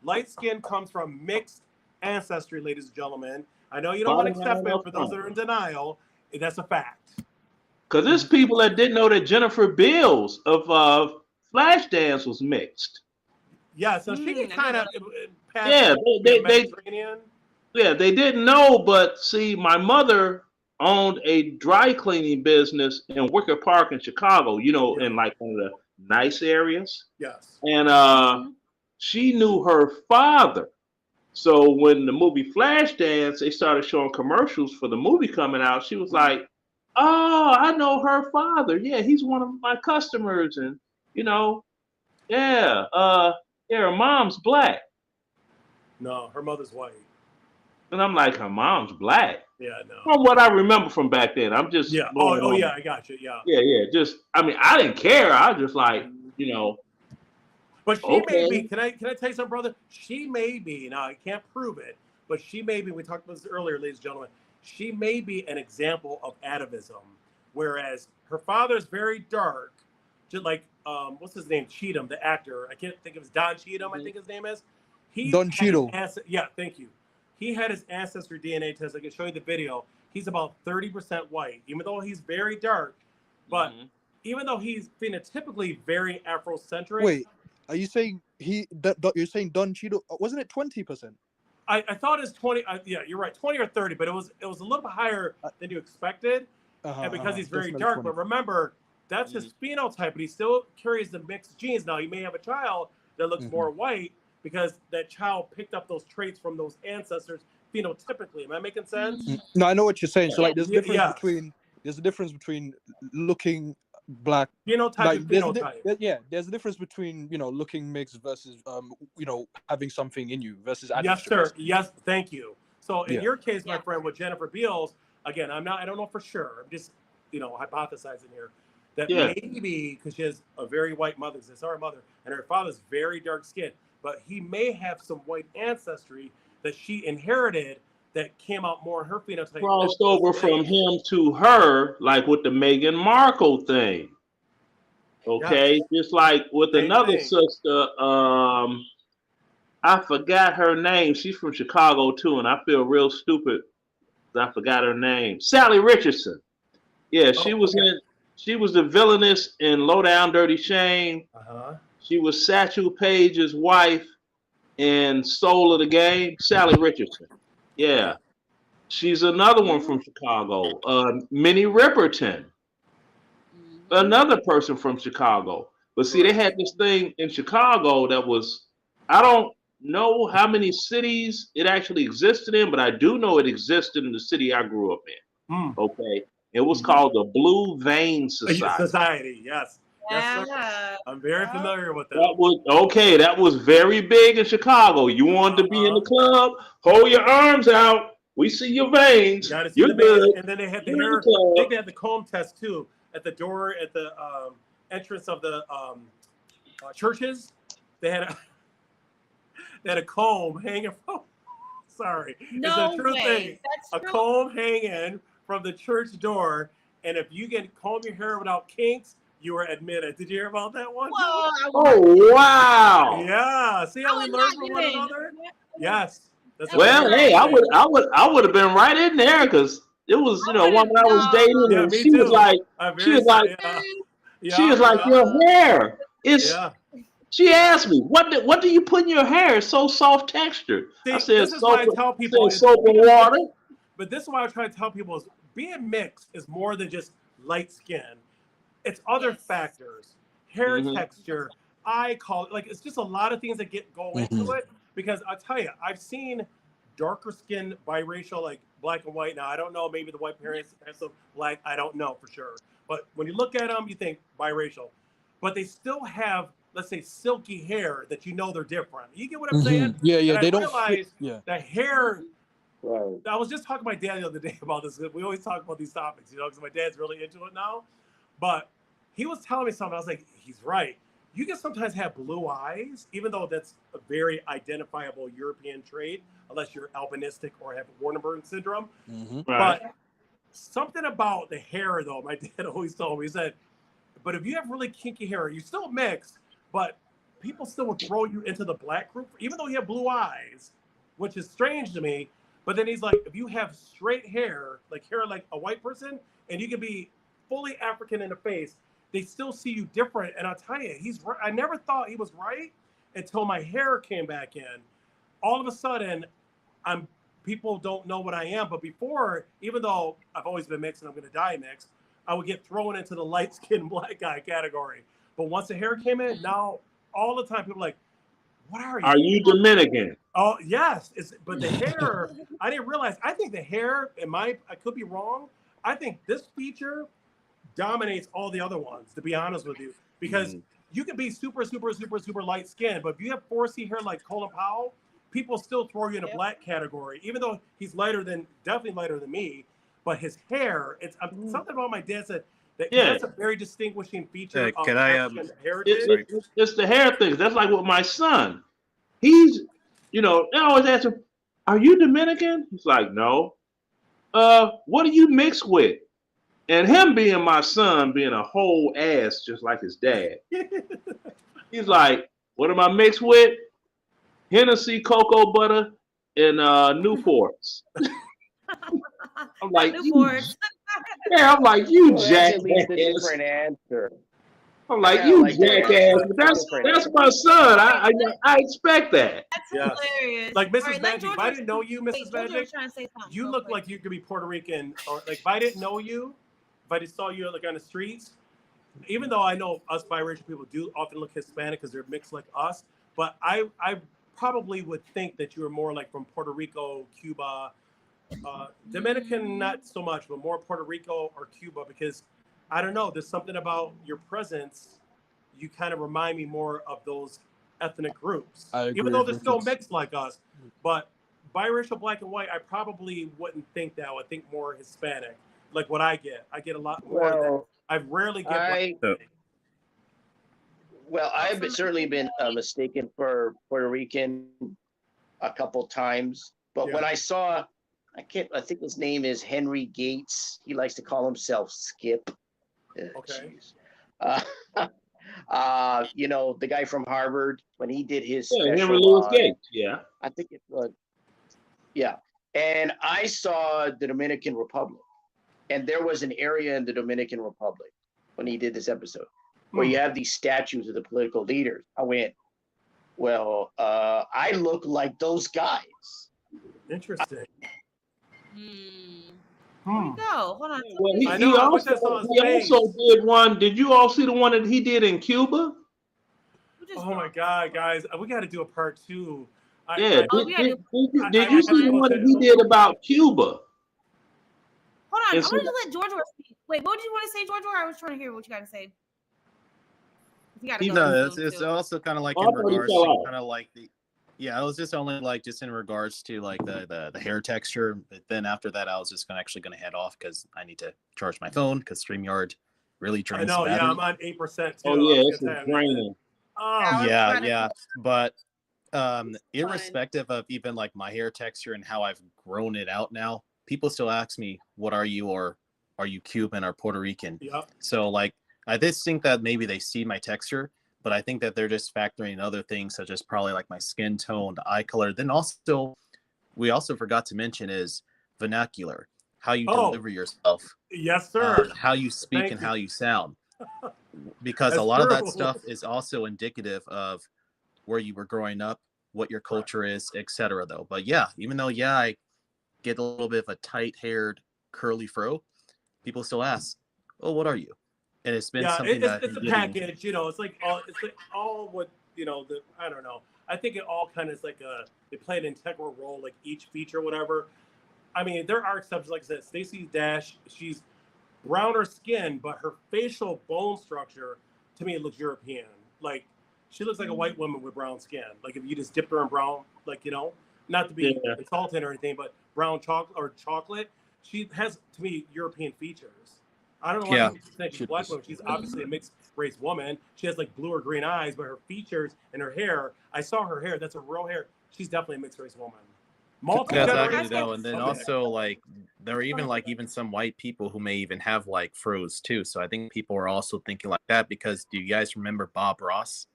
Light skin comes from mixed ancestry, ladies and gentlemen. I know you don't want to accept it for those that are in denial. That's a fact. Because there's people that didn't know that Jennifer Beals of Flashdance was mixed. Yeah, so she can kind of they didn't know, but see, my mother owned a dry cleaning business in Wicker Park in Chicago, in like one of the nice areas. Yes. And she knew her father. So when the movie Flashdance, they started showing commercials for the movie coming out, she was like, oh, I know her father. Yeah, he's one of my customers. And her mom's black. No, her mother's white. And I'm like, her mom's black. Yeah, no. From what I remember from back then, I'm just yeah. Oh yeah, I got you. Yeah. Yeah. Just, I didn't care. I was just like, But she may be. Can I tell you something, brother? She may be. Now I can't prove it, but she may be. We talked about this earlier, ladies and gentlemen. She may be an example of atavism, whereas her father is very dark. Just like what's his name? Cheatham, the actor. I can't think of his Don Cheadle. I think his name is. Don Cheadle. Yeah, thank you. He had his ancestry DNA test. I can show you the video. He's about 30% white, even though he's very dark. But even though he's phenotypically very Afrocentric. Wait, are you saying you're saying Don Cheadle? Wasn't it 20%? I thought it was 20. Yeah, you're right, 20 or 30, but it was a little bit higher than you expected, and because he's very dark. 20. But remember, that's his phenotype, but he still carries the mixed genes. Now he may have a child that looks more white because that child picked up those traits from those ancestors phenotypically. Am I making sense? No, I know what you're saying. So like, there's a difference between looking black. Phenotype Like and phenotype. there's a difference between looking mixed versus having something in you versus Yes, sir. admixture. Yes, thank you. So in Yeah. your case, my friend, with Jennifer Beals, again, I don't know for sure. I'm just hypothesizing here that maybe because she has a very white mother, it's our mother, and her father's very dark skinned, but he may have some white ancestry that she inherited that came out more in her phenotype. Crossed over from him to her, like with the Meghan Markle thing. Okay, just like with another sister, I forgot her name. She's from Chicago too, and I feel real stupid. I forgot her name. Sally Richardson. Yeah, she was the villainess in Low Down Dirty Shame. She was Satchel Paige's wife in Soul of the Game. Sally Richardson. Yeah. She's another one from Chicago. Minnie Riperton. Another person from Chicago. But see, they had this thing in Chicago that was, I don't know how many cities it actually existed in, but I do know it existed in the city I grew up in. Okay. It was called the Blue Vein Society. Yes. Yes, sir. I'm very familiar with that. That was very big in Chicago. You wanted to be in the club, hold your arms out. We see your veins. You're good. And then they had the hair. I think they had the comb test too at the door at the entrance of the churches. They had a comb hanging from. Sorry, no it's a true way. thing. That's a comb hanging from the church door, and if you can comb your hair without kinks, you were admitted. Did you hear about that one? Whoa, oh wow! Yeah. See how we learn from one another? Yes. Well, hey, I would have been right in there because it was one that I was dating, and she was like, your hair is. Yeah. She asked me, "What do you put in your hair? It's so soft textured." See, I said, "This is why I tell people soap and water." But this is why I try to tell people is being mixed is more than just light skin. It's other factors, hair texture, eye color. Like it's just a lot of things that go into it. Because I'll tell you, I've seen darker skinned biracial, like black and white. Now I don't know. Maybe the white parents have some black. I don't know for sure. But when you look at them, you think biracial. But they still have, let's say, silky hair that they're different. You get what I'm saying? Yeah. And They I don't realize the hair. Right. I was just talking to my dad the other day about this. We always talk about these topics, because my dad's really into it now. But he was telling me something. I was like, he's right. You can sometimes have blue eyes, even though that's a very identifiable European trait, unless you're albinistic or have Wardenburg syndrome. Right. But something about the hair, though, my dad always told me, he said, but if you have really kinky hair, you're still mixed, but people still would throw you into the black group, even though you have blue eyes, which is strange to me. But then he's like, if you have straight hair like a white person, and you can be fully African in the face, they still see you different. And I'll tell you, he's right. I never thought he was right until my hair came back in. All of a sudden, people don't know what I am. But before, even though I've always been mixed and I'm going to die mixed, I would get thrown into the light-skinned black guy category. But once the hair came in, now all the time people are like, what are you? Are you Dominican? Oh, yes. But the hair, I didn't realize. I think the hair, I could be wrong. I think this feature dominates all the other ones, to be honest with you, because you can be super, super, super, super light skinned, but if you have 4C hair like Colin Powell, people still throw you in a black category, even though he's definitely lighter than me. But his hair, it's something about my dad said that that's a very distinguishing feature of African heritage. It's the hair thing. That's like with my son. He's, they always ask him, "Are you Dominican?" He's like, "No." What do you mix with? And him being my son, being a whole ass just like his dad, he's like, "What am I mixed with? Hennessy, cocoa butter, and Newports." I'm like, Newports. I'm like, you jackass. At least a different answer. I'm like, you jackass. That's my son. I expect that. That's hilarious. Like Mrs. Magic, if I didn't know you, Mrs. Magic, you look like you could be Puerto Rican, or like if I didn't know you, if I just saw you like on the streets, even though I know us biracial people do often look Hispanic because they're mixed like us, but I probably would think that you were more like from Puerto Rico, Cuba, Dominican, not so much, but more Puerto Rico or Cuba, because I don't know. There's something about your presence. You kind of remind me more of those ethnic groups, even though they're still mixed like us. But biracial, black and white, I probably wouldn't think that. I would think more Hispanic, like what I get. I get a lot more. Well, I rarely get. I've certainly been mistaken for Puerto Rican a couple times, but when I saw, I think his name is Henry Gates. He likes to call himself Skip. Okay. The guy from Harvard, when he did his Henry Louis Gates. Yeah. I think it was. Yeah. And I saw the Dominican Republic, and there was an area in the Dominican Republic when he did this episode where you have these statues of the political leaders. I went, well, I look like those guys. Interesting. Where'd he go? Hold on. Well, he also did one. Did you all see the one that he did in Cuba? Oh my God, guys, we got to do a part 2. Did you see the one that he did about Cuba? Hold on, I wanted to let George speak. Wait, what did you want to say, George? I was trying to hear what you got to say. It's also kind of like in regards to kind of like the. Yeah, I was just only like just in regards to like the hair texture. But then after that, I was just actually gonna head off because I need to charge my phone because StreamYard really drains. I know, yeah, I'm on 8% too. Oh yeah, it's draining. Yeah. But irrespective of even like my hair texture and how I've grown it out now, people still ask me, "What are you?" or "Are you Cuban or Puerto Rican?" Yep. So like, I just think that maybe they see my texture. But I think that they're just factoring in other things such as probably like my skin tone, the eye color. Then also, we also forgot to mention is vernacular, how you deliver yourself. Yes, sir. How you speak and how you sound. Because a lot of that stuff is also indicative of where you were growing up, what your culture is, etc. though. But yeah, even though, I get a little bit of a tight-haired, curly fro, people still ask, oh, what are you? And it's been something it's a package, it's like all what, I don't know. I think it all kind of is like they play an integral role, like each feature, whatever. I mean, there are exceptions, like I said, Stacey Dash, she's browner skin, but her facial bone structure, to me, it looks European. Like, she looks like a white woman with brown skin. Like, if you just dipped her in brown, like, not to be insulting or anything, but brown chocolate, she has, to me, European features. I don't know why people think she's black woman. She's obviously a mixed race woman. She has like blue or green eyes, but her features and her hair, I saw her hair. That's her real hair. She's definitely a mixed race woman. Exactly though. And then also like there are even some white people who may even have like fros too. So I think people are also thinking like that because do you guys remember Bob Ross?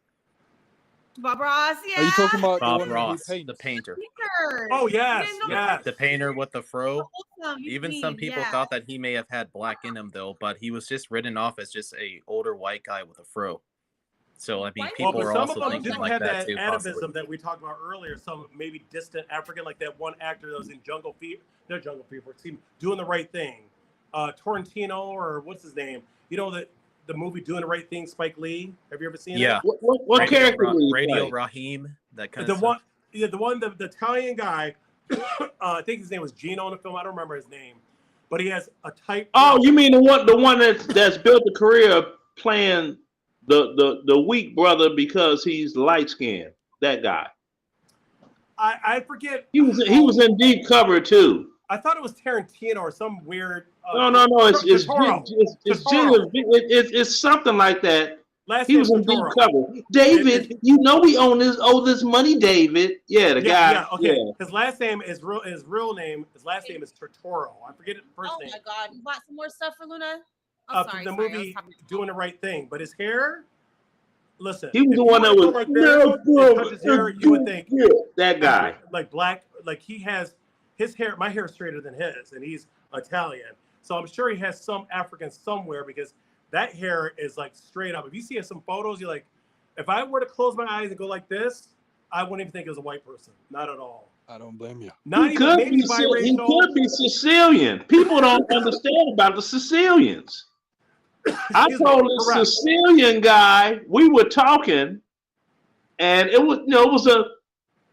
Bob Ross, yeah. Are you talking about Bob Ross, the painter? Oh yes, the painter with the fro. Even some people thought that he may have had black in him though, but he was just written off as just a older white guy with a fro. So I mean, people are also thinking like that too. Atavism that we talked about earlier, some maybe distant African, like that one actor that was in Jungle Fever, Doing the Right Thing, Torrentino or what's his name? The movie Doing the Right Thing, Spike Lee. Have you ever seen it? What character? Radio Raheem, that kind of stuff. The Italian guy. I think his name was Gino in the film. I don't remember his name, but he has a type. Oh, you mean the one that's built a career playing the weak brother because he's light skinned. That guy. I forget. He was in Deep Cover too. I thought it was Tarantino or some weird. No. It's something like that. He was in Deep Cover. David, we owe this money, David. Yeah, the guy. Yeah, okay. His last name is real name. His last name is Tortoro. I forget his first name. Oh my God! You bought some more stuff for Luna? Sorry, the movie Doing the Right Thing, but his hair. Listen, he was the one that was like touch his hair. You would think that guy, like black, like he has his hair. My hair is straighter than his, and he's Italian. So I'm sure he has some African somewhere because that hair is like straight up. If you see some photos, you're like, if I were to close my eyes and go like this, I wouldn't even think it was a white person. Not at all. I don't blame you. He could be Sicilian. People don't understand about the Sicilians. I told this Sicilian guy, we were talking, and it was a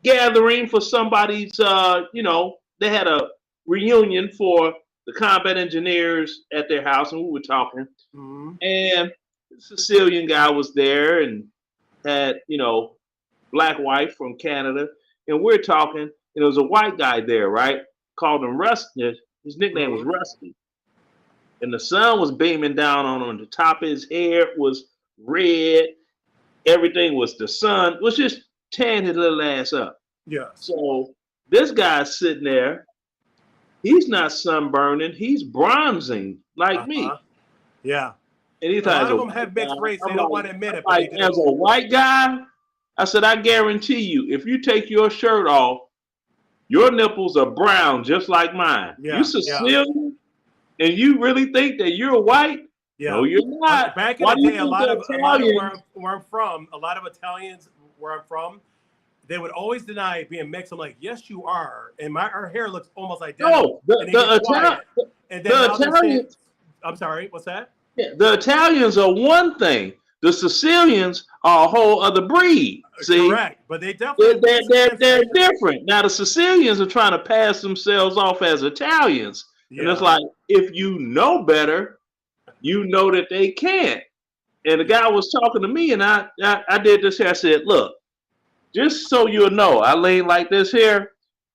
gathering for somebody's, they had a reunion for the combat engineers at their house, and we were talking. Mm-hmm. And the Sicilian guy was there and had, black wife from Canada. And we're talking, and there was a white guy there, right? Called him Rusty. His nickname was Rusty. And the sun was beaming down on him. The top of his hair was red. Everything was the sun. It was just tearing his little ass up. Yeah. So this guy's sitting there. He's not sunburning. He's bronzing like me. Yeah. And he a lot of them have mixed race. They don't want to admit it. Like, as a white guy, I said, I guarantee you, if you take your shirt off, your nipples are brown just like mine. Yeah, you Sicilian, and you really think that you're white? Yeah. No, you're not. Back in the day, a lot of where I'm from, a lot of Italians where I'm from, they would always deny being mixed. I'm like, yes, you are. And our hair looks almost identical. No, the Italians. I'm sorry, what's that? Yeah, the Italians are one thing. The Sicilians are a whole other breed. See, correct, but they definitely they're different. Now the Sicilians are trying to pass themselves off as Italians, and it's like, if you know better, you know that they can't. And the guy was talking to me, and I did this here. I said, look, just so you'll know, I leaned like this here.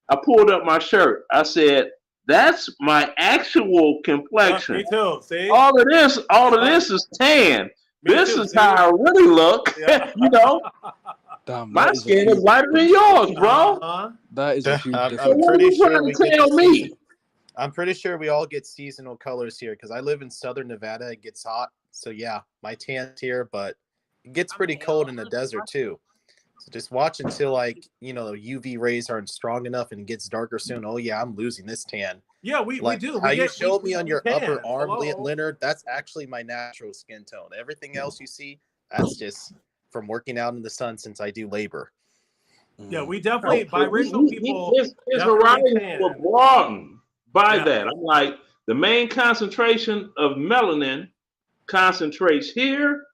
I pulled up my shirt. I said, that's my actual complexion. Me too. See, all of this is tan. This is how I really look. Yeah. Damn, my skin is whiter than yours, bro. That is a huge difference. I'm pretty sure we all get seasonal colors here because I live in southern Nevada. It gets hot, so yeah, my tan's here, but it gets pretty cold in the desert too. So just watch until UV rays aren't strong enough and it gets darker soon. Oh yeah, I'm losing this tan. Yeah, we do. How you showed me on your upper arm, Leonard, that's actually my natural skin tone. Everything else you see, that's just from working out in the sun since I do labor. Yeah, we definitely, biracial people. His horizons were broadened by that. I'm like, the main concentration of melanin concentrates here.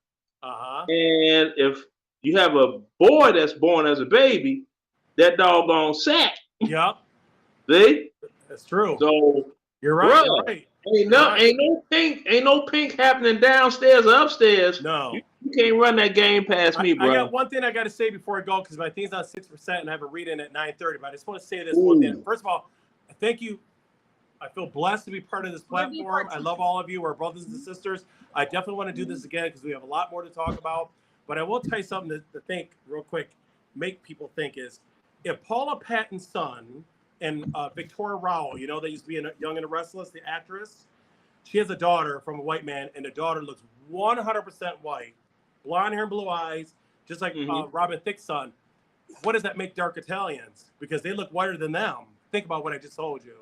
And if you have a boy that's born as a baby, that doggone sack. Yep. See? That's true. So you're right. You're right. Ain't no pink happening downstairs or upstairs. No. You can't run that game past me, bro. I got one thing I got to say before I go because my thing's on 6% and I have a read-in at 9:30. But I just want to say this one thing. First of all, thank you. I feel blessed to be part of this platform. I love all of you, our brothers and sisters. I definitely want to do this again because we have a lot more to talk about. But I will tell you something to think real quick, make people think is, if Paula Patton's son and Victoria Rowell, they used to be in Young and the Restless, the actress, she has a daughter from a white man, and the daughter looks 100% white, blonde hair and blue eyes, just like Robin Thicke's son. What does that make dark Italians? Because they look whiter than them. Think about what I just told you.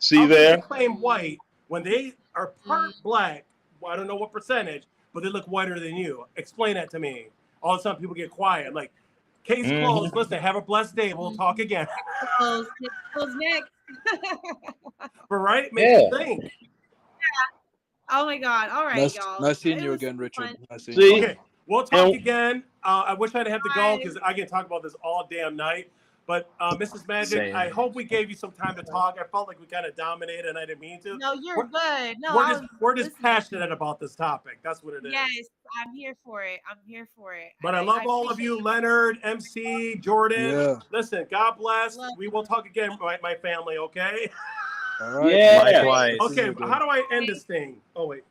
See there? They claim white when they are part black. Well, I don't know what percentage, but they look whiter than you. Explain that to me. All of a sudden, people get quiet. Like, case closed. Listen, have a blessed day. We'll talk again. Close next. But right, it makes you think. Yeah. Oh my God! All right, y'all. Nice seeing you again, Richard. Nice seeing you. Okay, we'll talk again. I wish I'd have to go because I can talk about this all damn night. But Mrs. Magic, I hope we gave you some time to talk. I felt like we kind of dominated, and I didn't mean to. No, you're good. No, we're just passionate about this topic. That's what it is. Yes, I'm here for it. But I love all of you, Leonard, MC, Jordan. Yeah. Listen, God bless. We will talk again, my family. Okay. All right. Yeah. Likewise. Okay. How do I end this thing? Oh wait.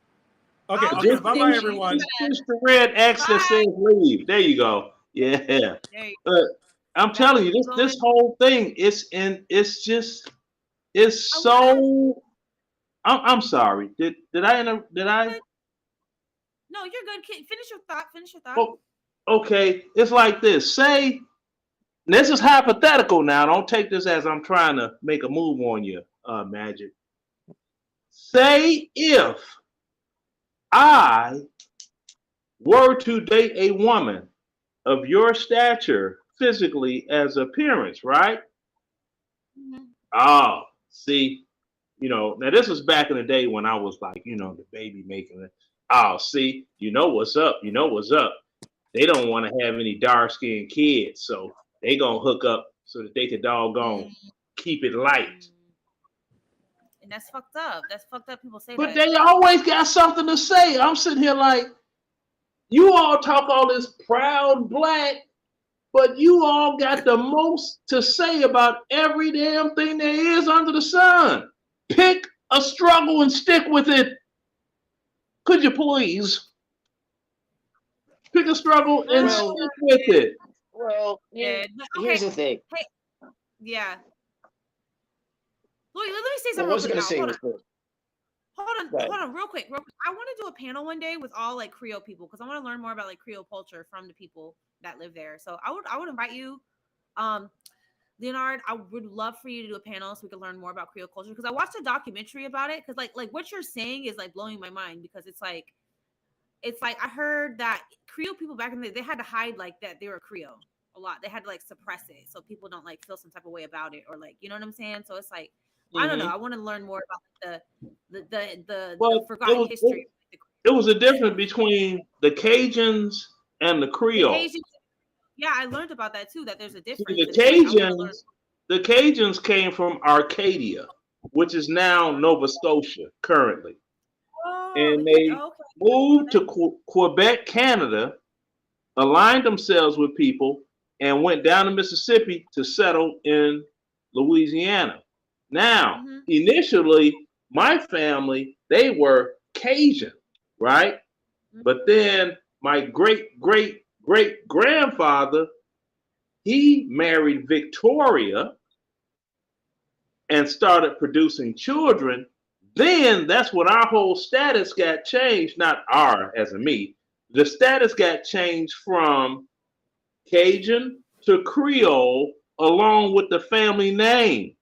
Okay. Bye, everyone. Push the red X that says leave. There you go. Yeah. I'm telling you, this whole thing it's so. I'm sorry. Did I? No, you're good. Finish your thought. Oh, okay, it's like this. Say, this is hypothetical now. Don't take this as I'm trying to make a move on you, Magic. Say if I were to date a woman of your stature, physically as appearance, right? Oh, see, now this was back in the day when I was like, the baby making it. Oh, see, what's up. They don't want to have any dark-skinned kids, so they gonna hook up so that they can doggone keep it light. And that's fucked up. That's fucked up. People say But that. they always got something to say. I'm sitting here like, you all talk all this proud black, but you all got the most to say about every damn thing there is under the sun. Pick a struggle and stick with it. Could you please? Pick a struggle and stick with it. Well, here's the thing. Hey, yeah. Let me say something. What was I going to say? Hold on, real quick. I want to do a panel one day with all like Creole people because I want to learn more about like Creole culture from the people that live there. So I would invite you, Leonard. I would love for you to do a panel so we could learn more about Creole culture because I watched a documentary about it because like what you're saying is like blowing my mind because it's like I heard that Creole people back in the day they had to hide like that they were Creole a lot. They had to like suppress it so people don't like feel some type of way about it or like you know what I'm saying. So it's like. I don't know. I want to learn more about the forgotten history. It was a difference between the Cajuns and the Creole. Yeah, I learned about that too. That there's a difference. The Cajuns came from Arcadia, which is now Nova Scotia currently, and they moved to Quebec, Canada, aligned themselves with people, and went down to Mississippi to settle in Louisiana. Now, initially, my family, they were Cajun, right? But then my great-great-great-grandfather, he married Victoria and started producing children. Then that's when our whole status got changed, not our as in me. The status got changed from Cajun to Creole along with the family name.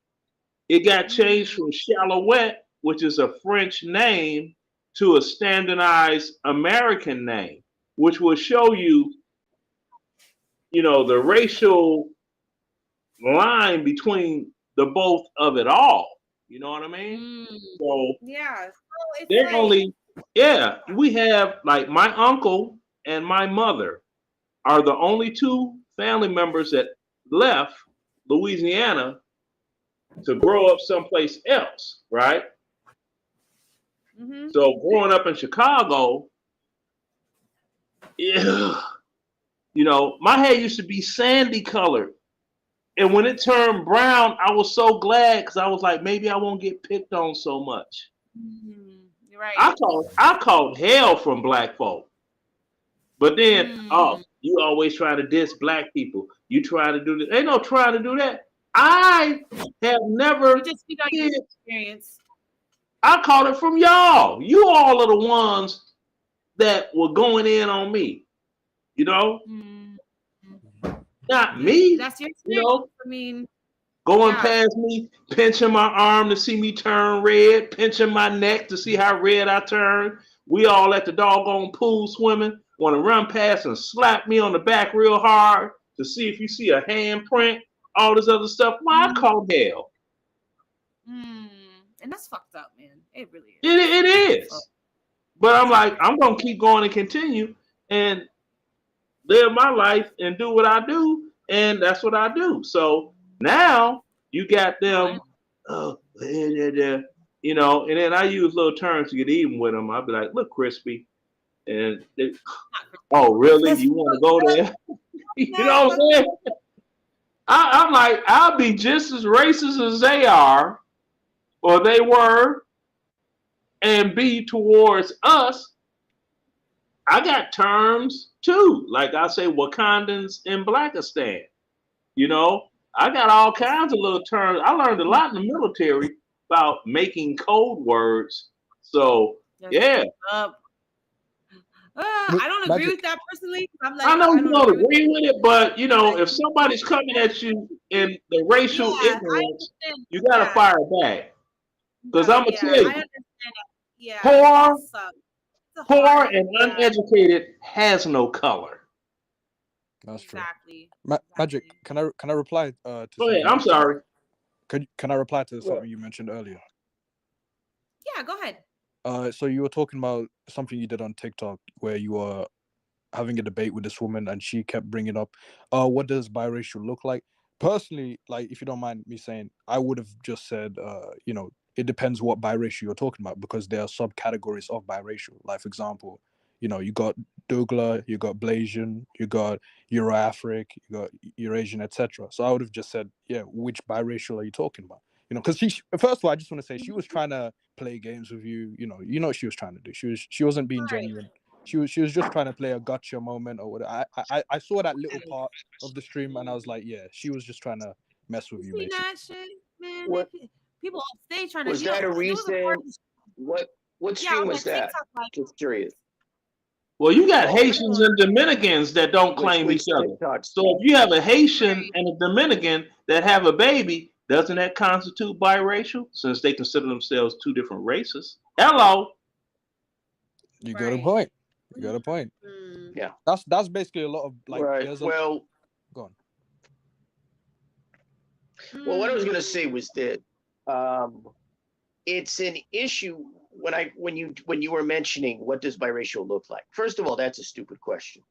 It got changed from Chalouette, which is a French name, to a standardized American name, which will show you, the racial line between the both of it all. You know what I mean? So yeah, so they're only we have like my uncle and my mother are the only two family members that left Louisiana to grow up someplace else, right? So growing up in Chicago, my hair used to be sandy colored. And when it turned brown, I was so glad because I was like, maybe I won't get picked on so much. You're right. I called hell from black folk. But then, you always try to diss black people. You try to do this. Ain't no trying to do that. I have never. You just speak on your experience. I caught it from y'all. You all are the ones that were going in on me. Not me. That's your experience. I mean, going past me, pinching my arm to see me turn red, pinching my neck to see how red I turn. We all at the doggone pool swimming, want to run past and slap me on the back real hard to see if you see a handprint. All this other stuff. Why I call hell? And that's fucked up, man. It really is. It is. But I'm like, I'm gonna keep going and continue and live my life and do what I do, and that's what I do. So now you got them, and then I use little terms to get even with them. I'll be like, look, crispy, and they, oh really? You want to go there? You know what I'm saying? I'm like, I'll be just as racist as they are, or they were, and be towards us. I got terms too. Like I say, Wakandans in Blackistan. I got all kinds of little terms. I learned a lot in the military about making code words. So, yeah. I don't agree with that personally. I'm like, I know you don't agree with it, but if somebody's coming at you in the racial ignorance, you gotta fire back. Because I'm gonna tell you, poor and uneducated has no color. That's true. Magic, can I reply to go ahead, I'm sorry. Can I reply to something you mentioned earlier? Yeah, go ahead. So you were talking about something you did on TikTok where you were having a debate with this woman and she kept bringing up, what does biracial look like? Personally, like, if you don't mind me saying, I would have just said, it depends what biracial you're talking about, because there are subcategories of biracial. Like, for example, you know, you got Douglas, you got Blasian, you got Euro-Afric, you got Eurasian, etc. So I would have just said, yeah, which biracial are you talking about? You know, because first of all, I just want to say she was trying to play games with you. You know what she was trying to do. She wasn't being genuine. She was just trying to play a gotcha moment or whatever. I saw that little part of the stream and I was like, yeah, she was just trying to mess with you, See basically. that shit, man? What People on stage trying to. was that a reason? What stream was that? TikTok, like, Just curious. Well, you got Haitians and Dominicans that don't claim each other. TikTok? So if you have a Haitian and a Dominican that have a baby, doesn't that constitute biracial? Since they consider themselves two different races. Hello. You got a point. You got a point. Yeah. That's basically a lot of like. Right. Well, go on. Well, what I was going to say was that it's an issue when you were mentioning what does biracial look like. First of all, that's a stupid question,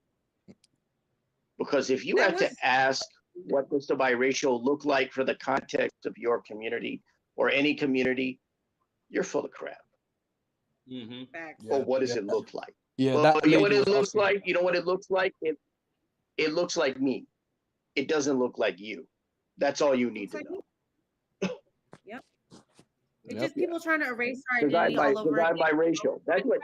because if you have to ask what does the biracial look like for the context of your community or any community, you're full of crap. Mm-hmm. Or what does it look like? Yeah, well, you know what it looks like? You know what it looks like? It looks like me. It doesn't look like you. That's all you need to know. Yep. It's just people trying to erase our Because identity all over. I'm biracial. That's what.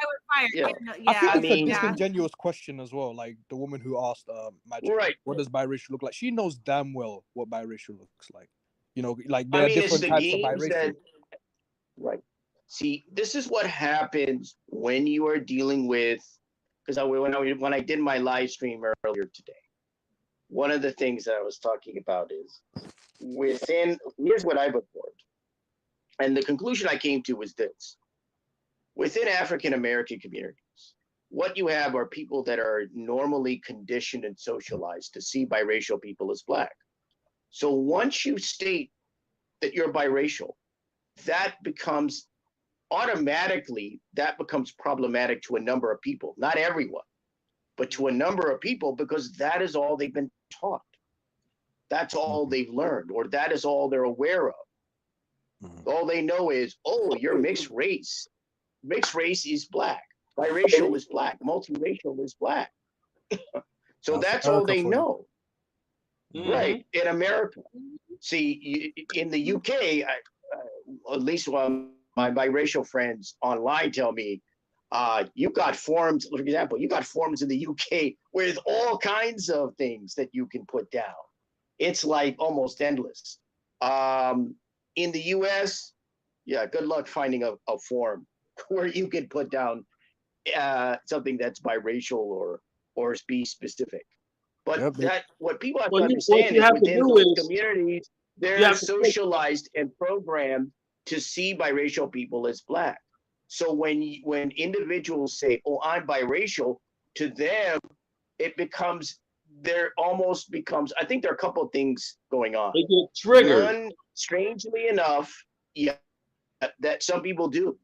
Yeah. I think it's a disingenuous question as well. Like the woman who asked Magic, right, what does biracial look like? She knows damn well what biracial looks like. You know, like there are different types of biracial. Right. See, this is what happens when you are dealing with. Because when I did my live stream earlier today, one of the things that I was talking about is here's what I've observed. And the conclusion I came to was this. Within African American communities, what you have are people that are normally conditioned and socialized to see biracial people as Black. So once you state that you're biracial, that becomes problematic to a number of people, not everyone, but to a number of people, because that is all they've been taught. That's all they've learned, or that is all they're aware of. All they know is, oh, you're mixed race. Mixed race is Black. Biracial is Black. Multiracial is Black. So that's all they know. Right, in America. See, in the UK, at least my biracial friends online tell me, you got forms, for example, you got forms in the UK with all kinds of things that you can put down. It's like almost endless. In the US, yeah, good luck finding a form where you can put down something that's biracial or be specific. But what people have to understand is within those communities, they're socialized and programmed to see biracial people as Black. So when individuals say, "Oh, I'm biracial," to them, it becomes I think there are a couple of things going on. They get triggered. One, strangely enough, yeah, that some people do,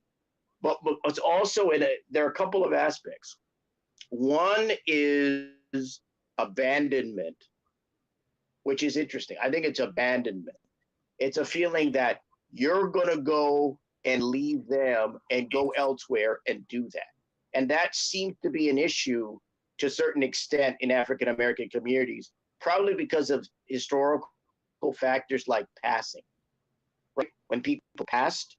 but it's also there are a couple of aspects. One is abandonment, which is interesting. I think it's abandonment. It's a feeling that you're gonna go and leave them and go elsewhere and do that, and that seems to be an issue to a certain extent in African American communities, probably because of historical factors like passing. Right? When people passed,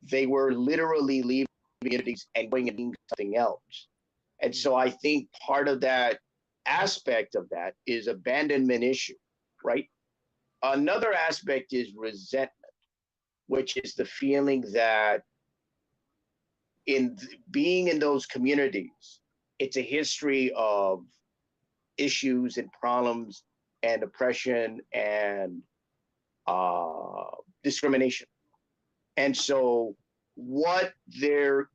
they were literally leaving communities and going and doing something else. And so I think part of that aspect of that is abandonment issue, right? Another aspect is resentment, which is the feeling that being in those communities, it's a history of issues and problems and oppression and discrimination. And so what a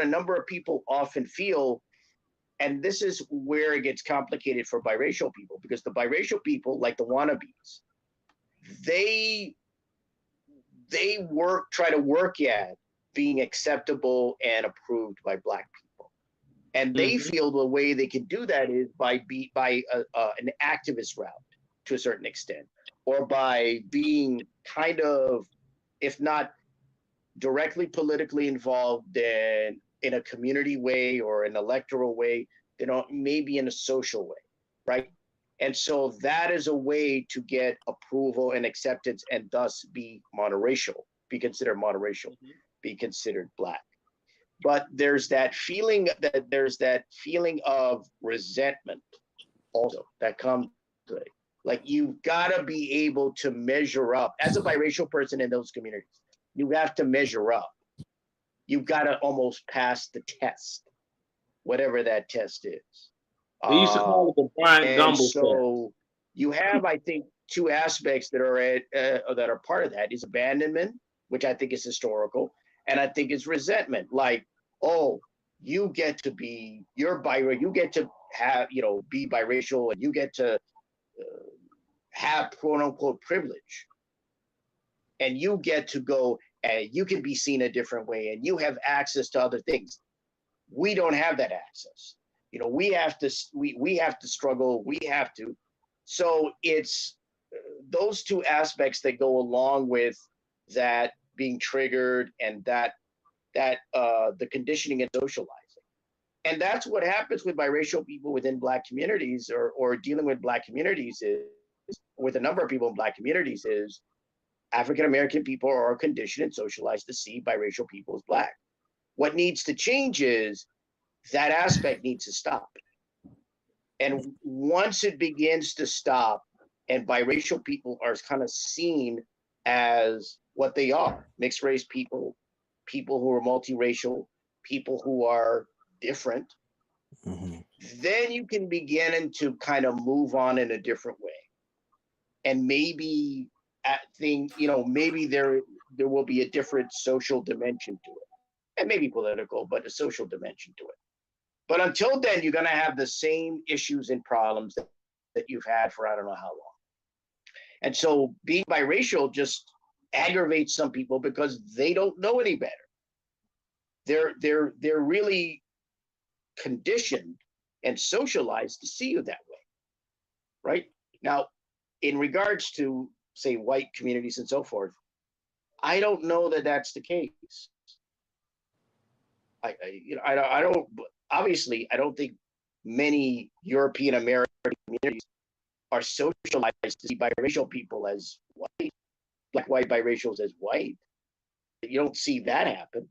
number of people often feel, and this is where it gets complicated for biracial people, because the biracial people, like the wannabes, they try to work at being acceptable and approved by Black people. And they feel the way they can do that is by an activist route to a certain extent, or by being kind of if not directly politically involved, then in a community way or an electoral way, then maybe in a social way, right? And so that is a way to get approval and acceptance and thus be monoracial, be considered monoracial, be considered Black. But there's that feeling of resentment also that comes to it. Like, you've got to be able to measure up as a biracial person in those communities. You have to measure up. You've got to almost pass the test, whatever that test is. They used to call it the Brian Gumble test. So you have, I think, two aspects that are part of that is abandonment, which I think is historical, and I think it's resentment. Like, oh, you get to be, you're biracial, you get to have, be biracial, and you get to have quote unquote privilege, and you get to go and you can be seen a different way, and you have access to other things. We don't have that access. We have to struggle. We have to. So it's those two aspects that go along with that being triggered and that the conditioning and socializing. And that's what happens with biracial people within Black communities or dealing with Black communities is with a number of people in Black communities is African-American people are conditioned and socialized to see biracial people as Black. What needs to change is that aspect needs to stop. And once it begins to stop and biracial people are kind of seen as what they are, mixed race people, people who are multiracial, people who are different, then you can begin to kind of move on in a different way. And maybe maybe there will be a different social dimension to it. And maybe political, but a social dimension to it. But until then, you're going to have the same issues and problems that you've had for I don't know how long. And so being biracial just aggravates some people because they don't know any better. They're really conditioned and socialized to see you that way, right? Now, in regards to, say, white communities and so forth, I don't know that that's the case. I don't. Obviously, I don't think many European American communities are socialized to see biracial people as white, Black white biracials as white. You don't see that happen.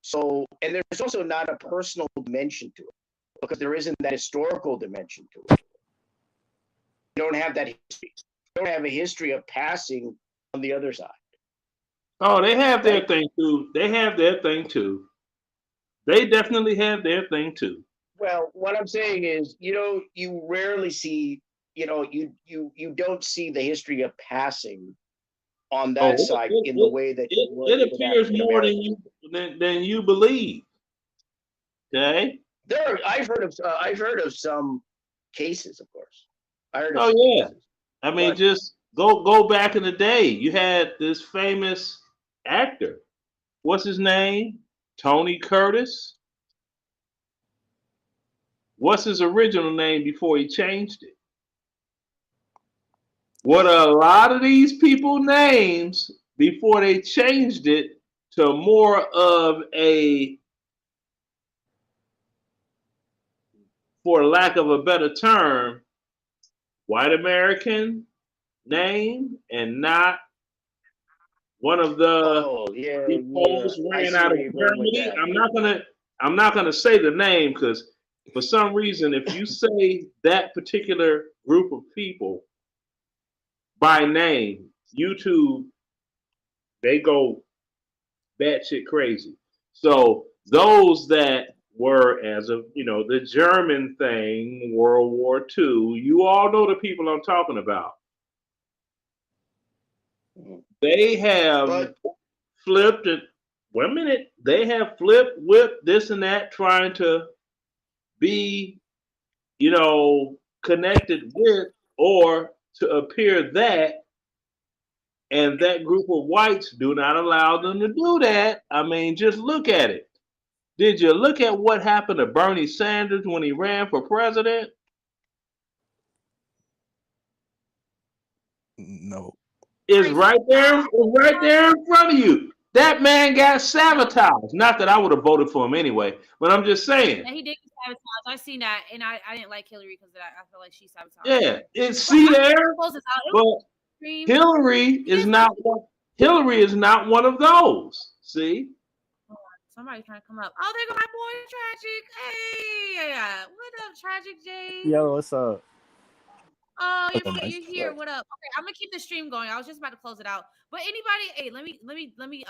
So, and there's also not a personal dimension to it because there isn't that historical dimension to it. You don't have that history. You don't have a history of passing on the other side. Oh, they have their thing too. They have their thing too. They definitely have their thing too. Well, what I'm saying is, you rarely see, you don't see the history of passing on that side in the way that it appears more than you believe. Okay. I've heard of some cases, of course. Cases. I mean, just go back in the day. You had this famous actor. What's his name? Tony Curtis. What's his original name before he changed it? What a lot of these people names before they changed it to more of a, for lack of a better term, white American name and not one of the people ran out of Germany. I'm not gonna say the name because for some reason, if you say that particular group of people by name, YouTube, they go batshit crazy. So those that were, as of the German thing, World War II, you all know the people I'm talking about. They have flipped it. Wait a minute. They have flipped, whipped, this and that, trying to be, connected with or to appear that. And that group of whites do not allow them to do that. I mean, just look at it. Did you look at what happened to Bernie Sanders when he ran for president? No. It's right there. It's right there in front of you. That man got sabotaged. Not that I would have voted for him anyway, but I'm just saying. Yeah, he did get sabotaged. I've seen that, and I didn't like Hillary because I feel like she sabotaged. Yeah, it's see there. But Hillary is not one of those. See? Somebody's trying to come up. Oh, there go my boy Tragic. Hey, what up, Tragic J? Yo, what's up? Oh, you're here. What up? Okay, I'm gonna keep the stream going. I was just about to close it out. But anybody, hey, let me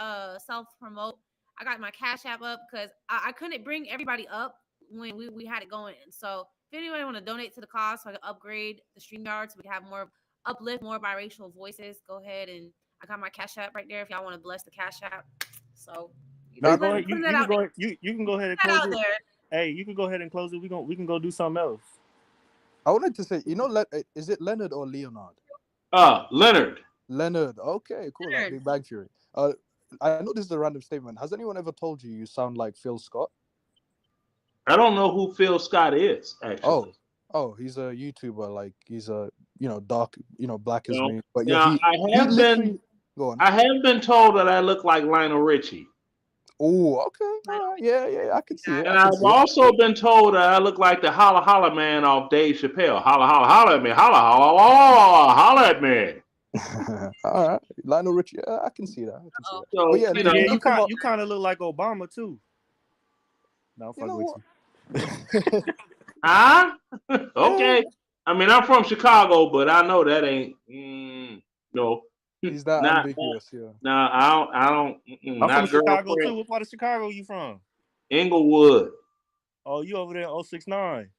self promote. I got my Cash App up because I couldn't bring everybody up when we had it going. So if anybody want to donate to the cause so I can upgrade the StreamYard so we can have more uplift, more biracial voices, go ahead, and I got my Cash App right there if y'all want to bless the Cash App. So you can go ahead and close it. Hey, you can go ahead and close it. We can go do something else. I wanted to say, is it Leonard or Leonard? Leonard. Leonard. Okay, cool. Like Big Bang Theory. I know this is a random statement. Has anyone ever told you sound like Phil Scott? I don't know who Phil Scott is, actually. Oh, he's a YouTuber. Like he's a dark, black as me. But yeah, I have been told that I look like Lionel Richie. Oh, okay. Yeah, I can see it. And I've also been told that I look like the holla holla man off Dave Chappelle. Holla holla holla at me. Holla holla holla at me. All right, Lionel Richie. I can see that. So, but you kind of look like Obama too. No, fuck with you. Huh? Okay. I mean, I'm from Chicago, but I know that ain't no. He's that ambiguous, yeah. No, I don't. I'm from Chicago too. What part of Chicago you from? Inglewood. Oh, you over there in 069.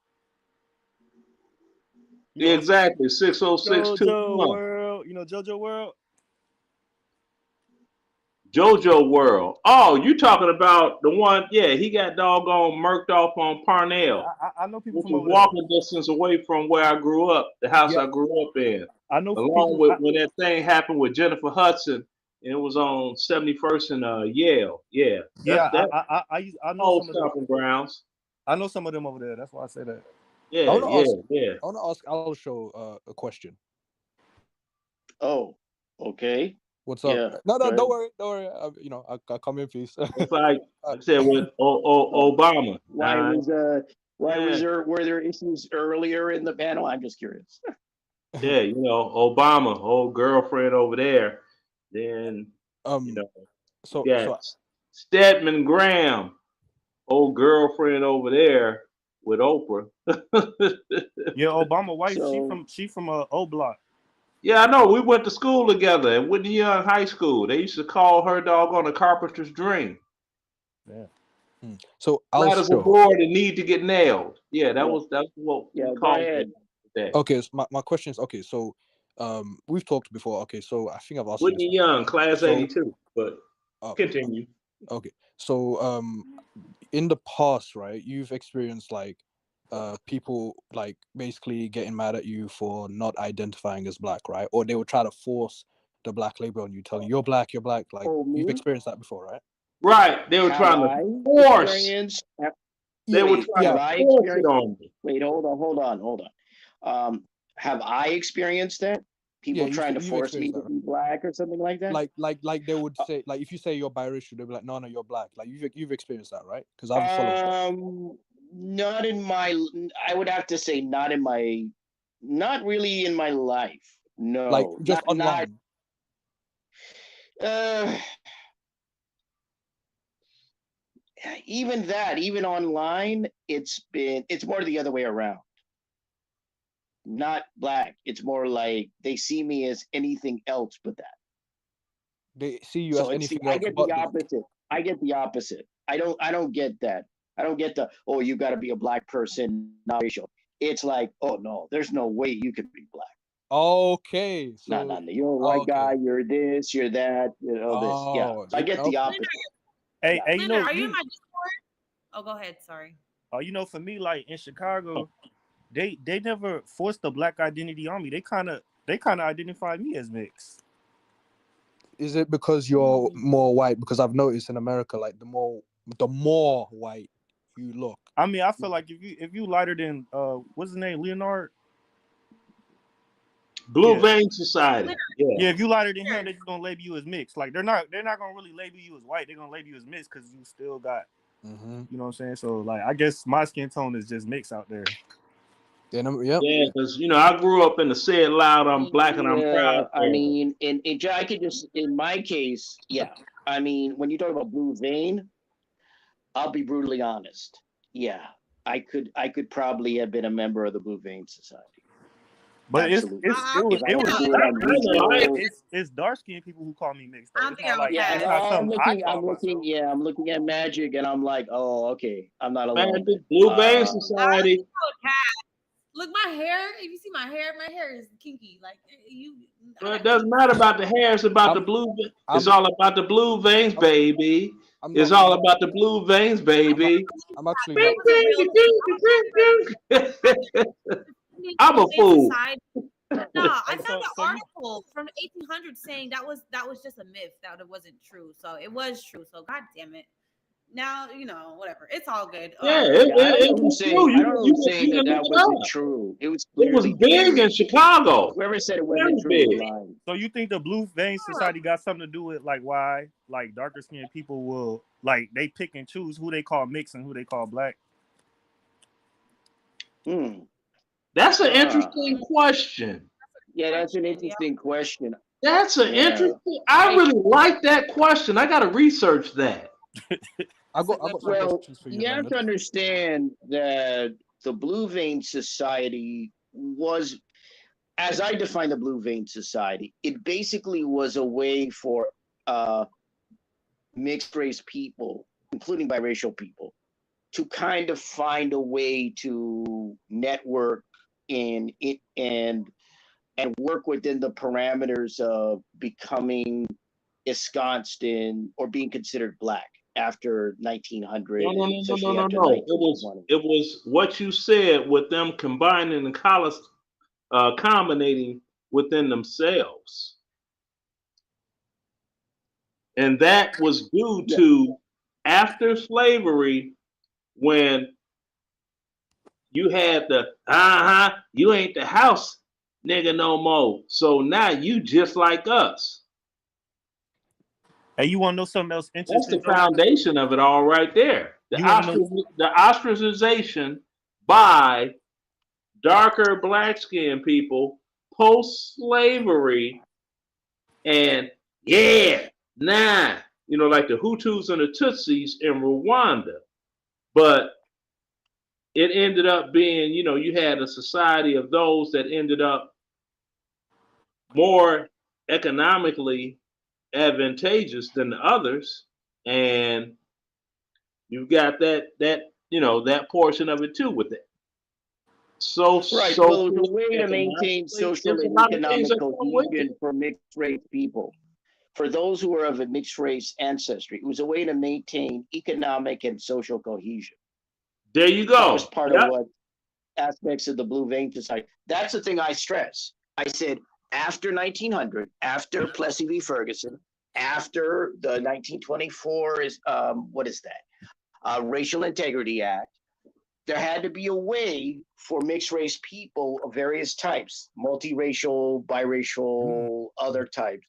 Exactly, 60621. JoJo World. You know JoJo World? JoJo World. Oh, you talking about the one? Yeah, he got doggone murked off on Parnell. I know people from walking distance away from where I grew up, the house I grew up in. I know. Along with when that thing happened with Jennifer Hudson, and it was on 71st and Yale. Yeah. I know some stomping grounds. I know some of them over there. That's why I say that. Yeah. I want to ask Alsho a question. Oh, okay. What's up? Yeah, no, don't worry. I come in peace. It's like I said with Obama. Were there issues earlier in the panel? I'm just curious. Yeah, Obama, old girlfriend over there. Then Stedman Graham, old girlfriend over there with Oprah. Yeah, Obama wife. She from O Block. Yeah, I know. We went to school together at Whitney Young High School. They used to call her doggone the carpenter's dream. Yeah. So Ladders were bored and need to get nailed. Yeah, that's what we called it. Okay, so my question is, okay, so we've talked before. Okay, so I think I've asked Whitney Young, class 82, but continue. Okay, so in the past, right, you've experienced like people like basically getting mad at you for not identifying as black, right? Or they would try to force the black label on you, telling you you're black. Like you've experienced that before, right? Right. They were trying to force. They were trying to force it on me. Wait, hold on. Have I experienced that? People trying to force me to be black or something like that? Like they would say, like if you say you're biracial, they'll be like, no, you're black. Like you've experienced that, right? Because I've followed. Not in my. I would have to say not really in my life. No, like just online. Even online, it's more the other way around. Not black. It's more like they see me as anything else but that. They see you as anything else. I get the opposite. I don't get that. I don't get you got to be a black person, not racial. It's like, oh no, there's no way you could be black. Okay. So, no, you're a white guy. You're this. You're that. This. Yeah. So I get the opposite. Hey, are you in my Discord? Oh, go ahead. Sorry. For me, like in Chicago, they never forced the black identity on me. They kind of identified me as mixed. Is it because you're more white? Because I've noticed in America, like the more white you look. I mean, I feel like if you lighter than what's his name, Leonard? Blue Vein Society. Yeah, if you lighter than him, they're just gonna label you as mixed. Like they're not gonna really label you as white. They're gonna label you as mixed because you still got, you know what I'm saying. So like, I guess my skin tone is just mixed out there. Yeah, because I grew up in the say it loud, I'm black and I'm proud. I mean, I could just in my case, yeah. I mean, when you talk about blue vein, I'll be brutally honest. Yeah, I could probably have been a member of the Blue Vein Society. But it's dark skinned people who call me mixed. I don't think I'm looking at Magic and I'm like, oh, okay, I'm not alone. Magic, Blue Vein Society. Look, my hair. If you see my hair is kinky. Like you. Well, it doesn't matter about the hair. It's about the blue. It's all about the blue veins, baby. It's all about the blue veins, baby. I'm actually. I'm a fool. No, I found an article from the 1800s saying that was just a myth, that it wasn't true. So it was true. So God damn it. Now, whatever. It's all good. Yeah, it was true. You saying that wasn't true. It was big in Chicago. Whoever said it wasn't true. So you think the Blue Vein Society got something to do with like why like darker skinned people will like they pick and choose who they call mixed and who they call black? That's an interesting question. Yeah, that's an interesting question. That's an interesting. I really like that question. I got to research that. Well, you have to understand that the Blue Vein Society was, as I define the Blue Vein Society, it basically was a way for mixed race people, including biracial people, to kind of find a way to network in it and work within the parameters of becoming ensconced in or being considered black after 1900. No. It was what you said with them combining and combinating within themselves. And that was due to after slavery, when you had the you ain't the house nigga no more. So now you just like us. Hey, you want to know something else interesting? That's the foundation of it all right there. The ostracization by darker black-skinned people post-slavery, and like the Hutus and the Tutsis in Rwanda. But it ended up being, you had a society of those that ended up more economically advantageous than the others, and you've got that portion of it too with it. So the way to maintain social and economic cohesion for mixed race people, for those who are of a mixed race ancestry, it was a way to maintain economic and social cohesion. There you go. That was part of what aspects of the Blue Vein Society. That's the thing I stress. I said, after 1900, after Plessy v. Ferguson, after the 1924 Racial Integrity Act, there had to be a way for mixed race people of various types, multiracial, biracial, other types,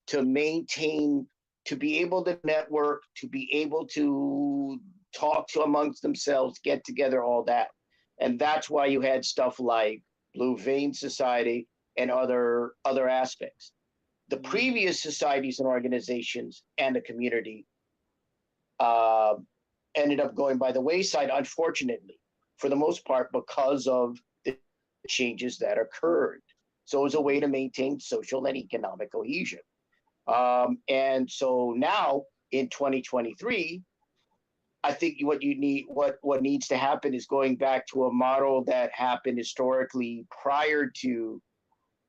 to maintain, to be able to network, to be able to talk to amongst themselves, get together, all that. And that's why you had stuff like Blue Vein Society and other aspects. The previous societies and organizations and the community ended up going by the wayside, unfortunately, for the most part, because of the changes that occurred. So it was a way to maintain social and economic cohesion. And so now in 2023, I think what needs to happen is going back to a model that happened historically prior to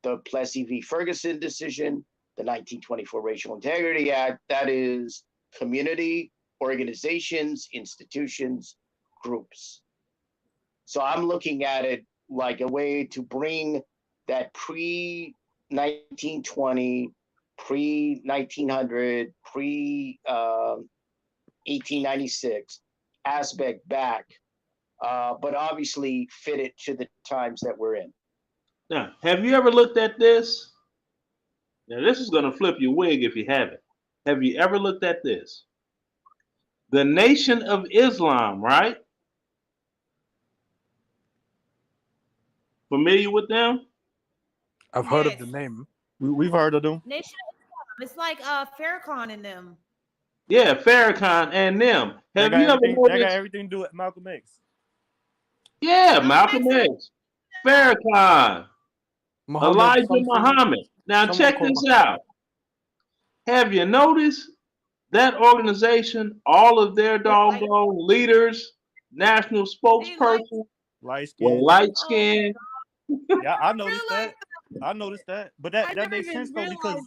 the Plessy v. Ferguson decision, the 1924 Racial Integrity Act. That is community, organizations, institutions, groups. So I'm looking at it like a way to bring that pre-1920, pre-1900, pre-1896 aspect back, but obviously fit it to the times that we're in. Now, have you ever looked at this? Now, this is going to flip your wig if you haven't. Have you ever looked at this? The Nation of Islam, right? Familiar with them? I've heard of the name. We've heard of them. Nation of Islam. It's like Farrakhan and them. Yeah, Farrakhan and them. Have you ever noticed? That got everything to do with Malcolm X. Yeah, Malcolm X, Farrakhan, Elijah Muhammad. Now check this out. Have you noticed that organization, all of their doggone leaders, national spokesperson, light skin? Yeah, I noticed that. I noticed that. But that makes sense though because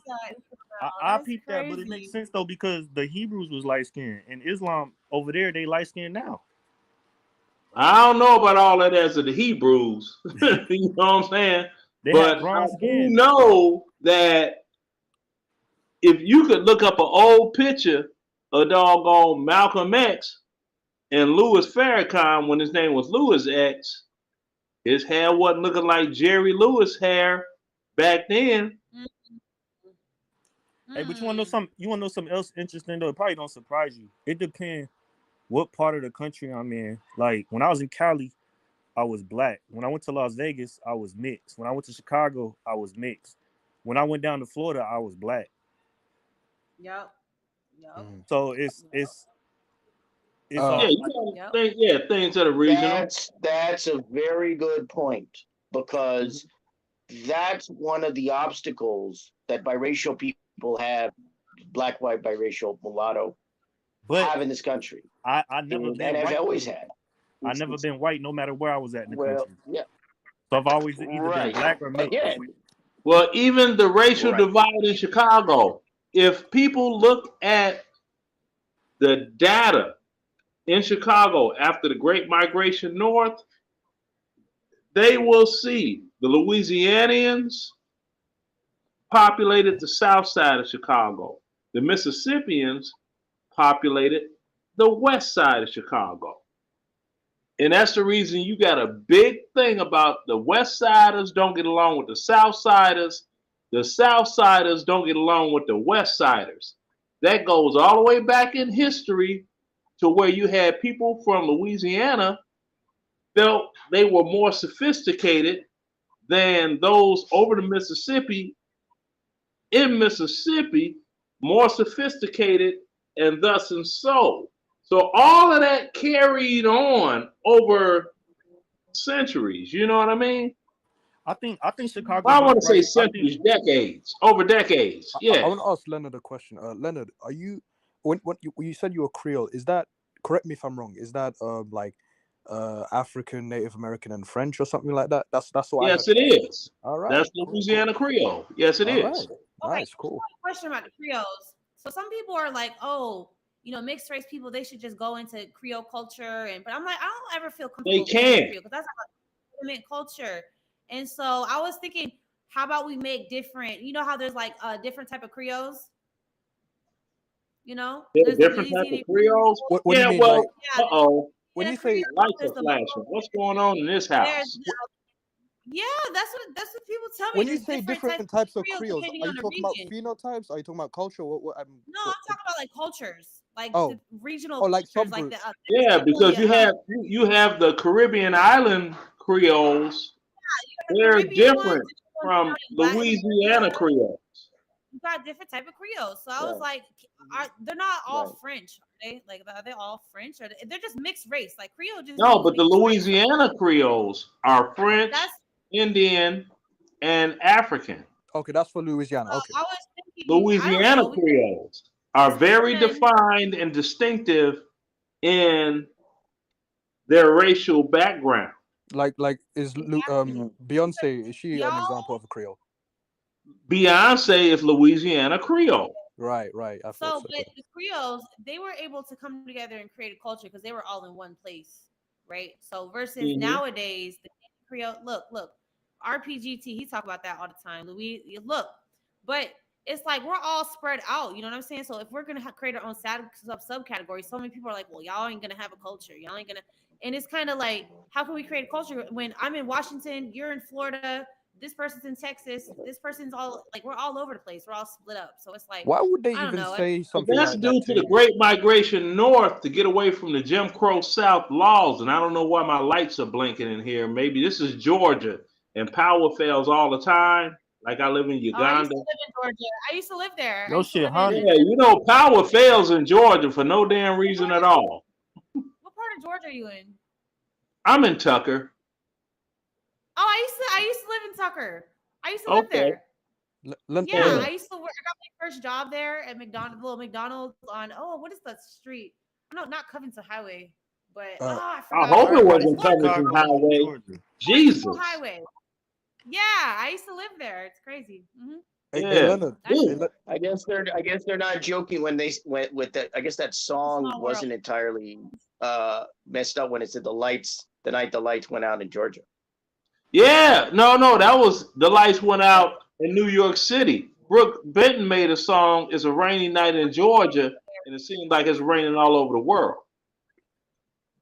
I peeped that, but it makes sense though because the Hebrews was light skinned and Islam over there they light skinned now. I don't know about all that as of the Hebrews. You know what I'm saying? But I do know that if you could look up an old picture of doggone Malcolm X and Louis Farrakhan when his name was Louis X, his hair wasn't looking like Jerry Lewis hair back then. Hey, but you wanna know something? You wanna know something else interesting though? It probably don't surprise you. It depends what part of the country I'm in. Like when I was in Cali, I was black. When I went to Las Vegas, I was mixed. When I went to Chicago, I was mixed. When I went down to Florida, I was black. Yep. So it's things that are regional. That's a very good point because that's one of the obstacles that biracial people have, black, white, biracial, mulatto, have in this country. I never been and white. I've always had. I never been white, no matter where I was at in the country. Yeah. So I've always either been black or mixed. Yeah. Well, even the racial divide in Chicago, if people look at the data in Chicago after the Great Migration North, they will see the Louisianians populated the south side of Chicago. The Mississippians populated the west side of Chicago. And that's the reason you got a big thing about the west siders don't get along with the south siders. The south siders don't get along with the west siders. That goes all the way back in history to where you had people from Louisiana felt they were more sophisticated than those over the Mississippi. In Mississippi, more sophisticated and thus and so. So all of that carried on over centuries. You know what I mean? I think Chicago. I want to say centuries, decades, over decades. Yeah. I want to ask Leonard a question. Leonard, are you when you said you were Creole? Is that, correct me if I'm wrong? Is that African, Native American, and French or something like that? That's what. Yes, it is. All right. That's Louisiana Creole. Yes, it is. Right. Nice, cool. Question about the Creoles. So some people are like, oh, mixed race people, they should just go into Creole culture, but I'm like, I don't ever feel comfortable. They can't, because that's not a culture. And so I was thinking, how about we make different? You know how there's like different type of Creoles. There's different type of Creoles. What do you mean? When you say lights are flashing, what's going on in this house? Yeah, that's what people tell me. When you say different types of Creoles, are you talking about phenotypes? Are you talking about culture? No, I'm talking about like cultures, like the regional. Like cultures, like the, yeah, because you have the Caribbean island Creoles. They're different from Louisiana Creoles. You got different type of Creoles. So I was like, they're not all French, are they? Like, are they all French? Or they're just mixed race? Like Creole just no, but the Louisiana Creoles are French, Indian, and African. Okay, that's for Louisiana. Okay. I was thinking, Louisiana Creoles are very defined and distinctive in their racial background. Like is Beyonce, is she an example of a Creole? Beyonce is Louisiana Creole. Right. But the Creoles, they were able to come together and create a culture because they were all in one place, right? So versus nowadays, the Creole, look, RPGT, he talk about that all the time. But it's like we're all spread out. You know what I'm saying? So if we're gonna create our own subcategories, so many people are like, well, y'all ain't gonna have a culture. Y'all ain't gonna. And it's kind of like, how can we create a culture when I'm in Washington, you're in Florida, this person's in Texas, this person's all like we're all over the place. We're all split up. So it's like Why would they I don't even know. say something That's like due that to to the you? great migration north to get away from the Jim Crow South laws. And I don't know why my lights are blinking in here. Maybe this is Georgia and power fails all the time. Like I live in Oh, I used Uganda. to live in Georgia. I used to live there. I No used to shit, live Honda. Yeah, you know, power fails in Georgia for no damn reason at all. What part of Georgia are you in? I'm in Tucker. Oh, I used to live in Tucker. I used to live Okay. there. Yeah, Yeah. I used to work. I got my first job there at McDonald's, little McDonald's on what is that street? No, not Covington Highway, but I I forgot. hope it Everybody wasn't from Covington Chicago, Highway. Georgia. Jesus. Highway. Yeah, I used to live there. It's crazy. Hey, Yeah. Leonard. Ooh. I guess they're not joking when they went with that. I guess that song Small wasn't world. entirely messed up when it said the night the lights went out in Georgia. Yeah. No, that was the lights went out in New York City. Brooke Benton made a song, It's a Rainy Night in Georgia, and it seems like it's raining all over the world.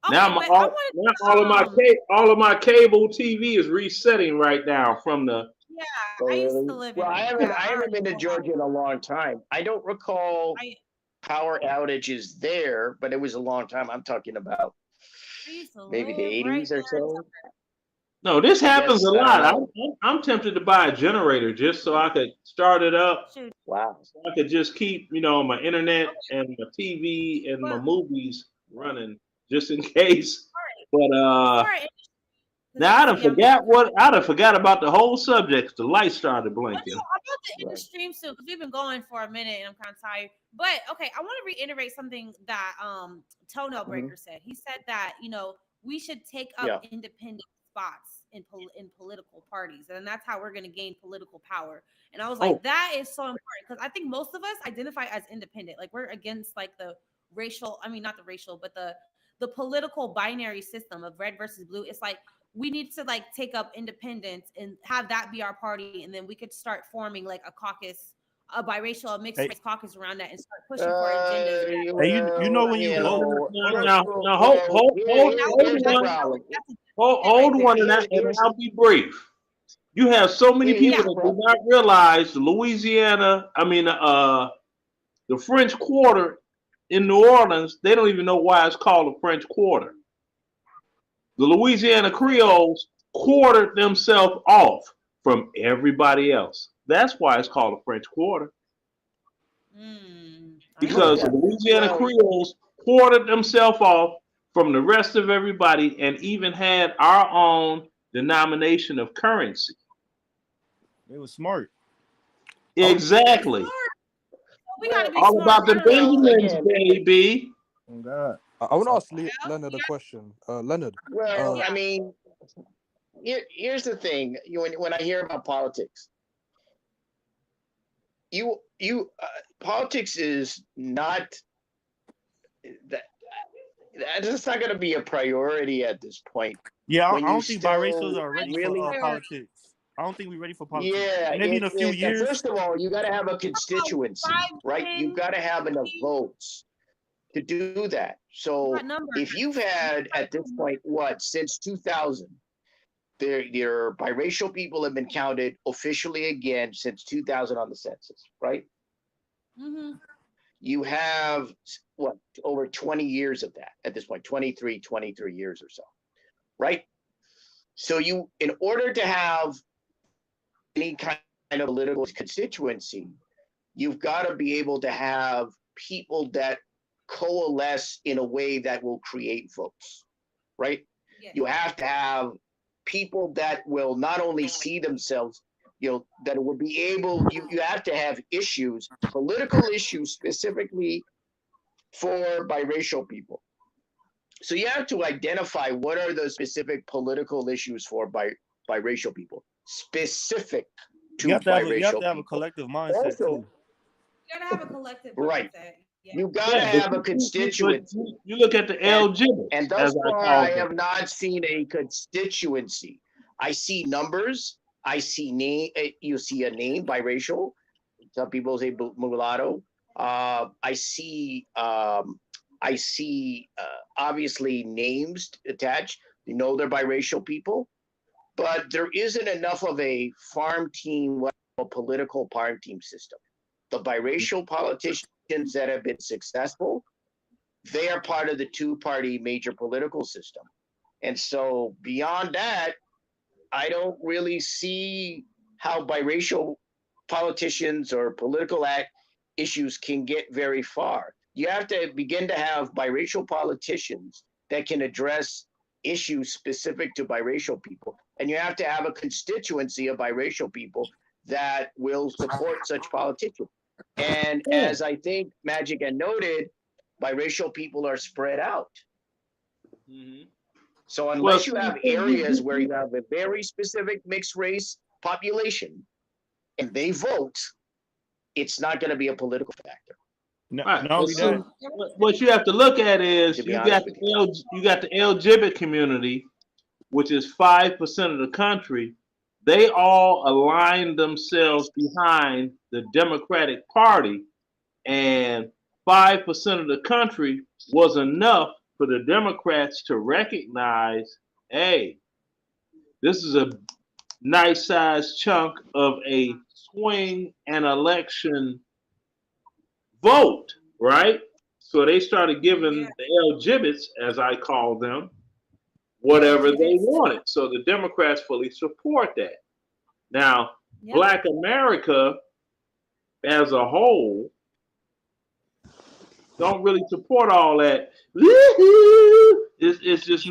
Okay, Now, but I wanted all of my cable TV is resetting right now from the. Yeah, I used to live Well, in. I haven't been to Georgia in a long time. I don't recall power outages there, but it was a long time. I'm talking about maybe the 80s or so. No, this happens guess, a lot. I'm tempted to buy a generator just so I could start it up. Wow. So I could just keep, my internet and my TV and my movies running just in case. But now I'd have forgot about the whole subject. The lights started blinking. I'm about to end the stream soon because we've been going for a minute and I'm kind of tired. But okay, I want to reiterate something that Toenail Breaker said. He said that we should take up independent spots in political parties, and that's how we're going to gain political power. And I was like, that is so important because I think most of us identify as independent. Like we're against like the racial, not the racial, but the political binary system of red versus blue. It's like we need to like take up independence and have that be our party, and then we could start forming like a caucus, a biracial, a mixed race caucus around that, and start pushing for agendas. Hey, you know when you vote. Hold on, and I'll be brief. You have so many people that do not realize Louisiana. The French Quarter in New Orleans. They don't even know why it's called the French Quarter. The Louisiana Creoles quartered themselves off from everybody else. That's why it's called a French Quarter. Because the Louisiana Creoles quartered themselves off from the rest of everybody and even had our own denomination of currency. They were smart. Exactly. We gotta be all smart. about the Benjamins, baby. Oh God. I want to ask Leonard a question. Leonard. Well, here's the thing. When I hear about politics, politics is not that. That's not going to be a priority at this point. Yeah, I don't think biracials are ready for politics. I don't think we're ready for politics. Yeah, maybe in a few years. First of all, you got to have a constituency, right? You've got to have enough votes to do that. So if you've had at this point, since 2000, your biracial people have been counted officially again since 2000 on the census, right? Mm-hmm. You have over 20 years of that at this point, 23 years or so, right? So in order to have any kind of political constituency, you've got to be able to have people that coalesce in a way that will create votes, right? Yeah. You have to have people that will not only see themselves, that will be able, you have to have issues, political issues specifically for biracial people. So you have to identify what are the specific political issues for biracial people, specific to biracial You have to have people. a collective mindset also, too. You gotta have a collective right. mindset. Yeah. You gotta have a constituency. You look at the LGBT, and thus far I have not seen a constituency. I see numbers. I see name. You see a name biracial. Some people say mulatto. I see obviously names attached. They're biracial people. but there isn't enough of a farm team, a political farm team system. The biracial politicians that have been successful, they are part of the two-party major political system. And so beyond that, I don't really see how biracial politicians or political issues can get very far. You have to begin to have biracial politicians that can address issues specific to biracial people. And you have to have a constituency of biracial people that will support such politicians. And as I think Magic had noted, biracial people are spread out. Mm-hmm. So unless you have areas where you have a very specific mixed race population and they vote, it's not going to be a political factor. No, what you have to look at is you got the LGBT community, which is 5% of the country. They all aligned themselves behind the Democratic Party, and 5% of the country was enough for the Democrats to recognize, hey, this is a nice sized chunk of a swing and election vote, right? So they started giving the LGBTs, as I call them, whatever they wanted. So the Democrats fully support that. Now, Black America as a whole don't really support all that. It's just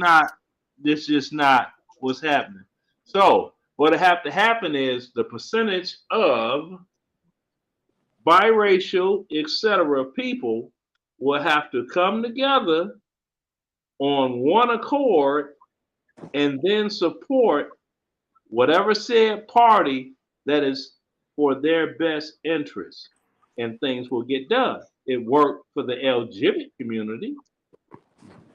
not what's happening. So what have to happen is the percentage of biracial, etc. people will have to come together on one accord and then support whatever said party that is for their best interest, and things will get done. It worked for the LGBT community.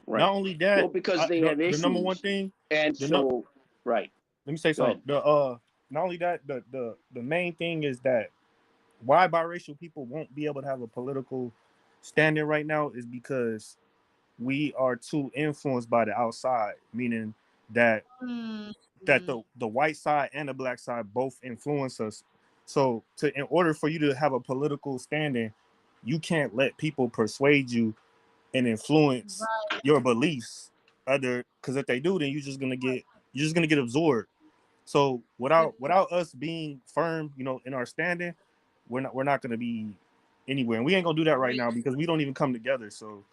Right. Not only that, well, because they have issues. The number one thing, and so right. Let me say something. Not only that, the main thing is that why biracial people won't be able to have a political standing right now is because we are too influenced by the outside, meaning that the white side and the black side both influence us. So in order for you to have a political standing, you can't let people persuade you and influence your beliefs. Because if they do, then you're just gonna get absorbed. So without us being firm, in our standing, we're not gonna be anywhere, and we ain't gonna do that right now because we don't even come together. So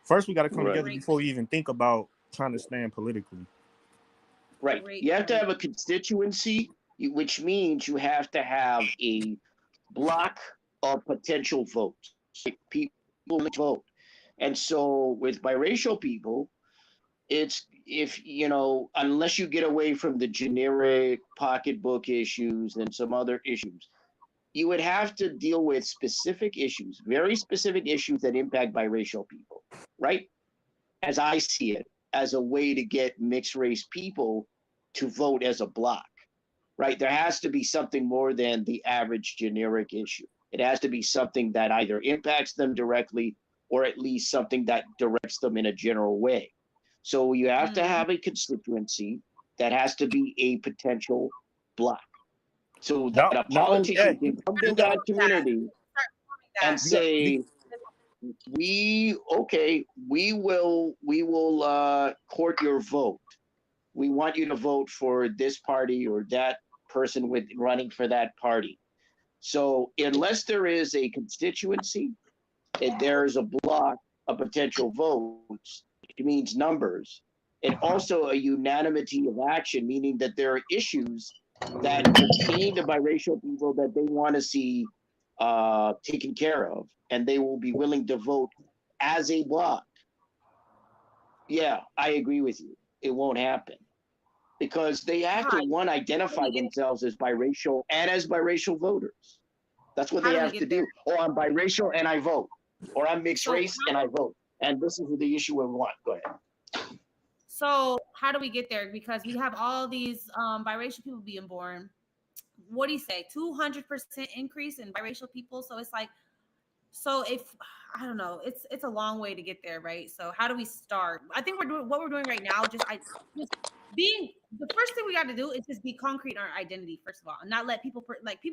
first we got to come together before we even think about trying to stand politically. Right. You have to have a constituency, which means you have to have a block of potential votes. People vote. And so with biracial people, it's unless you get away from the generic pocketbook issues and some other issues, you would have to deal with specific issues, very specific issues that impact biracial people, right? As I see it, as a way to get mixed race people to vote as a block, right? There has to be something more than the average generic issue. It has to be something that either impacts them directly or at least something that directs them in a general way. So you have to have a constituency that has to be a potential block. So that a politician can come to that community and say, we will court your vote. We want you to vote for this party or that person running for that party. So unless there is a constituency, and there is a block of potential votes, it means numbers, and also a unanimity of action, meaning that there are issues that pertain to biracial people that they want to see taken care of, and they will be willing to vote as a block. Yeah, I agree with you. It won't happen because they have to identify themselves as biracial and as biracial voters. That's what they have to do. Or I'm biracial and I vote, or I'm mixed race and I vote. And this is the issue we want. Go ahead. So how do we get there? Because we have all these biracial people being born. What do you say? 200% increase in biracial people. So it's like, if I don't know, it's a long way to get there, right? So how do we start? I think what we're doing right now, just the first thing we got to do is just be concrete in our identity, first of all, and not let people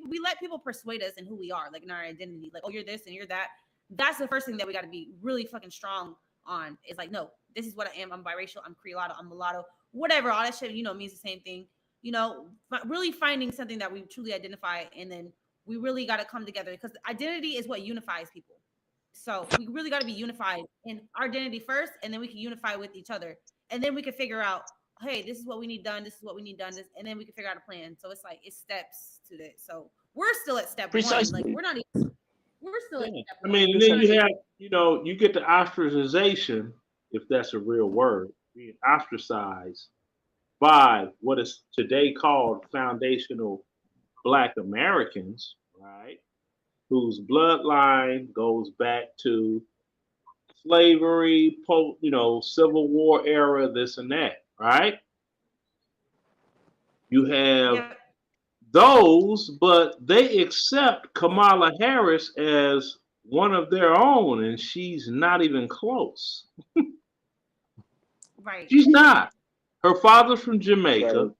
we let people persuade us in who we are, like in our identity, like, oh, you're this and you're that. That's the first thing that we got to be really fucking strong on. Is like, no, this is what I am. I'm biracial. I'm Creolato. I'm mulatto. Whatever, all that shit, means the same thing. But really finding something that we truly identify, and then we really got to come together, because identity is what unifies people. So we really got to be unified in our identity first, and then we can unify with each other, and then we can figure out, hey, this is what we need done. This is what we need done. And then we can figure out a plan. So it's like, it's steps to that. So we're still at step Precisely. one. Like we're still at step one. I mean, and then you have, you get the ostracization, if that's a real word, being ostracized by what is today called foundational Black Americans, right? Whose bloodline goes back to slavery, Civil War era, this and that, right? You have those, but they accept Kamala Harris as one of their own, and she's not even close. Right. She's not. Her father's from Jamaica.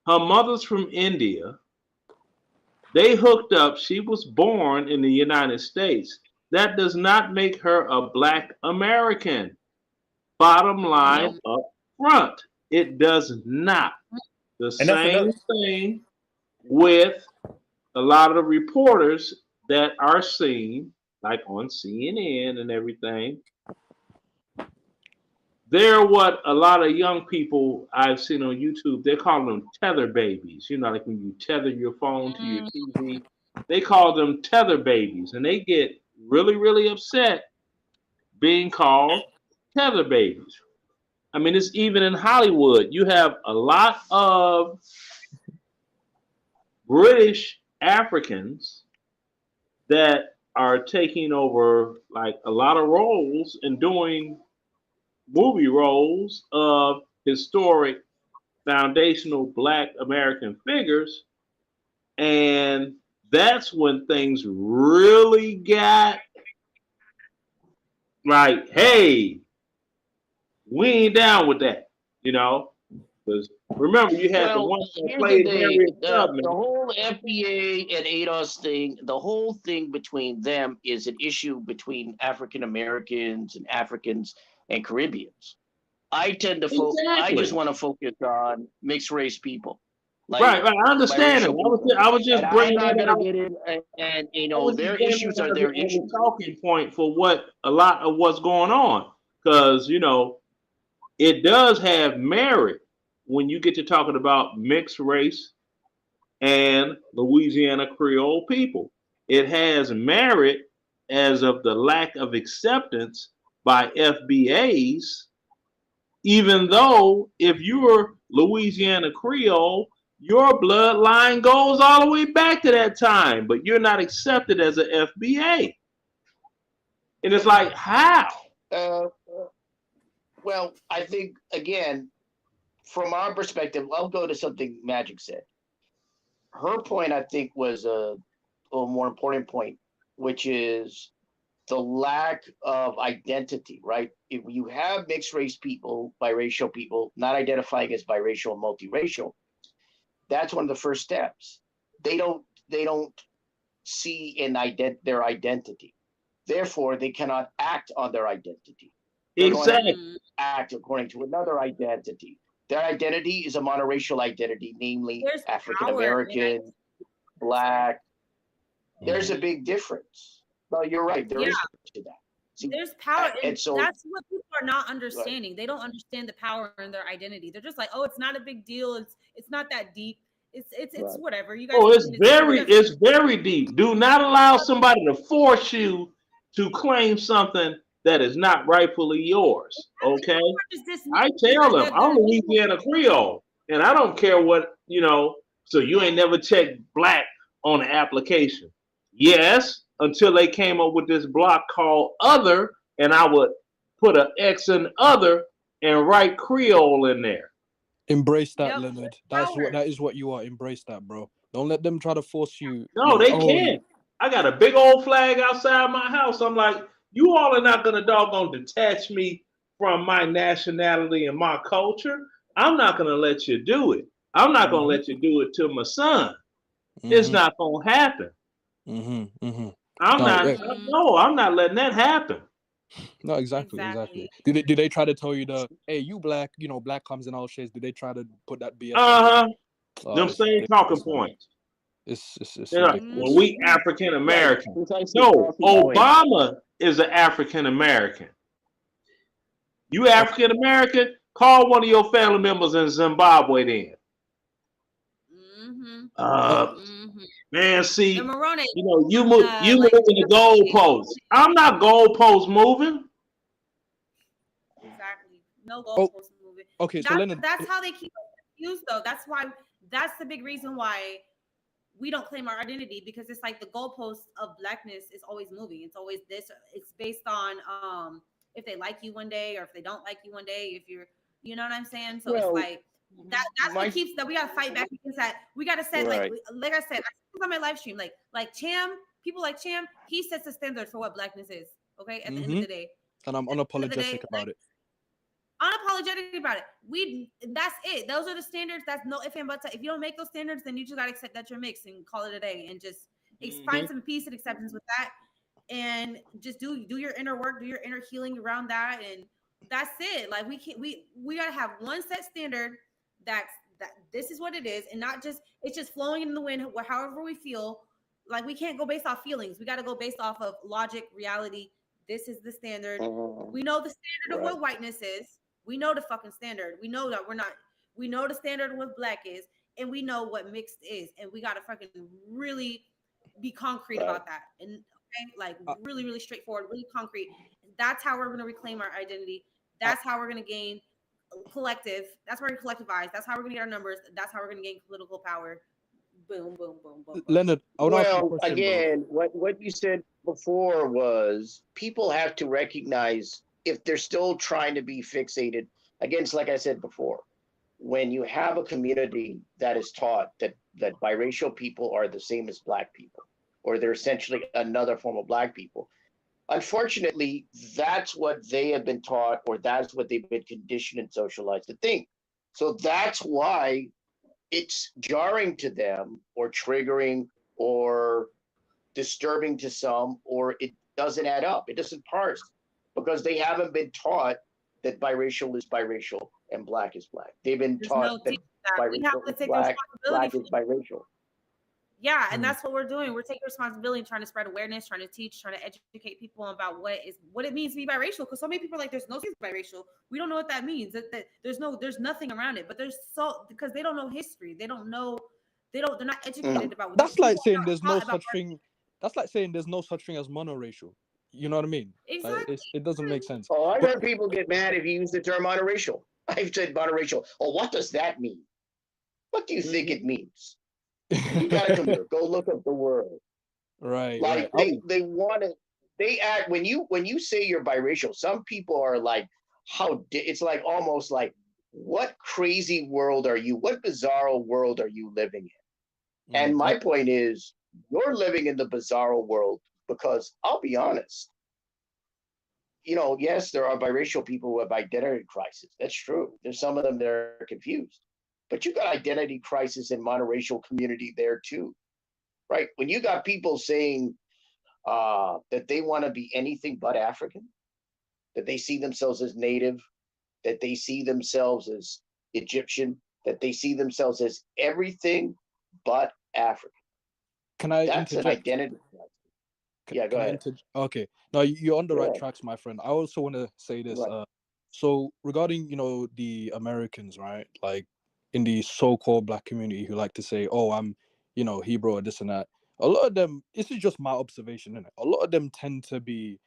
Her mother's from India. They hooked up. She was born in the United States. That does not make her a Black American. Bottom line up front. It does not. The same thing with a lot of the reporters that are seen, like on CNN and everything. They're what a lot of young people I've seen on YouTube, they call them tether babies. Like when you tether your phone to your TV, they call them tether babies. And they get really, really upset being called tether babies. I mean, it's even in Hollywood. You have a lot of British Africans that are taking over like a lot of roles and doing movie roles of historic foundational Black American figures. And that's when things really got like, hey, we ain't down with that, because remember, you had the ones that played the whole FBA and ADOS thing, the whole thing between them is an issue between African Americans and Africans and Caribbeans. I tend to I just want to focus on mixed race people. Like, right. I understand it. I was just bringing that out. Get in, and their issues are their issues. Talking point for what a lot of what's going on, because it does have merit when you get to talking about mixed race and Louisiana Creole people. It has merit as of the lack of acceptance by FBAs, even though if you're Louisiana Creole, your bloodline goes all the way back to that time, but you're not accepted as an FBA. And it's like, how? Well, I think, again, from our perspective, I'll go to something Magic said. Her point, I think, was a more important point, which is the lack of identity, right? If you have mixed race people, biracial people, not identifying as biracial, multiracial, that's one of the first steps. They don't see their identity. Therefore, they cannot act on their identity. Exactly. Act according to another identity. Their identity is a monoracial identity, namely African American, Black. There's a big difference. No, you're right. There is to that. See, there's power, and so that's what people are not understanding. Right. They don't understand the power in their identity. They're just like, oh, it's not a big deal. It's not that deep. It's right. Whatever. You guys. Oh, it's very deep. Do not allow somebody to force you to claim something that is not rightfully yours. Okay. I tell them I'm Louisiana Creole, and I don't care what So you ain't never checked Black on the application. Yes. Until they came up with this block called other, and I would put an X in other and write Creole in there. Embrace that, Leonard. That is what you are. Embrace that, bro. Don't let them try to force you. No, they can't. I got a big old flag outside my house. I'm like, you all are not gonna doggone detach me from my nationality and my culture. I'm not going to let you do it. I'm not going to let you do it to my son. It's not going to happen. I'm not letting that happen. No, exactly. Do they try to tell you hey, you black, black comes in all shades? Do they try to put that BS? Them same talking points. It's well, we African American. No, Obama is an African American. You African American? Call one of your family members in Zimbabwe then. Man, see, you moving the goalposts. I'm not goalpost moving. Exactly. No goalpost moving. Okay, so that's how they keep us confused, though. That's the big reason why we don't claim our identity, because it's like the goalpost of blackness is always moving. It's always this. It's based on if they like you one day or if they don't like you one day. If you're, you know what I'm saying? So it's like that's what keeps that. We gotta fight back against that. We gotta set like I said, I said on my live stream, like Cham, people like Cham, he sets the standard for what blackness is. Okay, at the end of the day, and I'm unapologetic about it. Unapologetic about it. That's it. Those are the standards. That's no if and buts. If you don't make those standards, then you just gotta accept that you're mixed and call it a day and just find some peace and acceptance with that, and just do your inner work, do your inner healing around that, and that's it. Like we gotta have one set standard that this is what it is, and not just it's just flowing in the wind however we feel. Like we can't go based off feelings. We got to go based off of logic, reality. This is the standard. We know the standard of what whiteness is. We know the fucking standard. We know that we know the standard of what black is, and we know what mixed is, and we got to fucking really be concrete about that. And really, really straightforward, really concrete. That's how we're going to reclaim our identity. That's how we're going to gain collective. That's where we collectivize. That's how we're going to get our numbers. That's how we're going to gain political power. Boom, boom, boom, boom. Leonard, again, what you said before was people have to recognize if they're still trying to be fixated against, like I said before, when you have a community that is taught that biracial people are the same as black people, or they're essentially another form of black people. Unfortunately, that's what they have been taught, or that's what they've been conditioned and socialized to think. So that's why it's jarring to them, or triggering, or disturbing to some, or it doesn't add up. It doesn't parse because they haven't been taught that biracial is biracial and black is black. They've been taught that biracial is black, black is biracial. Yeah, and that's what we're doing. We're taking responsibility and trying to spread awareness, trying to teach, trying to educate people about what it means to be biracial. Because so many people are like, there's no biracial. We don't know what that means. That there's nothing around it. But because they don't know history. They're not educated about what that's like saying there's no such thing. That's like saying there's no such thing as monoracial. You know what I mean? Exactly. Like, it doesn't make sense. Oh, I've heard people get mad if you use the term monoracial. I've said monoracial. Oh, what does that mean? What do you think it means? You gotta come here. Go look up the word. Right. Like they want to. They act when you say you're biracial. Some people are like, it's like almost like, what crazy world are you? What bizarre world are you living in? And my point is, you're living in the bizarre world because I'll be honest. Yes, there are biracial people who have identity crisis. That's true. There's some of them that are confused. But you got identity crisis in monoracial community there too, right? When you got people saying that they want to be anything but African, that they see themselves as native, that they see themselves as Egyptian, that they see themselves as everything but African. That's an identity crisis. Yeah, go ahead. Okay. Now you're on the right tracks, my friend. I also want to say this. Right. So regarding, the Americans, right? Like, in the so-called black community who like to say, oh, I'm, Hebrew or this and that. A lot of them, this is just my observation, isn't it? A lot of them tend to be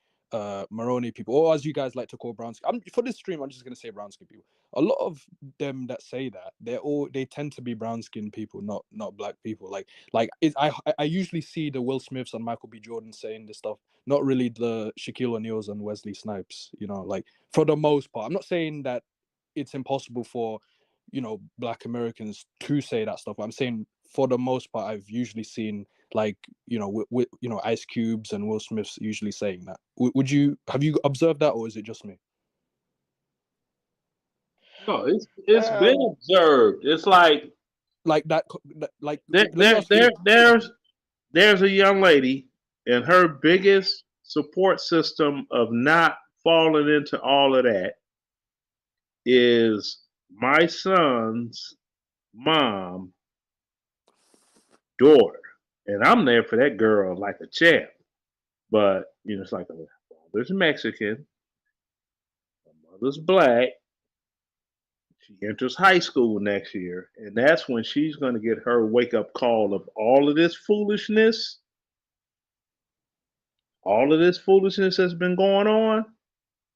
Maroni people, or as you guys like to call brown skin. For this stream, I'm just going to say brown skin people. A lot of them that say that, they tend to be brown skin people, not black people. I usually see the Will Smiths and Michael B. Jordan saying this stuff, not really the Shaquille O'Neals and Wesley Snipes, for the most part. I'm not saying that it's impossible for black Americans to say that stuff. I'm saying for the most part, I've usually seen Ice Cubes and Will Smiths usually saying that. Have you observed that, or is it just me? Oh, it's been observed. It's like that. Like there's a young lady, and her biggest support system of not falling into all of that is my son's mom, daughter, and I'm there for that girl like a champ. But it's like my mother's Mexican, my mother's black. She enters high school next year, and that's when she's going to get her wake up call of all of this foolishness that's been going on,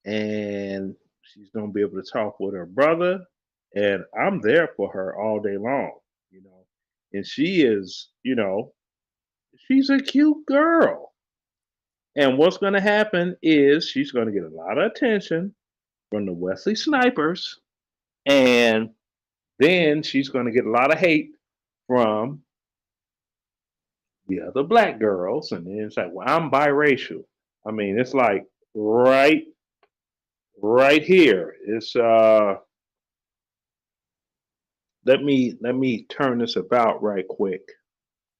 and she's going to be able to talk with her brother, and I'm there for her all day long, and she is, she's a cute girl, and what's going to happen is she's going to get a lot of attention from the Wesley Snipers, and then she's going to get a lot of hate from the other black girls, and then it's like, well, I'm biracial. I mean, it's like right here. It's let me turn this about right quick.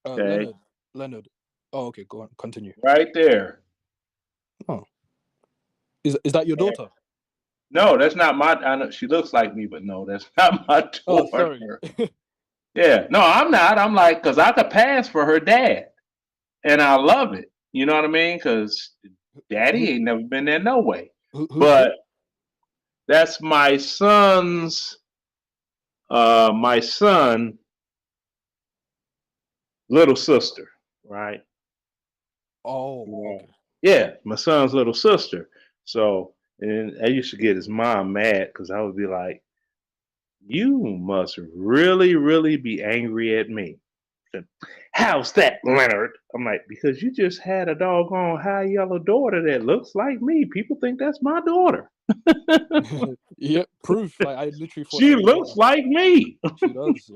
Okay, Leonard. Oh, okay. Go on. Continue. Right there. Oh, is that your daughter? No, that's not my. I know she looks like me, but no, that's not my daughter. Oh, sorry. Yeah, no, I'm not. I'm like, because I could pass for her dad, and I love it. You know what I mean? Because daddy ain't never been there no way. But that's my son's, my son, little sister, right? Oh, okay. Yeah, my son's little sister. So, and I used to get his mom mad because I would be like, you must really, really be angry at me. How's that, Leonard? I'm like, because you just had a doggone high yellow daughter that looks like me. People think that's my daughter. Yeah, proof. Like I literally thought she looks like me. She does.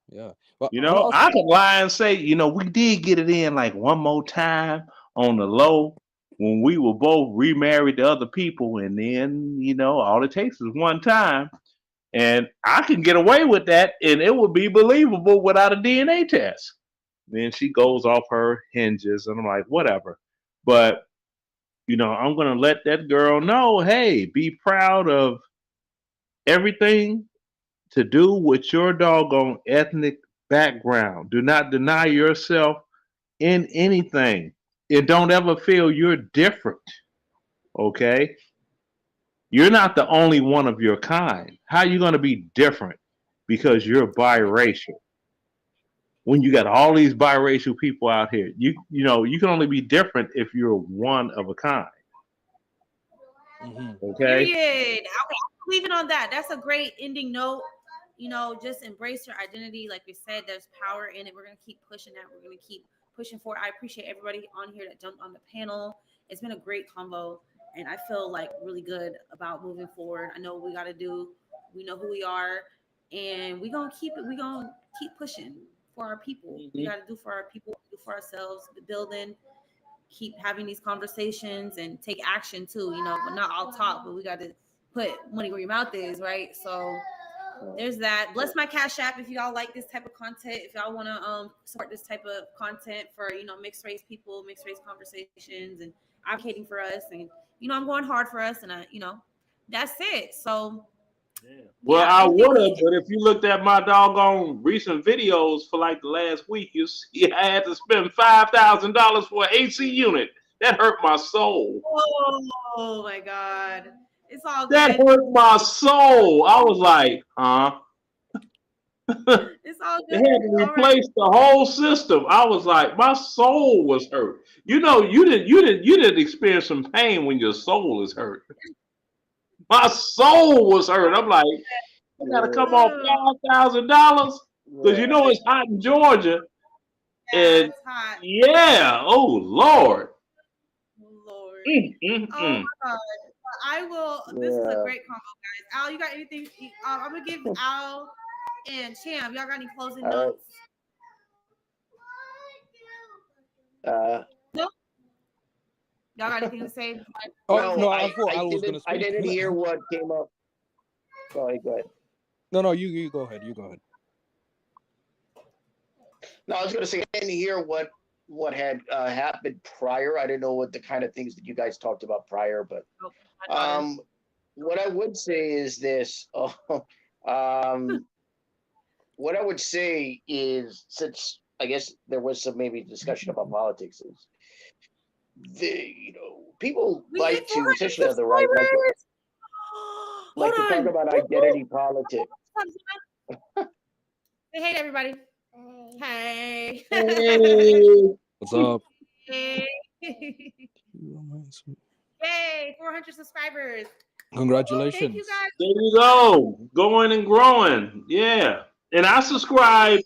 Yeah. But I could lie and say, we did get it in like one more time on the low when we were both remarried to other people, and then all it takes is one time. And I can get away with that, and it would be believable without a DNA test. Then she goes off her hinges, and I'm like, whatever. But, I'm going to let that girl know, hey, be proud of everything to do with your doggone ethnic background. Do not deny yourself in anything. And don't ever feel you're different, okay? You're not the only one of your kind. How are you going to be different because you're biracial? When you got all these biracial people out here, you can only be different if you're one of a kind. Mm-hmm. Okay. Period. I'm leaving on that. That's a great ending note. Just embrace your identity. Like we said, there's power in it. We're gonna keep pushing that. We're gonna keep pushing forward. I appreciate everybody on here that jumped on the panel. It's been a great convo. And I feel like really good about moving forward. I know what we got to do. We know who we are, and we're going to keep it. We're going to keep pushing for our people. Mm-hmm. We got to do for our people, do for ourselves, the building, keep having these conversations and take action too, but not all talk, but we got to put money where your mouth is, right? So there's that. Bless my Cash App if y'all like this type of content, if y'all want to support this type of content for, mixed race people, mixed race conversations, and advocating for us, and I'm going hard for us, and that's it. So well, I would have, but if you looked at my doggone recent videos for like the last week, you see I had to spend $5,000 for an AC unit. That hurt my soul. Oh my God, it's all good. That hurt my soul. I was like, huh? It's all good. They had to replace the whole system. I was like, my soul was hurt. You didn't experience some pain when your soul is hurt. My soul was hurt. I'm like, I gotta come off $5,000 because it's hot in Georgia. Yeah, and it's hot. Yeah, oh Lord. Oh my God. I will. This is a great combo, guys. Al, you got anything? I'm gonna give Al and Cham. Y'all got any closing notes? No. Y'all got anything to say? No, I thought Al was gonna speak. I didn't hear what came up. Sorry, go ahead. No, you go ahead. You go ahead. No, I was going to say, I didn't hear what had happened prior. I didn't know what the kind of things that you guys talked about prior, but what I would say is this. What I would say is, since I guess there was some maybe discussion about politics, is people like to, especially on the right, like to talk about identity politics. Say hey to everybody. Hey. What's up? Hey. Yay, 400 subscribers. Congratulations. Thank you guys. There you go. Going and growing. Yeah. And I subscribed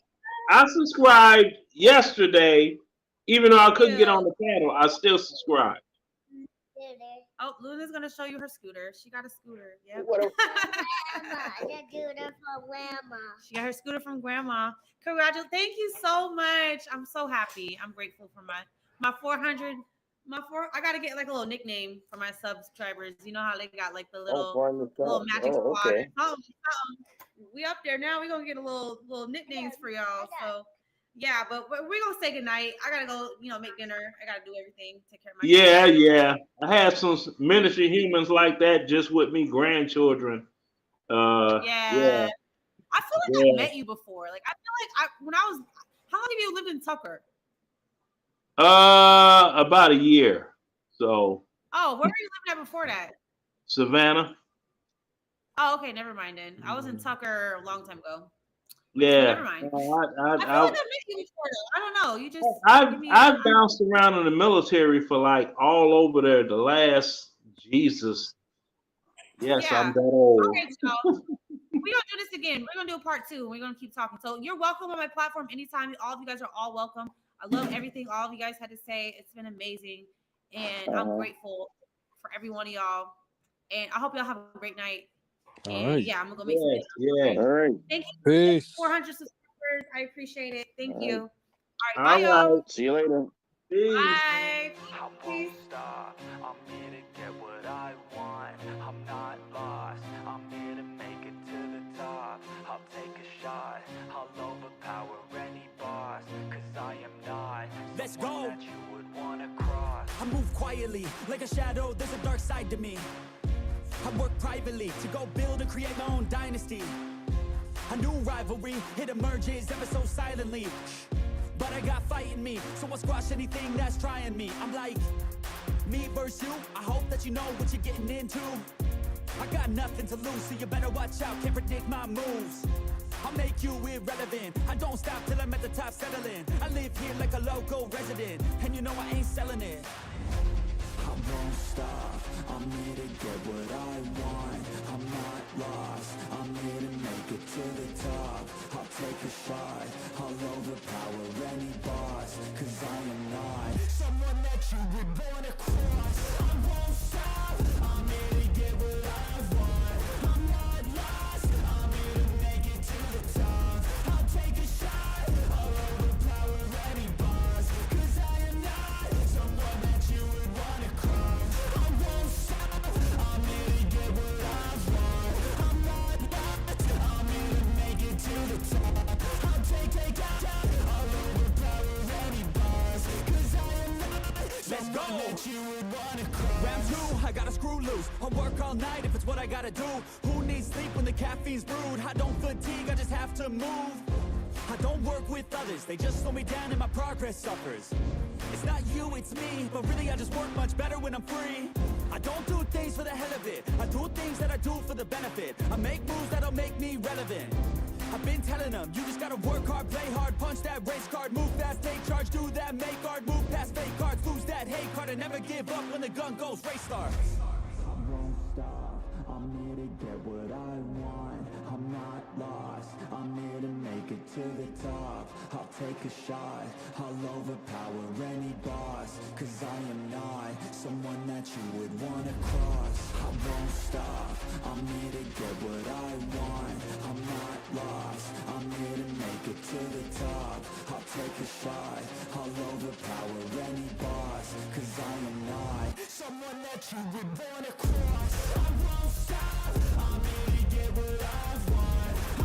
yesterday, even though I couldn't get on the panel, I still subscribed. Oh, Luna's gonna show you her scooter. She got a scooter. Yep. She got her scooter from grandma. Congratulations. Thank you so much. I'm so happy. I'm grateful for my 400. I gotta get like a little nickname for my subscribers. You know how they got like the little magic squad. Okay. We up there now. We're gonna get a little nicknames for y'all. So yeah, but we're gonna say goodnight. I gotta go, make dinner. I gotta do everything, take care of my kids. Yeah. I had some miniature humans like that just with me grandchildren. Yeah. I feel like I met you before. Like I feel like how long have you lived in Tucker? About a year. So. Oh, where were you living at before that? Savannah. Oh, okay. Never mind then. I was in Tucker a long time ago. Yeah. Never mind. I feel like I met you before though. I don't know. You just. I've bounced around in the military for like all over there. The last Jesus. Yes, yeah. I'm that old. Okay, so we're gonna do this again. We're gonna do a part 2. We're gonna keep talking. So you're welcome on my platform anytime. All of you guys are all welcome. I love everything all of you guys had to say. It's been amazing. And I'm grateful for every one of y'all. And I hope y'all have a great night. And yeah, I'm gonna go make some. Yeah. All right. Thank you. Peace. 400 subscribers. I appreciate it. Thank you. All right. Bye, y'all. See you later. Peace. Bye. Peace. I'm here to get what I want. I'm not lost. I'm here to make it to the top. I'll take a shot. I'll overpower any boss. Cause I am not. Let's go. That you would wanna cross. I move quietly, like a shadow. There's a dark side to me. I work privately to go build and create my own dynasty. A new rivalry, it emerges ever so silently. But I got fight in me, so I'll squash anything that's trying me. I'm like, me versus you, I hope that you know what you're getting into. I got nothing to lose, so you better watch out, can't predict my moves. I'll make you irrelevant, I don't stop till I'm at the top settling. I live here like a local resident, and you know I ain't selling it. I won't stop, I'm here to get what I want. I'm not lost, I'm here to make it to the top. I'll take a shot, I'll overpower any boss. Cause I am not someone that you would wanna cross. I won't stop, I'm here to get what I want. I'm not lost, I'm here to make it to the top. I'll take a shot, I'll overpower any boss. Cause I am not someone that you would wanna cross. I won't stop, I'm here to get what I want. I'm not lost, I'm here to make it to the top. I'll take a shot, I'll overpower any boss. Cause I am not someone that you would wanna cross. Round 2, I gotta screw loose. I'll work all night if it's what I gotta do. Who needs sleep when the caffeine's brewed? I don't fatigue, I just have to move. I don't work with others, they just slow me down and my progress suffers. It's not you, it's me, but really I just work much better when I'm free. I don't do things for the hell of it, I do things that I do for the benefit. I make moves that'll make me relevant. I've been telling them, you just gotta work hard, play hard, punch that race card, move fast, take charge, do that, make art, move past fake cards, lose that hate card, and never give up when the gun goes, race starts. I won't stop, I'm here to get what I want. I'm not lost, I'm here to make it to the top. I'll take a shot, I'll overpower any boss. Cause I am not someone that you would wanna cross. I won't stop, I'm here to get what I want. I'm not lost, I'm here to make it to the top. I'll take a shot, I'll overpower any boss. Cause I am not someone that you would wanna cross. I won't stop, I'm here to get what I want.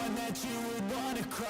one that you would wanna cross.